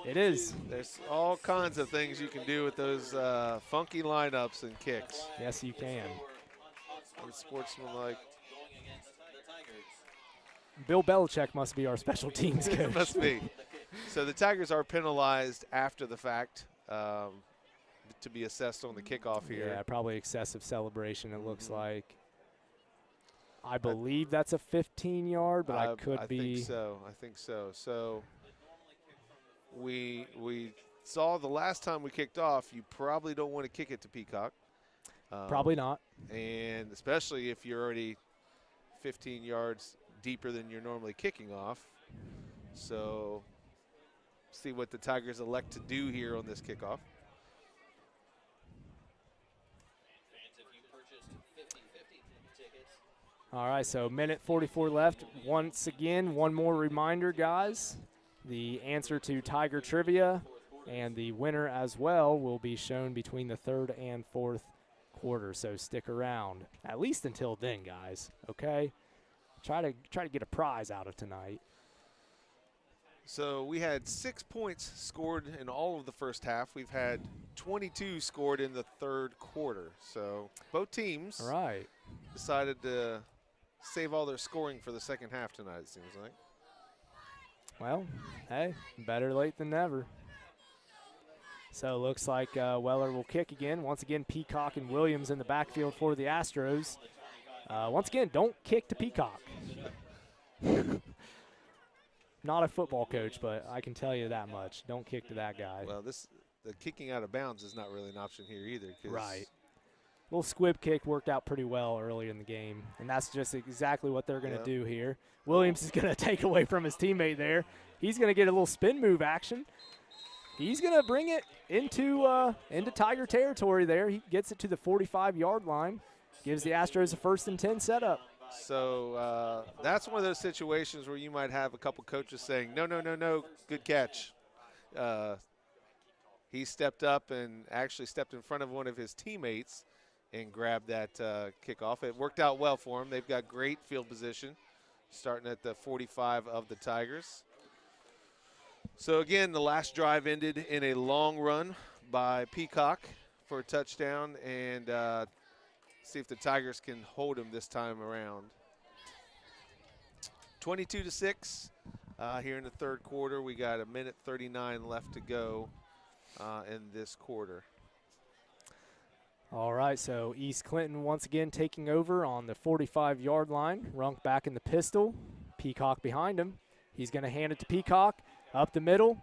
it is. There's all kinds of things you can do with those funky lineups and kicks. Yes, you can. Unsportsmanlike. Bill Belichick must be our special teams coach. Must be. So the Tigers are penalized after the fact to be assessed on the kickoff here. Yeah, probably excessive celebration, it looks like. I believe that's a 15-yard, but I could be. I think so. So we saw the last time we kicked off, you probably don't want to kick it to Peacock. Probably not. And especially if you're already 15 yards deeper than you're normally kicking off. So see what the Tigers elect to do here on this kickoff. All right, so 1:44 left. Once again, one more reminder, guys. The answer to Tiger Trivia and the winner as well will be shown between the third and fourth quarter, so stick around. At least until then, guys, okay? Try to get a prize out of tonight. So we had 6 points scored in all of the first half. We've had 22 scored in the third quarter. So both teams decided to save all their scoring for the second half tonight, it seems like. Well, hey, better late than never. So it looks like Weller will kick again. Once again, Peacock and Williams in the backfield for the Astros. Once again, don't kick to Peacock. Not a football coach, but I can tell you that much. Don't kick to that guy. Well, the kicking out of bounds is not really an option here either. Right. Little squib kick worked out pretty well early in the game, and that's just exactly what they're going to do here. Williams is going to take away from his teammate there. He's going to get a little spin move action. He's going to bring it into Tiger territory there. He gets it to the 45-yard line, gives the Astros a 1st and 10 setup. So that's one of those situations where you might have a couple coaches saying, no, good catch. He stepped up and actually stepped in front of one of his teammates and grabbed that kickoff. It worked out well for him. They've got great field position starting at the 45 of the Tigers. So, again, the last drive ended in a long run by Peacock for a touchdown, and see if the Tigers can hold him this time around. 22-6 here in the third quarter. We got 1:39 left to go in this quarter. All right, so East Clinton once again taking over on the 45-yard line. Runk back in the pistol. Peacock behind him. He's going to hand it to Peacock up the middle.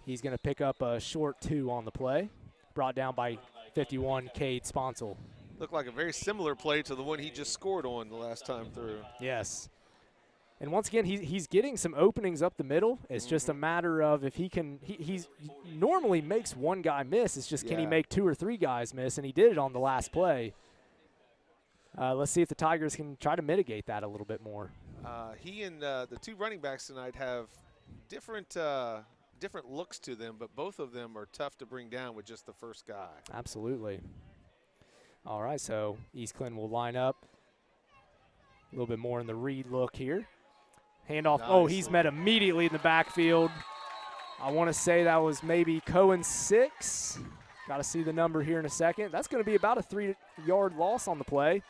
He's going to pick up a short 2 on the play. Brought down by 51, Cade Sponsel. Looked like a very similar play to the one he just scored on the last time through. Yes. And once again, he's getting some openings up the middle. It's just a matter of if he can – he normally makes one guy miss. It's just can he make 2 or 3 guys miss, and he did it on the last play. Let's see if the Tigers can try to mitigate that a little bit more. He and the 2 running backs tonight have different looks to them, but both of them are tough to bring down with just the first guy. Absolutely. All right, so East Clinton will line up. A little bit more in the read look here. Handoff. Nice. Oh, he's met immediately in the backfield. I want to say that was maybe Cohen 6. Got to see the number here in a second. That's going to be about a 3-yard loss on the play.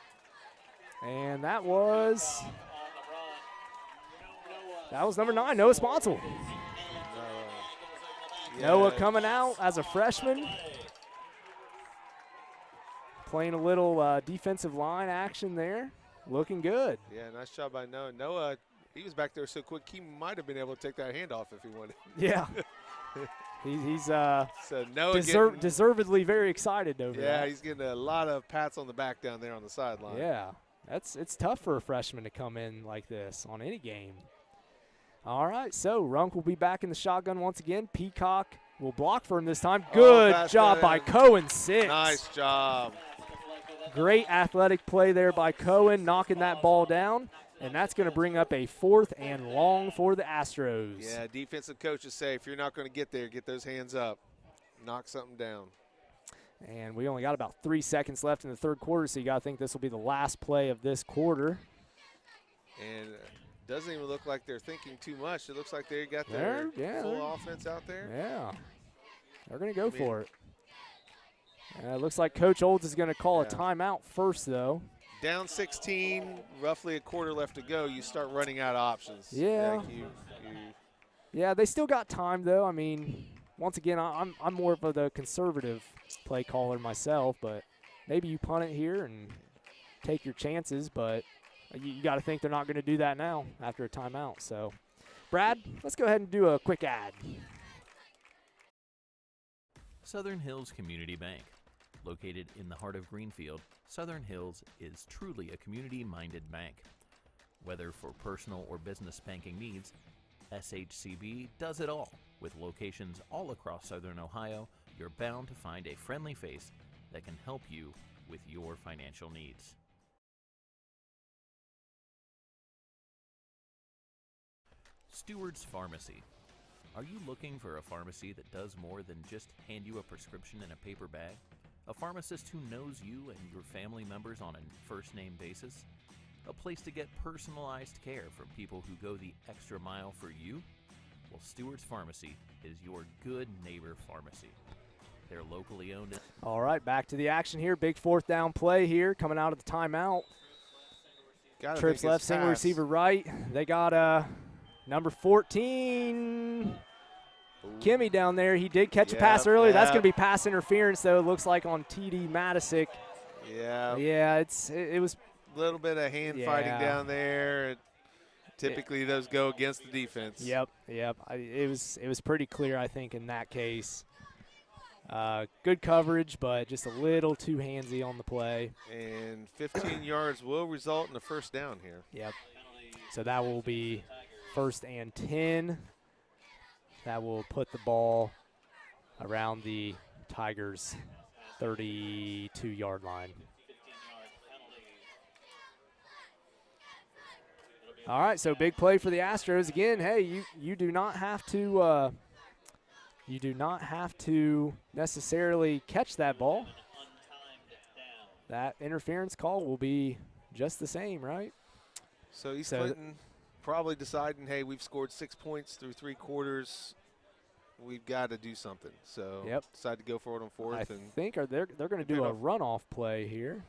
And that was That was number 9, Noah Sponsel. Yeah. Noah coming out as a freshman. Playing a little defensive line action there. Looking good. Yeah, nice job by Noah. Noah, he was back there so quick, he might have been able to take that handoff if he wanted. Yeah. He's so Noah deservedly very excited over that. Yeah, he's getting a lot of pats on the back down there on the sideline. Yeah, it's tough for a freshman to come in like this on any game. All right, so Runk will be back in the shotgun once again. Peacock will block for him this time. Good job by Cohen, 6. Nice job. Great athletic play there by Cohen, knocking that ball down. And that's going to bring up a 4th and long for the Astros. Yeah, defensive coaches say if you're not going to get there, get those hands up. Knock something down. And we only got about 3 seconds left in the third quarter, so you got to think this will be the last play of this quarter. And doesn't even look like they're thinking too much. It looks like they got their full offense out there. Yeah, they're going to go for it. It looks like Coach Olds is going to call a timeout first, though. Down 16, roughly a quarter left to go, you start running out of options. Yeah. Yeah, they still got time, though. I mean, once again, I'm more of the conservative play caller myself, but maybe you punt it here and take your chances, but you got to think they're not going to do that now after a timeout. So, Brad, let's go ahead and do a quick ad. Southern Hills Community Bank. Located in the heart of Greenfield, Southern Hills is truly a community-minded bank. Whether for personal or business banking needs, SHCB does it all. With locations all across Southern Ohio, you're bound to find a friendly face that can help you with your financial needs. Stewart's Pharmacy. Are you looking for a pharmacy that does more than just hand you a prescription in a paper bag? A pharmacist who knows you and your family members on a first-name basis? A place to get personalized care from people who go the extra mile for you? Well, Stewart's Pharmacy is your good neighbor pharmacy. They're locally owned. All right, back to the action here. Big 4th down play here coming out of the timeout. Trips left, single receiver right. They got number 14. Kimmy down there. He did catch a pass earlier. That's going to be pass interference, though, it looks like on T.D. Madisick. Yeah. Yeah, it was a little bit of hand fighting down there. Typically, those go against the defense. Yep. It was pretty clear, I think, in that case. Good coverage, but just a little too handsy on the play. And 15 yards will result in a first down here. Yep. So that will be 1st and 10. That will put the ball around the Tigers' 32-yard line. All right, so big play for the Astros again. Hey, you do not have to necessarily catch that ball. That interference call will be just the same, right? So East Clinton probably deciding, hey, we've scored 6 points through 3 quarters. We've got to do something. So decide to go for it on 4th. I think they're going to do a runoff play here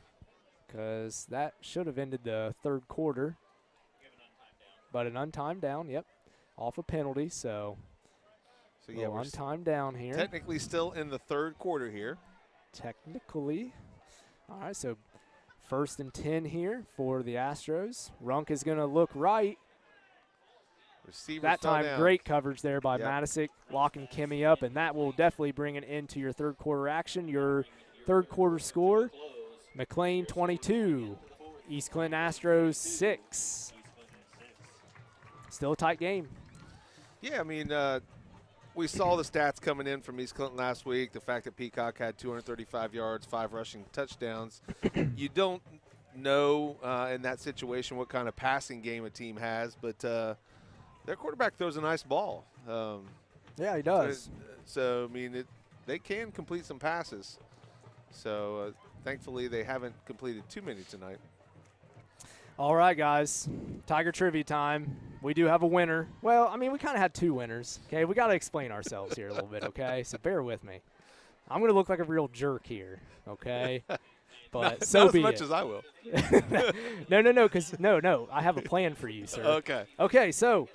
because that should have ended the third quarter. But an untimed down, off a penalty. So yeah, we're untimed down here. Technically still in the third quarter here. Technically. All right, so 1st and 10 here for the Astros. Runk is going to look right. Receiver that time, down. Great coverage there by Madisick, locking Kimmy up, and that will definitely bring it into your third quarter action. Your third quarter score, McClain 22, East Clinton Astros 6. Still a tight game. Yeah, I mean, we saw the stats coming in from East Clinton last week, the fact that Peacock had 235 yards, 5 rushing touchdowns. You don't know in that situation what kind of passing game a team has, but their quarterback throws a nice ball. Yeah, he does. So I mean, they can complete some passes. So thankfully they haven't completed too many tonight. All right, guys, Tiger Trivia time. We do have a winner. Well, I mean, we kind of had 2 winners, okay? We got to explain ourselves here a little bit, okay? So bear with me. I'm going to look like a real jerk here, okay? But not as much as I will. No, because I have a plan for you, sir. Okay. Okay, so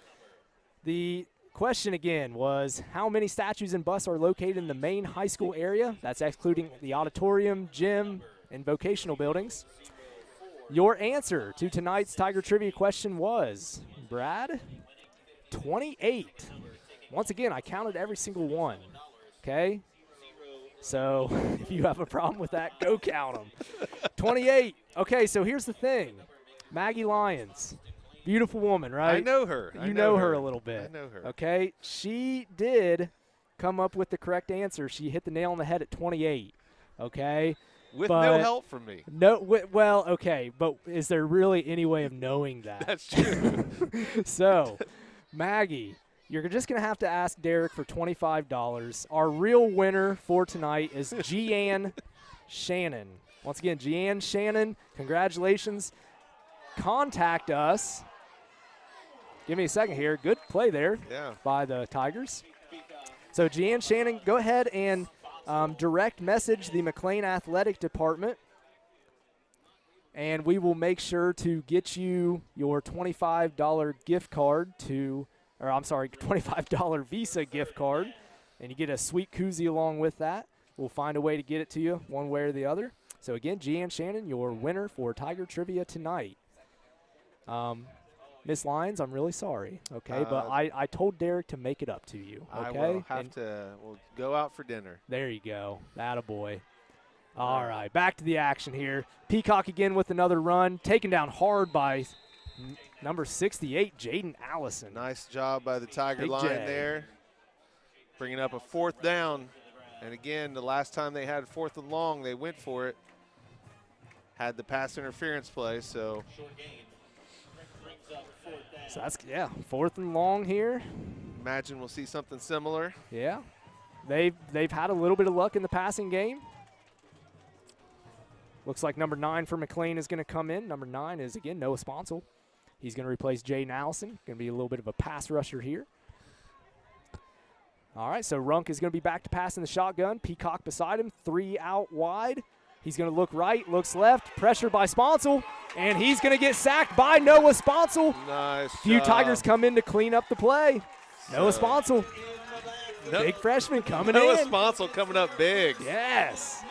The question again was, how many statues and busts are located in the main high school area? That's excluding the auditorium, gym, and vocational buildings. Your answer to tonight's Tiger Trivia question was, Brad, 28. Once again, I counted every single one, okay? So if you have a problem with that, go count them. 28. Okay, so here's the thing. Maggie Lyons, beautiful woman, right? I know her. You know her a little bit. I know her. Okay, she did come up with the correct answer. She hit the nail on the head at 28, okay? With no help from me. Well, okay, but is there really any way of knowing that? That's true. So, Maggie, you're just going to have to ask Derek for $25. Our real winner for tonight is Jeanne Shannon. Once again, Jeanne Shannon, congratulations. Contact us. Give me a second here. Good play there by the Tigers. So, Jeanne Shannon, go ahead and direct message the McClain Athletic Department, and we will make sure to get you your $25 gift card $25 Visa gift card, and you get a sweet koozie along with that. We'll find a way to get it to you one way or the other. So, again, Jeanne Shannon, your winner for Tiger Trivia tonight. Miss Lyons, I'm really sorry, okay? But I told Derek to make it up to you, okay? I will have we'll go out for dinner. There you go. Attaboy. All right, back to the action here. Peacock again with another run, taken down hard by number 68, Jaden Allison. Nice job by the Tiger Big line J. there. Bringing up a 4th down. And again, the last time they had 4th and long, they went for it. Had the pass interference play, so. So that's, 4th and long here. Imagine we'll see something similar. Yeah. They've had a little bit of luck in the passing game. Looks like number 9 for McClain is going to come in. Number 9 is, again, Noah Sponsel. He's going to replace Jaden Allison. Going to be a little bit of a pass rusher here. All right, so Runk is going to be back to pass in the shotgun. Peacock beside him, 3 out wide. He's going to look right, looks left, pressure by Sponsel, and he's going to get sacked by Noah Sponsel. Nice Few job. Tigers come in to clean up the play. Noah Sponsel, big freshman coming Noah in. Sponsel coming up big. Yes.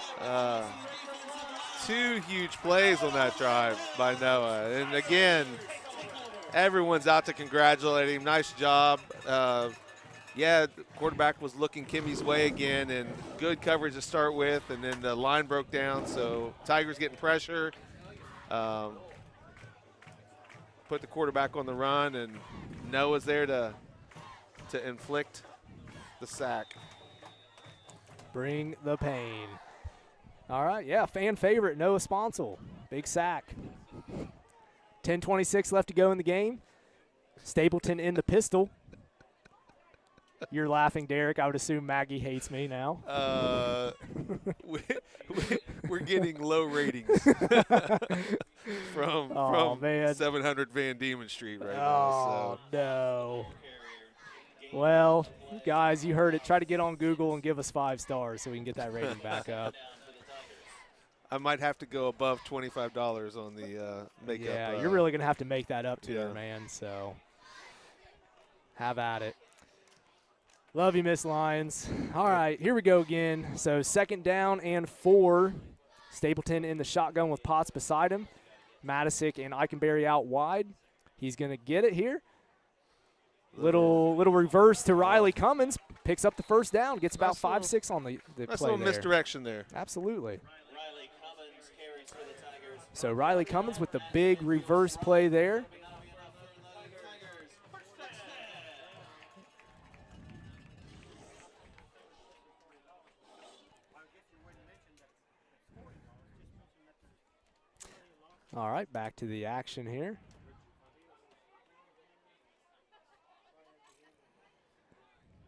2 huge plays on that drive by Noah. And again, everyone's out to congratulate him. Nice job. The quarterback was looking Kimmy's way again, and good coverage to start with, and then the line broke down, so Tigers getting pressure. Put the quarterback on the run, and Noah's there to inflict the sack. Bring the pain. All right, fan favorite, Noah Sponsel. Big sack. 10:26 left to go in the game. Stapleton in the pistol. You're laughing, Derek. I would assume Maggie hates me now. We're getting low ratings from 700 Van Diemen Street right now. Oh, no. Well, guys, you heard it. Try to get on Google and give us 5 stars so we can get that rating back up. I might have to go above $25 on the makeup. Yeah, you're really going to have to make that up to her, man. So have at it. Love you, Miss Lyons. All right, here we go again. So 2nd down and 4. Stapleton in the shotgun with Potts beside him. Matisic and Eikenberry out wide. He's going to get it here. Little reverse to Riley Cummins. Picks up the 1st down. Gets about 5-6 on the play That's a little misdirection there. Absolutely. So Riley Cummins with the big reverse play there. All right, back to the action here.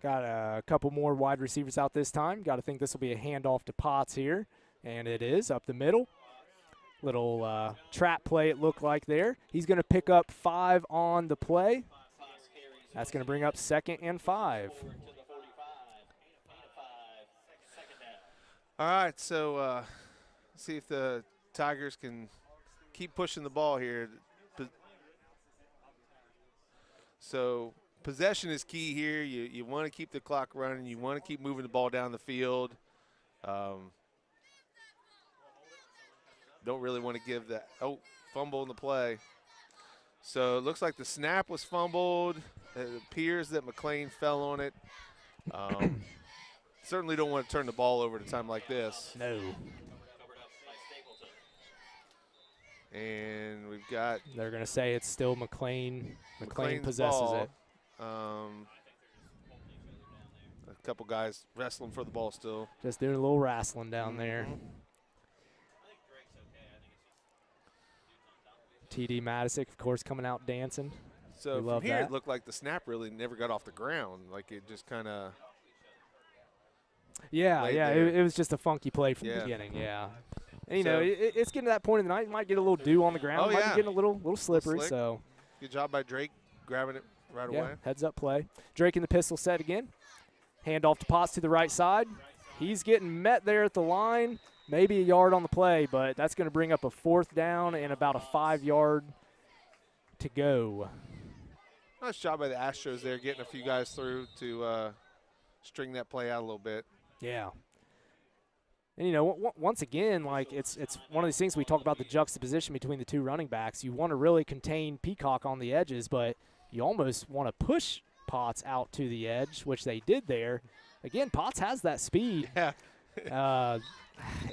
Got a couple more wide receivers out this time. Got to think this will be a handoff to Potts here, and it is up the middle. Little trap play it looked like there. He's going to pick up 5 on the play. That's going to bring up 2nd and 5. All right, so see if the Tigers can keep pushing the ball here. So possession is key here. You want to keep the clock running. You want to keep moving the ball down the field. Don't really want to give that. Oh, fumble in the play. So it looks like the snap was fumbled. It appears that McClain fell on it. Certainly don't want to turn the ball over at a time like this. No. And we've got. They're going to say it's still McClain. McClain McClain's possesses ball. it. A couple guys wrestling for the ball still. Just doing a little wrestling down there. TD Madisick, of course, coming out dancing. So we from love here, that. it looked like the snap really never got off the ground. Like it just kind of. Yeah, laid yeah, there. it was just a funky play from the beginning, yeah. And, you know, it's getting to that point in the night. You might get a little dew on the ground. Oh, might yeah. be getting a little slippery. Slick. So Good job by Drake grabbing it right yeah, away. heads up play. Drake in the pistol set again. Hand off to Potts to the right side. He's getting met there at the line. Maybe a yard on the play, but that's going to bring up a 4th down and about a 5-yard to go. Nice job by the Astros there, getting a few guys through to string that play out a little bit. Yeah. And, you know, once again, like, it's one of these things we talk about the juxtaposition between the two running backs. You want to really contain Peacock on the edges, but you almost want to push Potts out to the edge, which they did there. Again, Potts has that speed. Yeah.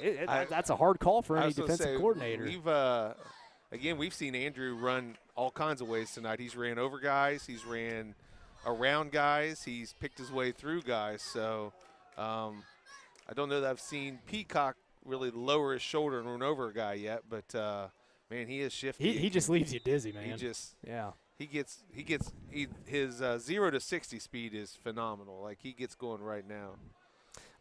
That's a hard call for I any was gonna defensive say, coordinator. We've seen Andrew run all kinds of ways tonight. He's ran over guys. He's ran around guys. He's picked his way through guys. So I don't know that I've seen Peacock really lower his shoulder and run over a guy yet, but man, he is shifty. He just leaves you dizzy, man. His 0 to 60 speed is phenomenal. Like he gets going right now.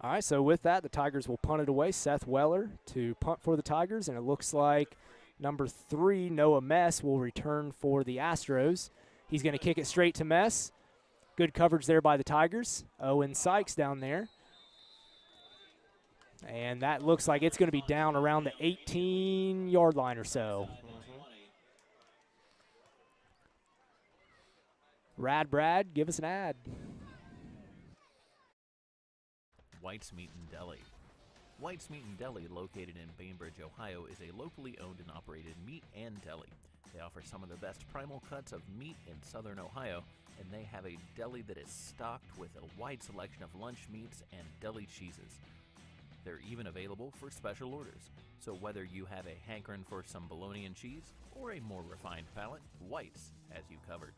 All right, so with that, the Tigers will punt it away. Seth Weller to punt for the Tigers, and it looks like number 3, Noah Mess, will return for the Astros. He's going to kick it straight to Mess. Good coverage there by the Tigers. Owen Sykes down there. And that looks like it's going to be down around the 18-yard line or so. Brad, give us an ad. White's Meat and Deli. White's Meat and Deli, located in Bainbridge, Ohio, is a locally owned and operated meat and deli. They offer some of the best primal cuts of meat in southern Ohio, and they have a deli that is stocked with a wide selection of lunch meats and deli cheeses. They're even available for special orders. So whether you have a hankering for some bologna and cheese or a more refined palate, White's has you covered.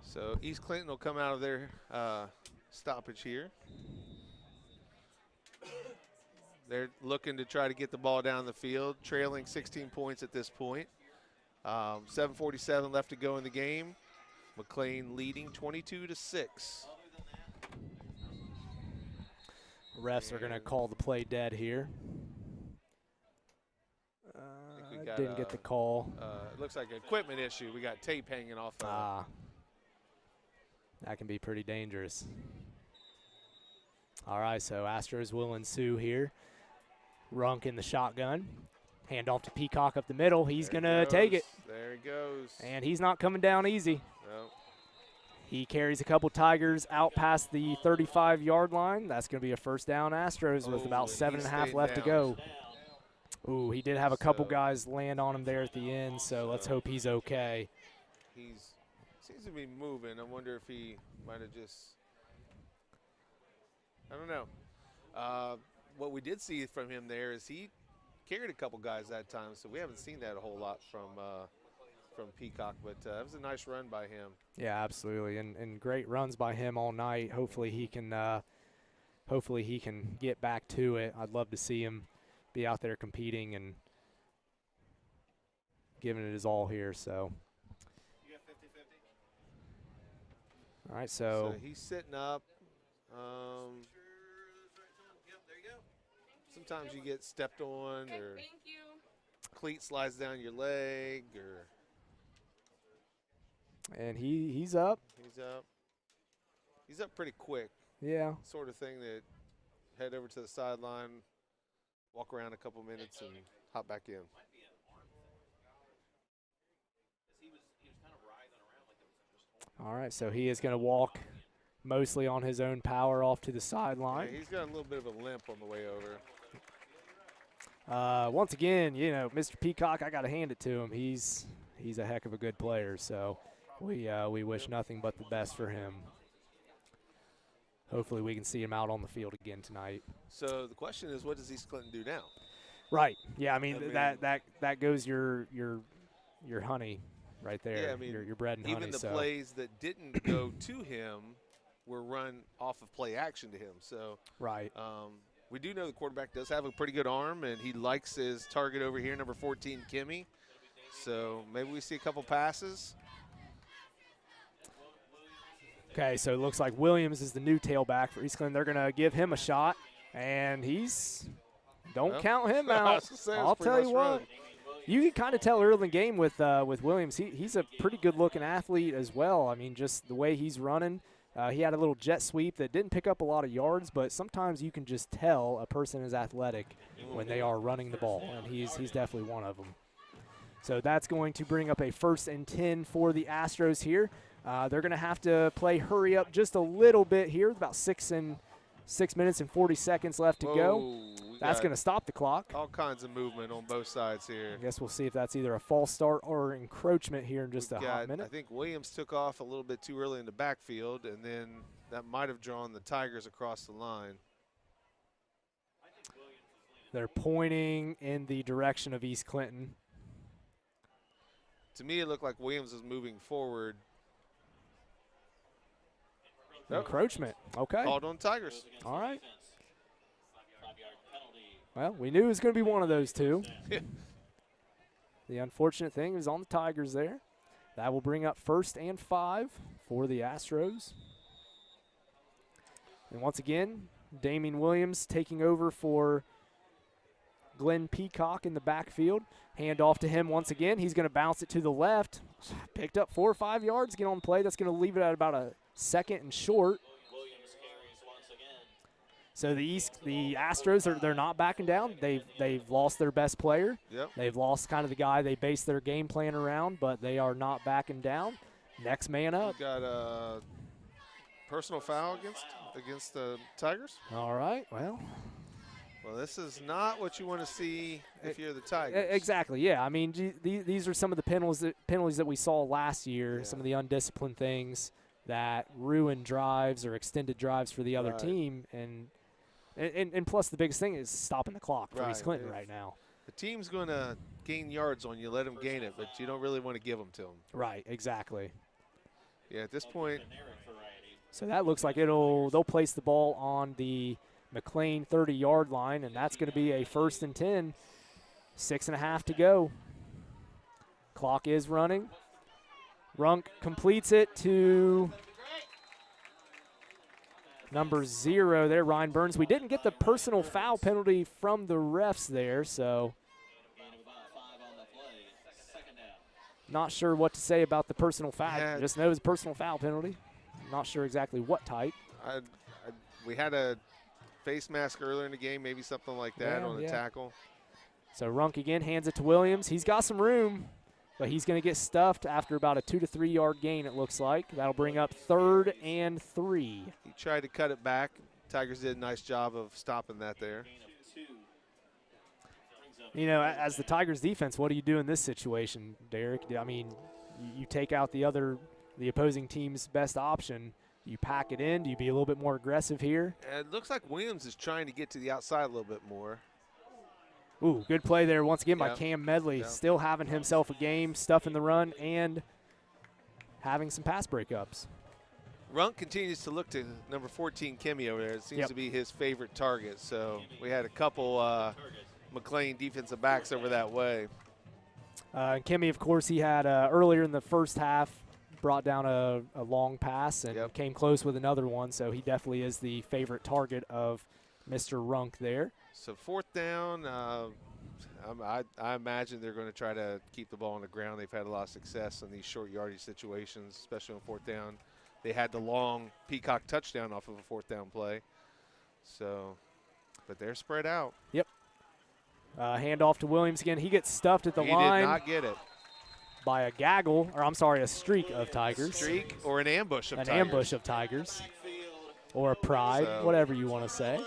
So East Clinton will come out of their stoppage here. They're looking to try to get the ball down the field, trailing 16 points at this point. 7:47 left to go in the game. McClain leading 22-6. Refs are going to call the play dead here. Didn't get the call. It looks like an equipment issue. We got tape hanging off. That can be pretty dangerous. All right, so Astros will ensue here. Runk in the shotgun. Hand off to Peacock up the middle. He's going to take it. There he goes. And he's not coming down easy. No. He carries a couple Tigers out past the 35-yard line. That's going to be a 1st down Astros with about 7.5 left to go. Ooh, he did have a couple guys land on him there at the end, so let's hope he's okay. He seems to be moving. I wonder if he might have just – I don't know. What we did see from him there is he carried a couple guys that time, so we haven't seen that a whole lot from Peacock, but that was a nice run by him. Yeah, absolutely, and great runs by him all night. Hopefully he can get back to it. I'd love to see him be out there competing and giving it his all here. So, all right, so he's sitting up. Sometimes you get stepped on, or cleat slides down your leg, or. And he's up. He's up pretty quick. Yeah. sort of thing that head over to the sideline, walk around a couple minutes, and hop back in. All right, so he is going to walk mostly on his own power off to the sideline. Yeah, he's got a little bit of a limp on the way over. Once again, you know, Mr. Peacock, I got to hand it to him. He's a heck of a good player, so we wish nothing but the best for him. Hopefully we can see him out on the field again tonight. So the question is, what does East Clinton do now? Right. Yeah, I mean that goes your honey right there. Yeah, I mean, your bread and honey. even the plays that didn't go to him were run off of play action to him. So right. We do know the quarterback does have a pretty good arm, and he likes his target over here, number 14, Kimmy. So maybe we see a couple passes. Okay, so it looks like Williams is the new tailback for East Clinton. They're going to give him a shot, and don't count him out. I'll tell you what. You can kind of tell early in the game with Williams, he's a pretty good-looking athlete as well. I mean, just the way he's running. He had a little jet sweep that didn't pick up a lot of yards, but sometimes you can just tell a person is athletic when they are running the ball, and he's definitely one of them. So that's going to bring up a 1st and 10 for the Astros here. They're going to have to play hurry up just a little bit here, about 6 minutes and 40 seconds left to go. That's going to stop the clock. All kinds of movement on both sides here. I guess we'll see if that's either a false start or encroachment here in just a hot minute. I think Williams took off a little bit too early in the backfield, and then that might have drawn the Tigers across the line. They're pointing in the direction of East Clinton. To me, it looked like Williams was moving forward. Encroachment. Okay. Called on Tigers. All right. Well, we knew it was going to be one of those two. The unfortunate thing is on the Tigers there. That will bring up 1st and 5 for the Astros. And once again, Damian Williams taking over for Glenn Peacock in the backfield. Hand off to him once again. He's going to bounce it to the left. Picked up 4 or 5 yards. Get on the play. That's going to leave it at about a 2nd and short. So the Astros they're not backing down. They've lost their best player. Yep. They've lost kind of the guy they base their game plan around, but they are not backing down. Next man up. Got a personal foul against the Tigers. All right. Well, this is not what you want to see if you're the Tigers. Exactly. Yeah. I mean, these are some of the penalties that we saw last year. Yeah. Some of the undisciplined things that ruin drives or extended drives for the other team, and plus the biggest thing is stopping the clock for East Clinton right now. The team's going to gain yards on you, let them gain it, but you don't really want to give them to them. Right, exactly. Yeah, at this point. So that looks like they'll place the ball on the McClain 30-yard line, and that's going to be a 1st and 10, 6.5 to go. Clock is running. Runk completes it to number 0 there, Ryan Burns. We didn't get the personal foul penalty from the refs there, so not sure what to say about the personal foul. Yeah. Just know it's a personal foul penalty. Not sure exactly what type. We had a face mask earlier in the game, maybe something like that on the tackle. So Runk again hands it to Williams. He's got some room, but he's going to get stuffed after about a 2 to 3 yard gain, it looks like. That'll bring up 3rd and 3. He tried to cut it back. Tigers did a nice job of stopping that there. You know, as the Tigers defense, what do you do in this situation, Derek? I mean, you take out the opposing team's best option. You pack it in. Do you be a little bit more aggressive here? It looks like Williams is trying to get to the outside a little bit more. Ooh, good play there once again by Cam Medley. Still having himself a game, stuffing the run, and having some pass breakups. Runk continues to look to number 14, Kimmy, over there. It seems to be his favorite target. So we had a couple McClain defensive backs over that way. And Kimmy, of course, he had earlier in the first half brought down a long pass and came close with another one. So he definitely is the favorite target of Mr. Runk there. So 4th down, I imagine they're going to try to keep the ball on the ground. They've had a lot of success in these short yardage situations, especially on 4th down. they had the long Peacock touchdown off of a 4th down play. So, but they're spread out. Yep. Handoff to Williams again. He gets stuffed at the He line. did not get it. By a gaggle, or I'm sorry, a streak of Tigers. A streak or an ambush of Tigers. An ambush of Tigers. Or a pride, whatever you want to say.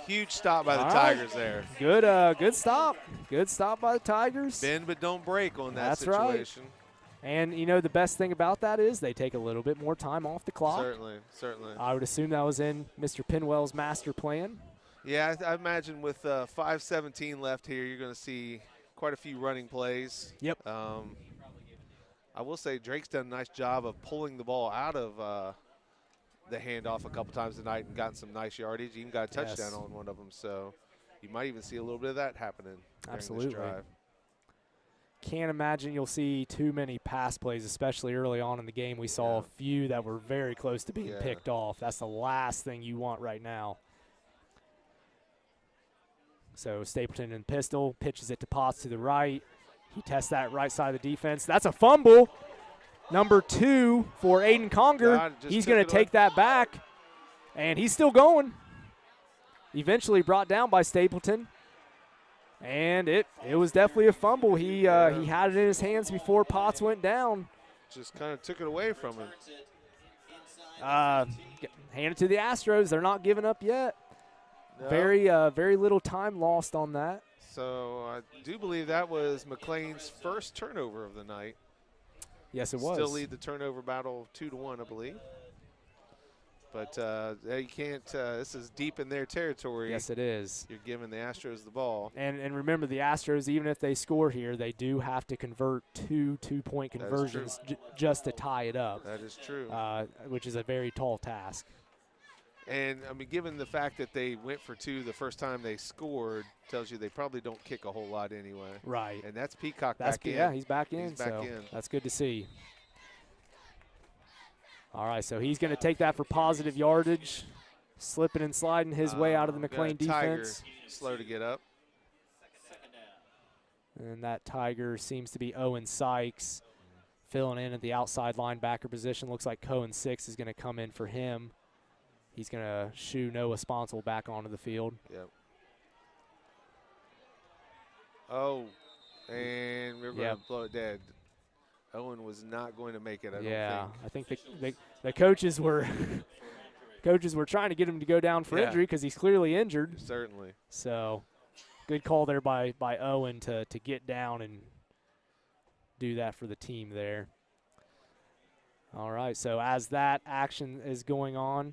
Huge stop by the Tigers there. Good stop. Good stop by the Tigers. Bend but don't break on that That's situation. Right. And, you know, the best thing about that is they take a little bit more time off the clock. Certainly, certainly. I would assume that was in Mr. Pinwell's master plan. Yeah, I imagine with 5:17 left here, you're going to see quite a few running plays. Yep. I will say Drake's done a nice job of pulling the ball out of the handoff a couple times tonight and gotten some nice yardage. He even got a touchdown on one of them. So you might even see a little bit of that happening during this drive. Can't imagine you'll see too many pass plays, especially early on in the game. We saw a few that were very close to being picked off. That's the last thing you want right now. So Stapleton in pistol, pitches it to Potts to the right. He tests that right side of the defense. That's a fumble. Number 2 for Aiden Conger. He's going to take that back, and he's still going. Eventually brought down by Stapleton. And it was definitely a fumble. He had it in his hands before Potts went down. Just kind of took it away from him. Hand it to the Astros. They're not giving up yet. No. Very little time lost on that. So I do believe that was McClain's first turnover of the night. Yes, it was. Still lead the turnover battle 2-1, I believe. But you can't. This is deep in their territory. Yes, it is. You're giving the Astros the ball. And remember, the Astros, even if they score here, they do have to convert 2 two-point conversions just to tie it up. That is true. Which is a very tall task. And, I mean, given the fact that they went for 2 the first time they scored, tells you they probably don't kick a whole lot anyway. Right. And that's Peacock back in. Yeah, he's back in. He's back in. That's good to see. All right, so he's going to take that for positive yardage, slipping and sliding his way out of the McClain defense. Slow to get up. And that Tiger seems to be Owen Sykes filling in at the outside linebacker position. Looks like Cohen 6 is going to come in for him. He's going to shoo Noah Sponsel back onto the field. Yep. Oh, and we're going to blow it dead. Owen was not going to make it, I don't think. I think the coaches were trying to get him to go down for injury because he's clearly injured. Certainly. So good call there by Owen to get down and do that for the team there. All right, so as that action is going on,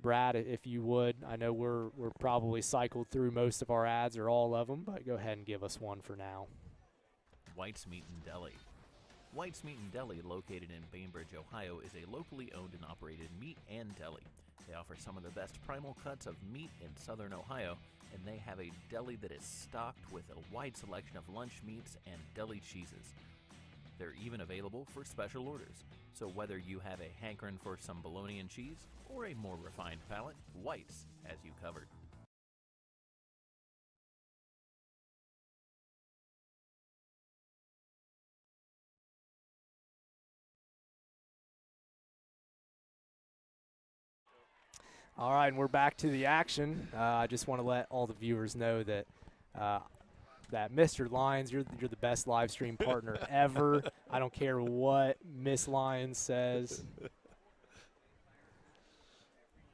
Brad, if you would, I know we're probably cycled through most of our ads or all of them, but go ahead and give us one for now. White's Meat and Deli. White's Meat and Deli, located in Bainbridge, Ohio, is a locally owned and operated meat and deli. They offer some of the best primal cuts of meat in southern Ohio, and they have a deli that is stocked with a wide selection of lunch meats and deli cheeses. They're even available for special orders. So whether you have a hankering for some bologna and cheese or a more refined palate, White's has you covered. All right, and we're back to the action. I just want to let all the viewers know that that Mr. Lyons, you're the best live stream partner ever. I don't care what Miss Lyons says.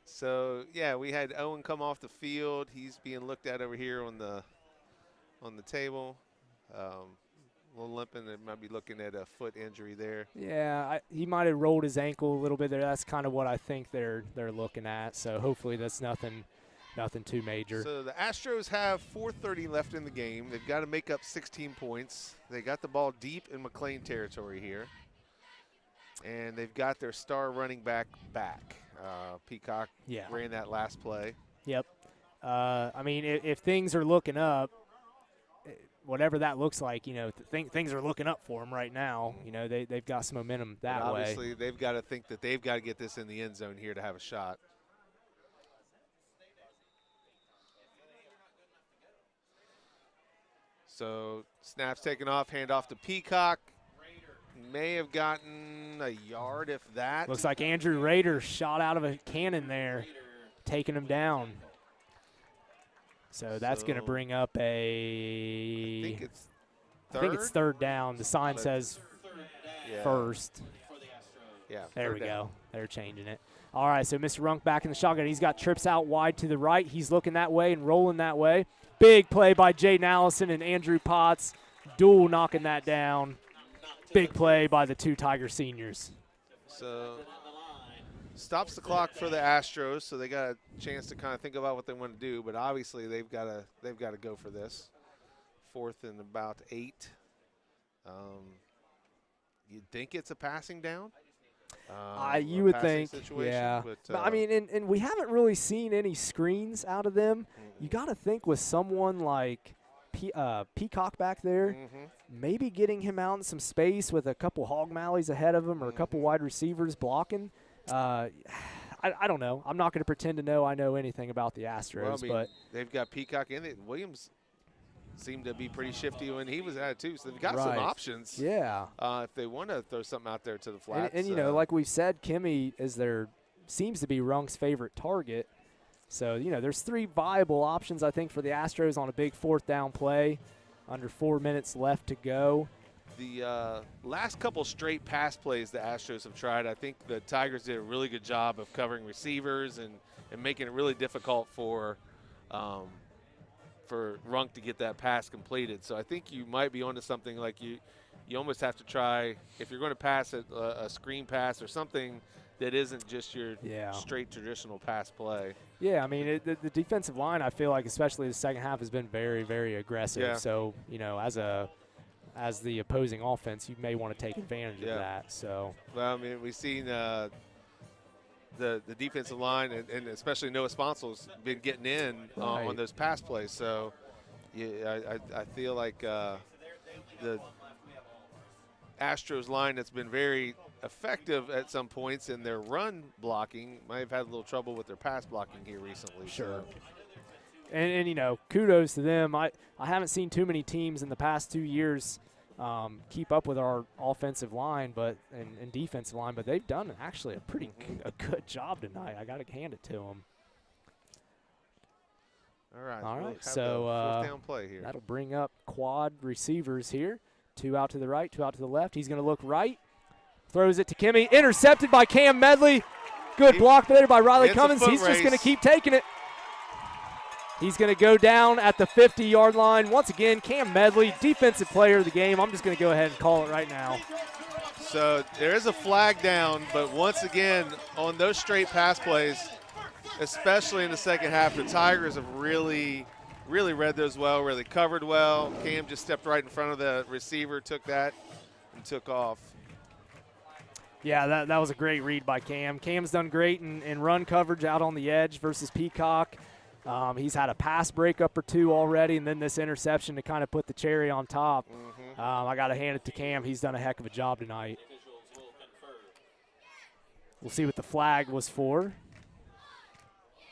So yeah, we had Owen come off the field. He's being looked at over here on the table. A little limping. They might be looking at a foot injury there. Yeah, he might have rolled his ankle a little bit there. That's kind of what I think they're looking at. So hopefully that's nothing too major. So the Astros have 4:30 left in the game. They've got to make up 16 points. They got the ball deep in McClain territory here. And they've got their star running back. Peacock ran that last play. Yep. I mean, if things are looking up, whatever that looks like, you know, things are looking up for them right now. You know, they've got some momentum that way. Obviously, they've got to think that they've got to get this in the end zone here to have a shot. So snaps taken off, hand off to Peacock. May have gotten a yard, if that. Looks like Andrew Rader shot out of a cannon there, taking him down. So that's going to bring up I think it's third. I think it's third down. The sign says first. Yeah. There we go. They're changing it. All right, so Mr. Runk back in the shotgun. He's got trips out wide to the right. He's looking that way and rolling that way. Big play by Jaden Allison and Andrew Potts. Dual knocking that down. Big play by the two Tiger seniors. So stops the clock for the Astros, so they got a chance to kind of think about what they want to do. But obviously they've got to go for this. 4th and about 8. You'd think it's a passing down. You would think, yeah. But I mean, and we haven't really seen any screens out of them. You got to think with someone like Peacock back there, maybe getting him out in some space with a couple hog malleys ahead of him or a couple wide receivers blocking. I don't know. I'm not going to pretend to know I know anything about the Astros. Well, I mean, but they've got Peacock in it. Williams seemed to be pretty shifty when he was at it too, so they've got some options. Yeah. If they want to throw something out there to the flats. And you know, like we've said, Kimmy seems to be Runk's favorite target. So, you know, there's 3 viable options, I think, for the Astros on a big 4th down play. Under 4 minutes left to go. The last couple straight pass plays the Astros have tried, I think the Tigers did a really good job of covering receivers and making it really difficult for Runk to get that pass completed. So I think you might be onto something. Like you almost have to try, if you're going to pass a screen pass or something that isn't just your straight traditional pass play. Yeah, I mean, the defensive line, I feel like, especially the second half, has been very, very aggressive. Yeah. So, you know, as the opposing offense, you may want to take advantage of that. So, well, I mean, we've seen the defensive line and especially Noah Sponsel's been getting in on those pass plays. So, I feel like the Astros line that's been very effective at some points in their run blocking might have had a little trouble with their pass blocking here recently. Sure. So. And you know, kudos to them. I haven't seen too many teams in the past 2 years keep up with our offensive line and defensive line, but they've done actually a good job tonight. I got to hand it to them. All right. We'll so 4th down play here. That'll bring up quad receivers here. 2 out to the right, 2 out to the left. He's going to look right. Throws it to Kimmy. Intercepted by Cam Medley. Good block there by Riley Cummins. He's just going to keep taking it. He's going to go down at the 50-yard line. Once again, Cam Medley, defensive player of the game. I'm just going to go ahead and call it right now. So there is a flag down, but once again, on those straight pass plays, especially in the second half, the Tigers have really read those well, really covered well. Cam just stepped right in front of the receiver, took that, and took off. Yeah, that was a great read by Cam. Cam's done great in run coverage out on the edge versus Peacock. He's had a pass breakup or 2 already, and then this interception to kind of put the cherry on top. I got to hand it to Cam. He's done a heck of a job tonight. We'll see what the flag was for.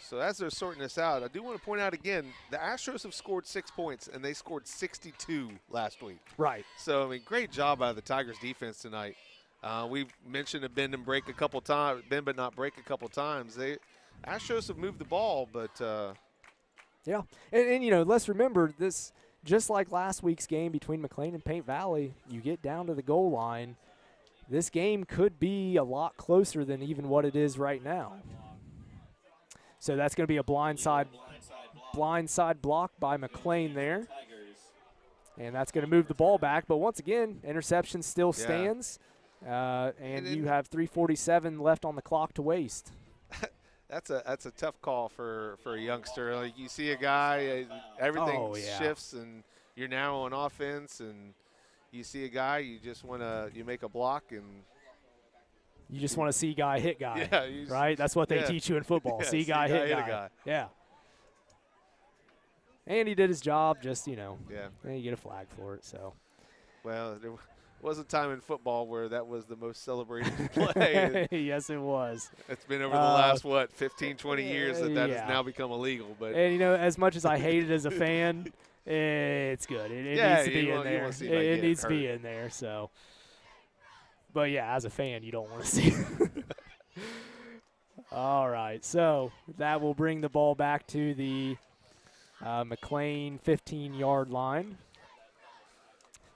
So as they're sorting this out, I do want to point out again, the Astros have scored 6 points, and they scored 62 last week. Right. So, I mean, great job by the Tigers defense tonight. We've mentioned a bend and break a couple times, bend but not break a couple times. Astros have moved the ball, but yeah, and you know, let's remember this. Just like last week's game between McClain and Paint Valley, you get down to the goal line. This game could be a lot closer than even what it is right now. So that's going to be a blindside block by McClain there, and that's going to move the ball back. But once again, interception still stands. And you have 3:47 left on the clock to waste. That's a tough call for a youngster. Like, you see a guy, everything shifts, and you're now on offense, and you see a guy, you just want to make a block, and you just want to see guy hit guy. Yeah, right. That's what they teach you in football. See guy hit guy. Yeah. And he did his job. Just and you get a flag for it. So. Well, there was a time in football where that was the most celebrated play. Yes, it was. It's been over the last, 15, 20 years that has now become illegal. But and, as much as I hate it as a fan, it's good. It needs to be in there. It needs to be in there. So, But, yeah, as a fan, you don't want to see it. All right, so that will bring the ball back to the McClain 15-yard line.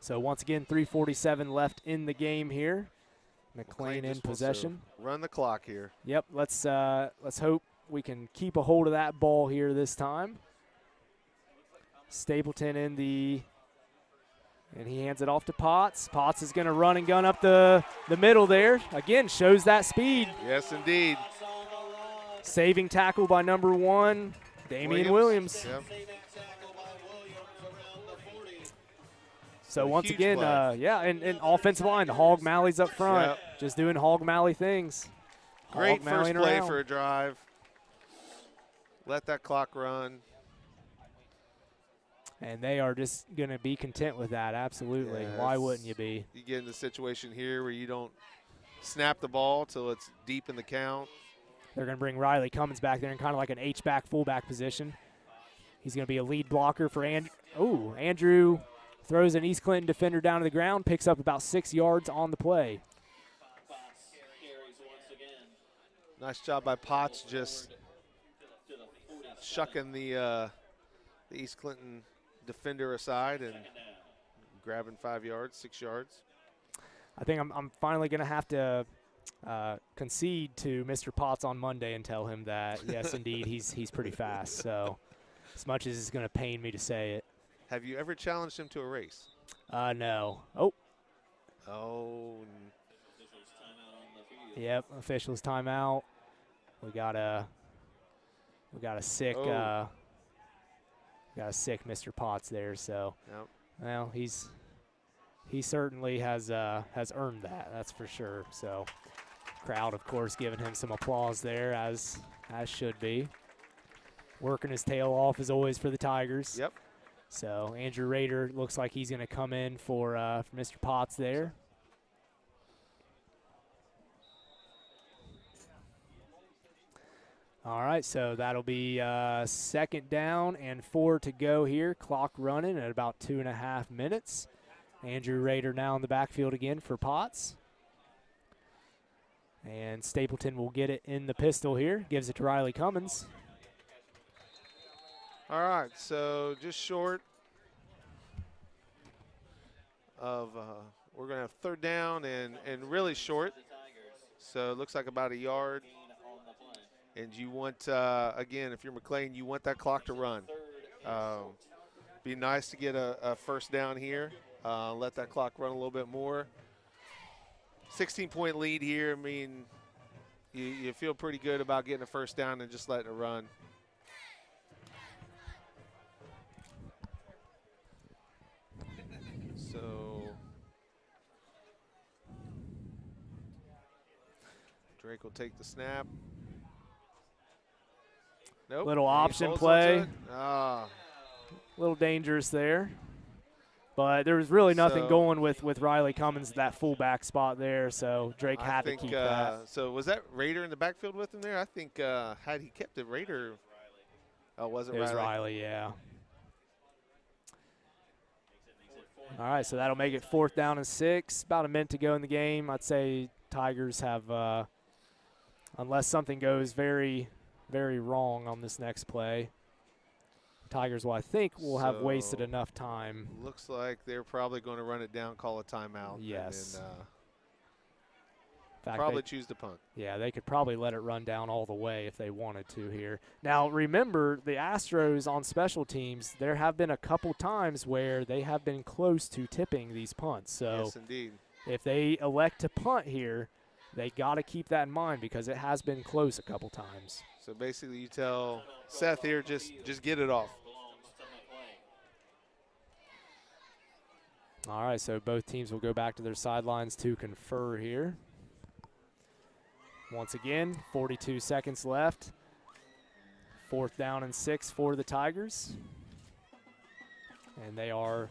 So once again, 3:47 left in the game here. McClain in possession. Run the clock here. Yep, let's hope we can keep a hold of that ball here this time. Stapleton and he hands it off to Potts. Potts is going to run and gun up the middle there. Again, shows that speed. Yes, indeed. Saving tackle by number 1, Damian Williams. Yep. So once again, and offensive line, the Hog Malleys up front, just doing Hog Malley things. Great first play for a drive. Let that clock run. And they are just going to be content with that, absolutely. Yes. Why wouldn't you be? You get in the situation here where you don't snap the ball till it's deep in the count. They're going to bring Riley Cummins back there in kind of like an H-back, fullback position. He's going to be a lead blocker for Andrew. Oh, Andrew throws an East Clinton defender down to the ground, picks up about 6 yards on the play. Nice job by Potts, just shucking the East Clinton defender aside and grabbing 5 yards, 6 yards. I think I'm finally going to have to concede to Mr. Potts on Monday and tell him that, yes, indeed, he's pretty fast. So as much as it's going to pain me to say it. Have you ever challenged him to a race? No. Oh. Oh. Yep, officials timeout. We got a sick Mr. Potts there. So, well, he certainly has earned that. That's for sure. So, crowd, of course, giving him some applause there, as should be. Working his tail off as always for the Tigers. Yep. So Andrew Rader looks like he's going to come in for Mr. Potts there. All right, so that'll be 2nd down and 4 to go here. Clock running at about 2.5 minutes. Andrew Rader now in the backfield again for Potts. And Stapleton will get it in the pistol here. Gives it to Riley Cummins. All right, so just short of we're going to have 3rd down and really short. So it looks like about a yard. And you want, again, if you're McClain, you want that clock to run. Be nice to get a 1st down here. Let that clock run a little bit more. 16-point lead here. I mean, you feel pretty good about getting a 1st down and just letting it run. So Drake will take the snap. Nope. Little option play. Ah. A little dangerous there. But there was really nothing going with Riley Cummins, that fullback spot there, so Drake had to keep that. So was that Rader in the backfield with him there? I think had he kept it, Rader. Oh, was it Riley? It was Riley, yeah. All right, so that'll make it 4th down and 6. About a minute to go in the game. I'd say Tigers have, unless something goes very, very wrong on this next play, Tigers will, I think, will have wasted enough time. Looks like they're probably going to run it down, call a timeout. Yes. And then, probably choose to punt. Yeah, they could probably let it run down all the way if they wanted to here. Now, remember, the Astros on special teams, there have been a couple times where they have been close to tipping these punts. So yes, indeed. If they elect to punt here, they got to keep that in mind because it has been close a couple times. So basically you tell Seth here, just get it off. All right, so both teams will go back to their sidelines to confer here. Once again, 42 seconds left. 4th down and 6 for the Tigers. And they are,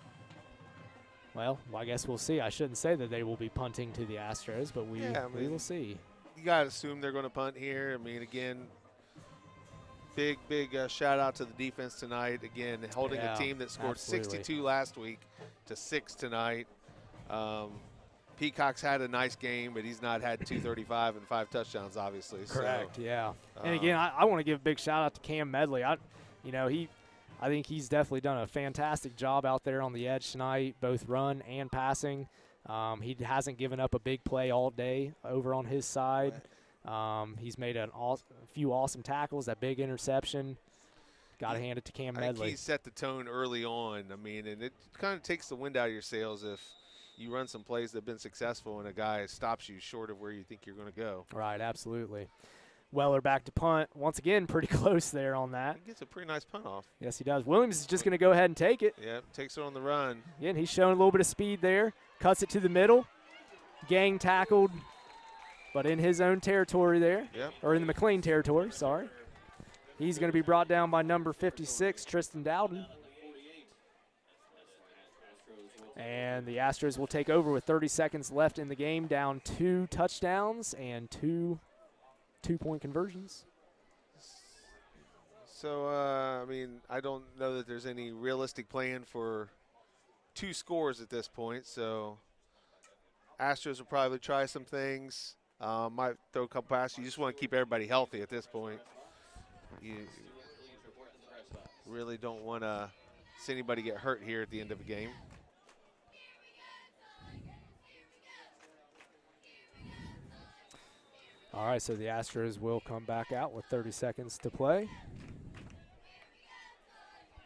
well, I guess we'll see. I shouldn't say that they will be punting to the Astros, but we will see. You got to assume they're going to punt here. I mean, again, big shout out to the defense tonight. Again, holding a team that scored 62 last week to 6 tonight. Peacock's had a nice game, but he's not had 235 and 5 touchdowns, obviously. Correct. So, yeah. And again, I want to give a big shout out to Cam Medley. I think he's definitely done a fantastic job out there on the edge tonight, both run and passing. He hasn't given up a big play all day over on his side. He's made a few awesome tackles, that big interception. Got to hand it to Cam Medley. I think he set the tone early on. I mean, and it kind of takes the wind out of your sails if you run some plays that have been successful and a guy stops you short of where you think you're going to go. Right, absolutely. Weller back to punt. Once again, pretty close there on that. He gets a pretty nice punt off. Yes, he does. Williams is just going to go ahead and take it. Yep, takes it on the run. Again, he's showing a little bit of speed there. Cuts it to the middle. Gang tackled, but in his own territory there. Yep. Or in the McClain territory, sorry. He's going to be brought down by number 56, Tristan Dowden. And the Astros will take over with 30 seconds left in the game, down 2 touchdowns and 2 two-point conversions. So, I mean, I don't know that there's any realistic plan for 2 scores at this point. So, Astros will probably try some things. Might throw a couple passes. You just want to keep everybody healthy at this point. You really don't want to see anybody get hurt here at the end of a game. All right, so the Astros will come back out with 30 seconds to play.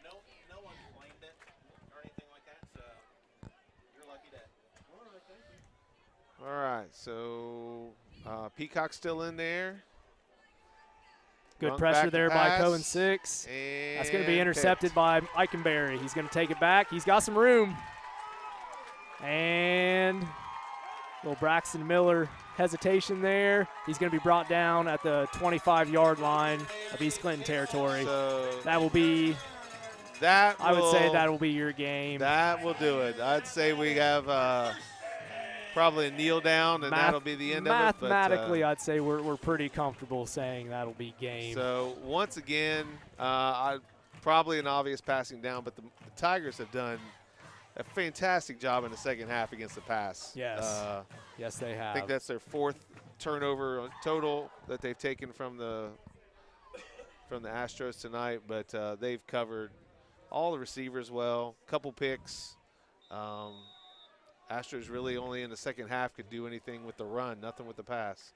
No one claimed it or anything like that, so you're lucky to. All right, so Peacock's still in there. Good Run pressure back there to by pass. Cohen 6. That's going to be And intercepted picked. by Eichenberry. He's going to take it back. He's got some room. And little Braxton Miller hesitation there. He's going to be brought down at the 25-yard line of East Clinton territory. So That will be, that I would say will- that will be your game. That will do it. I'd say we have probably a kneel down, and that'll be the end of it. Mathematically, I'd say we're pretty comfortable saying that'll be game. So once again, probably an obvious passing down, but the Tigers have done a fantastic job in the second half against the pass. Yes. Yes, they have. I think that's their 4th turnover total that they've taken from the Astros tonight, but they've covered all the receivers well, couple picks. Astros really only in the second half could do anything with the run, nothing with the pass.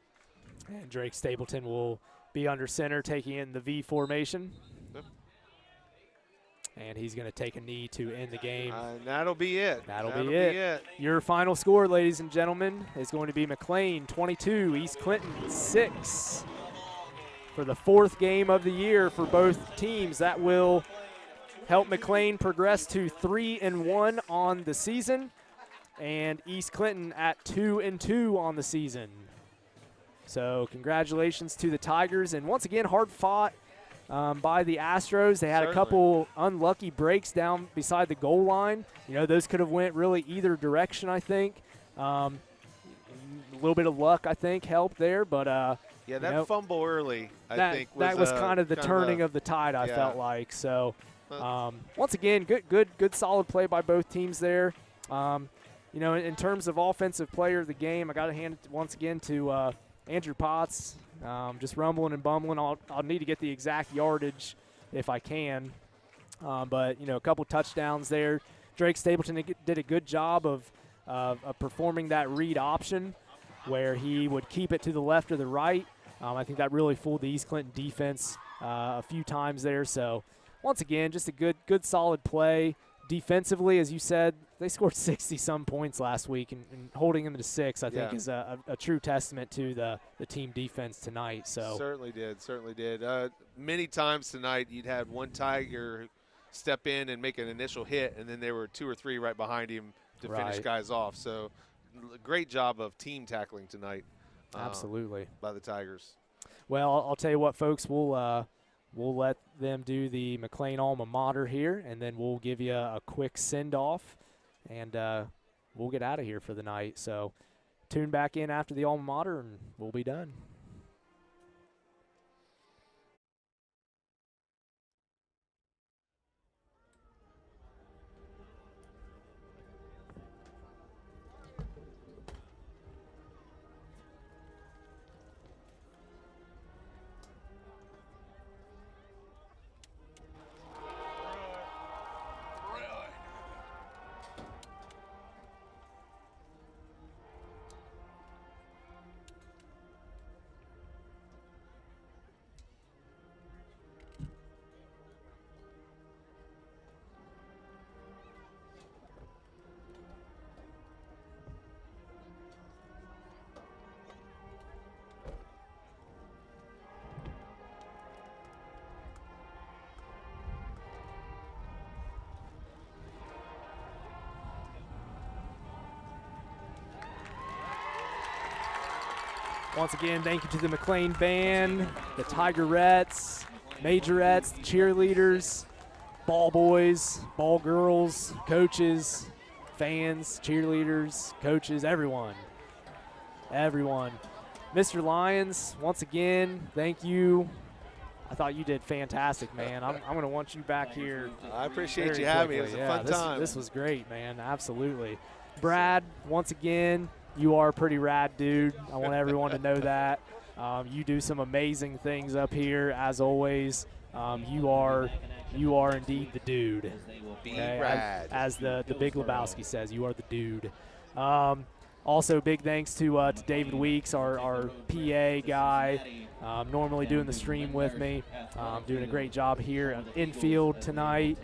And Drake Stapleton will be under center, taking in the V formation. Yep. And he's going to take a knee to end the game. And that'll be it. That'll be it. Your final score, ladies and gentlemen, is going to be McClain 22, East Clinton 6. For the 4th game of the year for both teams, that will help McClain progress to 3-1 on the season, and East Clinton at 2-2 on the season. So congratulations to the Tigers, and once again, hard fought by the Astros. They had a couple unlucky breaks down beside the goal line. You know, those could have went really either direction, I think. A little bit of luck, I think, helped there, but yeah, that fumble early, I think, was kind of the turning of the tide, I felt like. So once again, good solid play by both teams there. You know, in terms of offensive player of the game, I got to hand it once again to Andrew Potts. Just rumbling and bumbling. I'll need to get the exact yardage if I can. But, you know, a couple touchdowns there. Drake Stapleton did a good job of performing that read option where he would keep it to the left or the right. I think that really fooled the East Clinton defense a few times there. So, once again, just a good solid play. Defensively, as you said, they scored 60-some points last week, and holding them to 6, I think, is a true testament to the team defense tonight. So certainly did. Many times tonight, you'd had one Tiger step in and make an initial hit, and then there were 2 or 3 right behind him to finish guys off. So great job of team tackling tonight. Absolutely. By the Tigers. Well, I'll tell you what, folks, we'll let them do the McClain alma mater here, and then we'll give you a quick send-off, and we'll get out of here for the night. So tune back in after the alma mater, and we'll be done. Once again, thank you to the McClain Band, the Tigerettes, Majorettes, the cheerleaders, ball boys, ball girls, coaches, fans, cheerleaders, coaches, everyone. Everyone. Mr. Lyons, once again, thank you. I thought you did fantastic, man. I'm going to want you back here. I appreciate very you having me. It quickly. was a fun time. This was great, man. Absolutely. Brad, once again, you are a pretty rad dude. I want everyone to know that. You do some amazing things up here, as always. You are indeed the dude. Okay? Rad. As the Big Lebowski says, you are the dude. Also, big thanks to David Weeks, our PA guy, normally doing the stream with me, doing a great job here on infield tonight.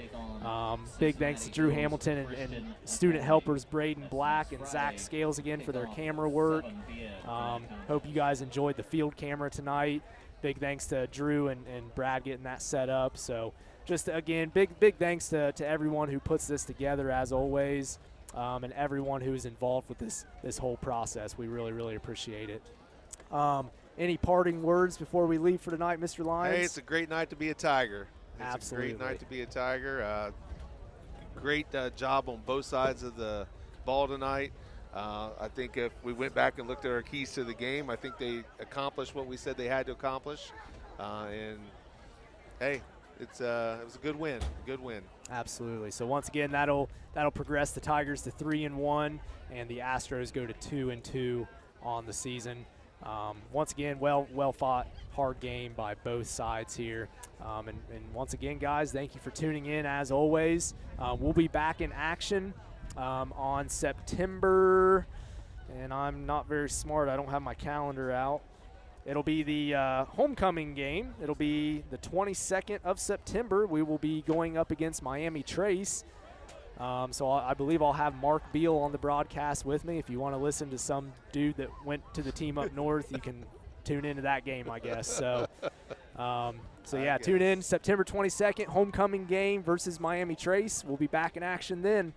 Big thanks to Drew Hamilton and student helpers Braden Black and Zach Scales again for their camera work. Hope you guys enjoyed the field camera tonight. Big thanks to Drew and Brad getting that set up. So just, again, big thanks to everyone who puts this together, as always. And everyone who is involved with this whole process. We really, really appreciate it. Any parting words before we leave for tonight, Mr. Lyons? Hey, it's a great night to be a Tiger. Absolutely. It's a great night to be a Tiger. Great job on both sides of the ball tonight. I think if we went back and looked at our keys to the game, I think they accomplished what we said they had to accomplish. And, hey, it was a good win. Good win. Absolutely. So once again, that'll progress the Tigers to 3-1, and the Astros go to 2-2 on the season. Once again, well fought, hard game by both sides here. And once again, guys, thank you for tuning in as always. We'll be back in action on September, and I'm not very smart. I don't have my calendar out. It'll be the homecoming game. It'll be the 22nd of September. We will be going up against Miami Trace. So I believe I'll have Mark Beal on the broadcast with me. If you want to listen to some dude that went to the team up north, you can tune into that game, I guess. So, yeah, tune in September 22nd, homecoming game versus Miami Trace. We'll be back in action then.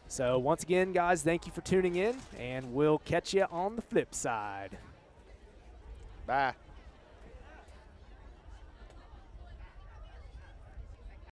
So once again, guys, thank you for tuning in, and we'll catch you on the flip side. Bye.